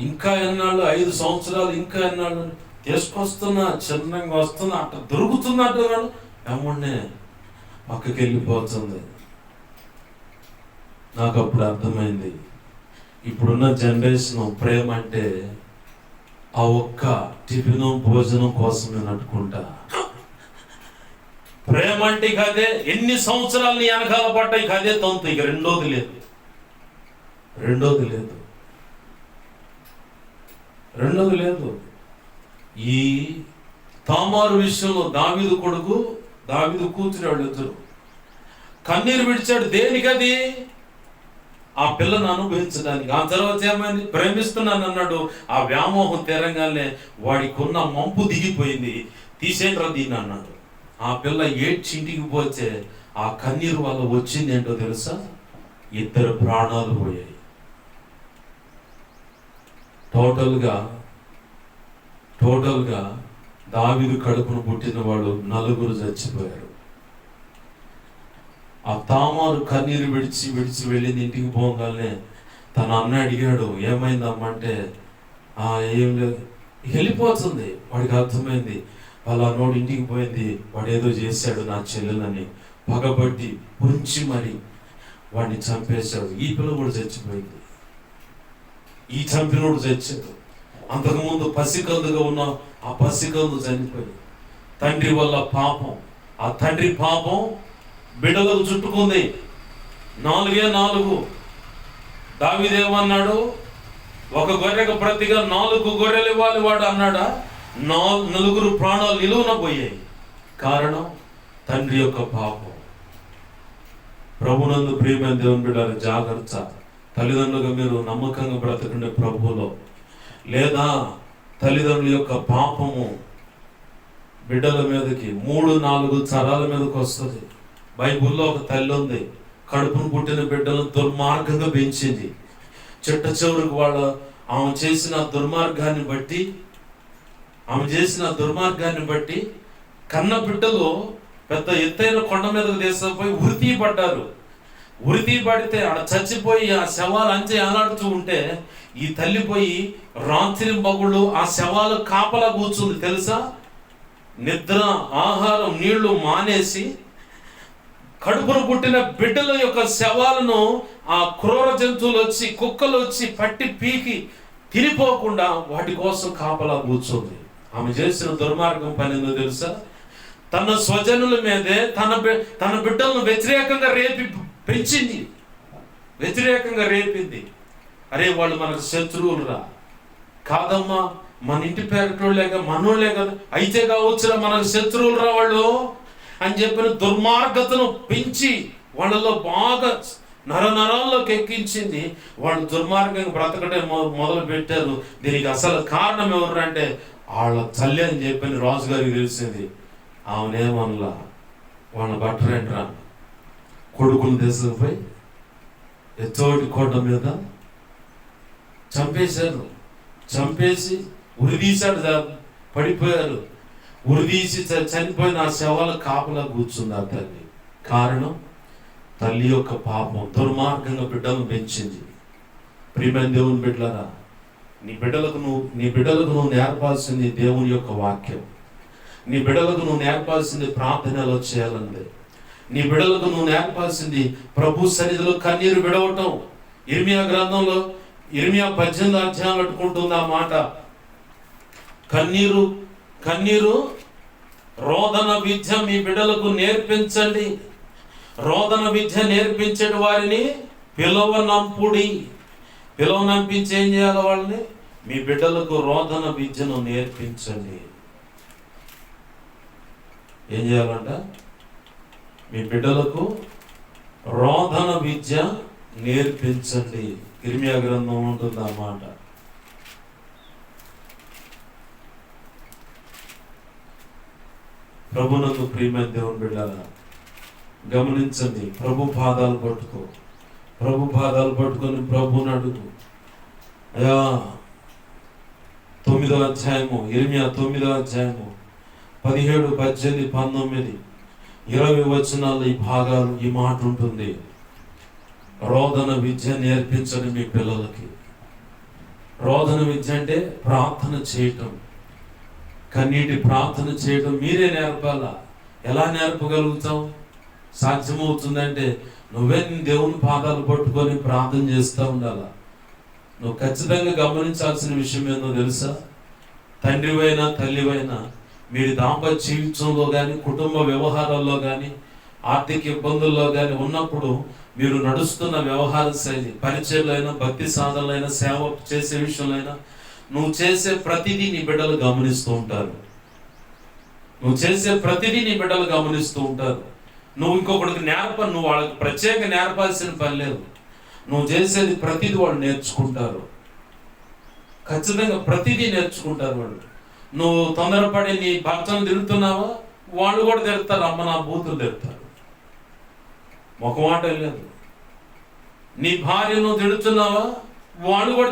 ఇంకా ఎన్నాళ్ళు, 5 సంవత్సరాలు, ఇంకా ఎన్నాళ్ళు తీసుకొస్తున్నా, చిన్నగా వస్తున్నా, అట్లా దొరుకుతున్నట్టు ఏమన్నా పక్కకి వెళ్ళిపోతుంది. నాకు అప్పుడు అర్థమైంది, ఇప్పుడున్న జనరేషన్ ప్రేమ అంటే ఆ ఒక్క టిఫిను భోజనం కోసం నేను అనుకుంటా. ప్రేమ అంటే ఇక అదే, ఎన్ని సంవత్సరాలు నీ వెనకాల పడ్డా ఇక అదే తంతు, ఇక రెండోది లేదు. ఈ తామారు విషయంలో దావీదు కొడుకు, దావీదు కూతురు వాళ్ళు ఇద్దరు కన్నీరు విడిచాడు. దేనికది? ఆ పిల్లను అనుభవించడానికి. ఆ తర్వాత ఏమైంది? ప్రేమిస్తున్నాను అన్నాడు. ఆ వ్యామోహం తెరంగానే వాడికి ఉన్న మంపు దిగిపోయింది. తీసేంట్రా దీన్ని అన్నాడు. ఆ పిల్ల ఏడ్చింటికి పోతే ఆ కన్నీరు వల్ల వచ్చింది ఏంటో తెలుసా? 2 ప్రాణాలు పోయాయి. టోటల్గా దావీదు కడుపును పుట్టిన వాళ్ళు 4 చచ్చిపోయారు. ఆ తామారు కన్నీరు విడిచి వెళ్ళింది. ఇంటికి పోగానే తన అన్న అడిగాడు, ఏమైందమ్మంటే ఏం లేదు, వెళ్ళిపోతుంది. వాడికి అర్థమైంది, వాళ్ళ నోడు ఇంటికి పోయింది, వాడు ఏదో చేశాడు నా చెల్లెలని పగబట్టి పుంచి మరి వాడిని చంపేశాడు. ఈ పిల్ల కూడా చచ్చిపోయింది. ఈ చంపినోడు చచ్చాడు. అంతకుముందు పసికందుగా ఉన్న ఆ పసికందు చనిపోయింది. తండ్రి వల్ల పాపం, ఆ తండ్రి పాపం బిడ్డలకు చుట్టుకుంది. 4 దావీదేమన్నాడు? 1 గొర్రెకు ప్రతిగా 4 గొర్రెలు ఇవ్వాలి వాడు అన్నాడా? 4 ప్రాణాలు నిలువున పోయాయి. కారణం తండ్రి యొక్క పాపం. ప్రభునందు ప్రియమైన దేవుని బిడ్డలారా, జాగ్రత్త. తల్లిదండ్రులుగా మీరు నమ్మకంగా బ్రతకండి ప్రభువులో. లేదా తల్లిదండ్రుల యొక్క పాపము బిడ్డల మీదకి 3-4 తరాల మీదకి వస్తుంది. బైబుల్లో ఒక తల్లి ఉంది, కడుపును పుట్టిన బిడ్డలను దుర్మార్గంగా పెంచింది. చిట్ట చివరికి ఆమె చేసిన దుర్మార్గాన్ని బట్టి కన్న బిడ్డలు పెద్ద ఎత్తైన కొండ మీదకు తీసుకుపోయి ఉరి పడితే ఆడ చచ్చిపోయి ఆ శవాలు అంచె ఆలాడుతూ ఉంటే ఈ తల్లి పోయి రాత్రి మగుళ్ళు ఆ శవాలు కాపలా కూర్చుంది తెలుసా? నిద్ర, ఆహారం, నీళ్లు మానేసి కడుపును పుట్టిన బిడ్డల యొక్క శవాలను ఆ క్రూర జంతువులు వచ్చి, కుక్కలు వచ్చి పట్టి పీకి తినిపోకుండా వాటి కోసం కాపలా కూర్చుంది. ఆమె చేసిన దుర్మార్గం పని ఏందో తెలుసా? తన స్వజనుల మీదే తన బిడ్డలను వ్యతిరేకంగా రేపింది. అరే వాళ్ళు మనకు శత్రువులు రా, కాదమ్మా మన ఇంటి పేరటోళ్ళే కదా, మనోళ్ళే కదా, అయితే కావచ్చురా మనకు శత్రువులు రా వాళ్ళు అని చెప్పిన దుర్మార్గతను పెంచి వాళ్ళలో బాగా నరాల్లోకి ఎక్కించింది. వాళ్ళు దుర్మార్గంగా బ్రతకడం మొదలు పెట్టారు. దీనికి అసలు కారణం ఎవరు అంటే వాళ్ళ తల్లి అని చెప్పని రాజుగారికి తెలిసింది. ఆమెనేమల్లా వాళ్ళ బట్టరేంట్రా కొడుకులు తీసుకుపోయి ఎత్తోటి కొండ మీద చంపేసి ఉరిదీశాడు. పడిపోయారు. ఉరిదీసి చనిపోయిన ఆ శవాల కాపలా కూర్చుంది ఆ తల్లి. కారణం తల్లి యొక్క పాపం, దుర్మార్గంగా బిడ్డలను పెంచింది. ప్రియమైన దేవుని బిడ్డలారా, నీ బిడ్డలకు నువ్వు నేర్పాల్సింది దేవుని యొక్క వాక్యం. నీ బిడ్డలకు నువ్వు నేర్పాల్సింది ప్రార్థనలో చేయాలంది. నీ బిడ్డలకు నువ్వు నేర్పాల్సింది ప్రభు సన్నిధిలో కన్నీరు విడవటం. ఇర్మియా గ్రంథంలో 18 అధ్యాయం పెట్టుకుంటుంది ఆ మాట. కన్నీరు రోదన విద్య మీ బిడ్డలకు నేర్పించండి. రోదన విద్య నేర్పించే వారిని పిలవనంపించి ఏం చేయాలి? వాళ్ళని మీ బిడ్డలకు రోదన విద్యను నేర్పించండి. ఏం చేయాలంట? మీ బిడ్డలకు రోదన విద్య నేర్పించండి. ఇర్మియా గ్రంథం ఉంటుంది ఆ మాట. ప్రభునందు ప్రియమైన దేవుని బిడ్డలారా, గమనించండి. ప్రభు పాదాలు పట్టుకొని ప్రభుని అడుగు. అయ్యా 9వ అధ్యాయము, ఇర్మియా 9వ అధ్యాయము 17, 18, 19, 20 వచనాల్లో ఈ మాట ఉంటుంది. రోదన విద్య నేర్పించండి మీ పిల్లలకి. రోదన విద్య అంటే ప్రార్థన చేయటం, కన్నీటి ప్రార్థన చేయటం మీరే నేర్పాలా. ఎలా నేర్పగలుగుతాం? సాధ్యమవుతుందంటే నువ్వే దేవుని పాదాలు పట్టుకొని ప్రార్థన చేస్తూ ఉండాలా. నువ్వు ఖచ్చితంగా గమనించాల్సిన విషయం ఏందో తెలుసా? తండ్రివైనా తల్లివైనా మీరు దాంపత్య జీవితంలో కానీ, కుటుంబ వ్యవహారాల్లో కానీ, ఆర్థిక ఇబ్బందుల్లో కానీ ఉన్నప్పుడు మీరు నడుస్తున్న వ్యవహార శైలి, పరిచయంలో అయినా, భక్తి సాధనలో అయినా, సేవ చేసే విషయంలో అయినా, నువ్వు చేసే ప్రతిదీ నీ బిడ్డలు గమనిస్తూ ఉంటారు. నువ్వు చేసే ప్రతిదీ నీ బిడ్డలు గమనిస్తూ ఉంటారు. నువ్వు ఇంకొకటికి నువ్వు వాళ్ళకి ప్రత్యేక నేర్పాల్సిన పని లేదు. నువ్వు చేసేది ప్రతిదీ వాళ్ళు నేర్చుకుంటారు. ఖచ్చితంగా ప్రతిదీ నేర్చుకుంటారు వాళ్ళు. నువ్వు తొందరపడి నీ భర్తను తిరుగుతున్నావా, వాళ్ళు కూడా తిడతారు. అమ్మ నా బూతులు తిడతారు, ఒక మాట లేదు. నీ భార్యను తిడుతున్నావా, వాళ్ళు కూడా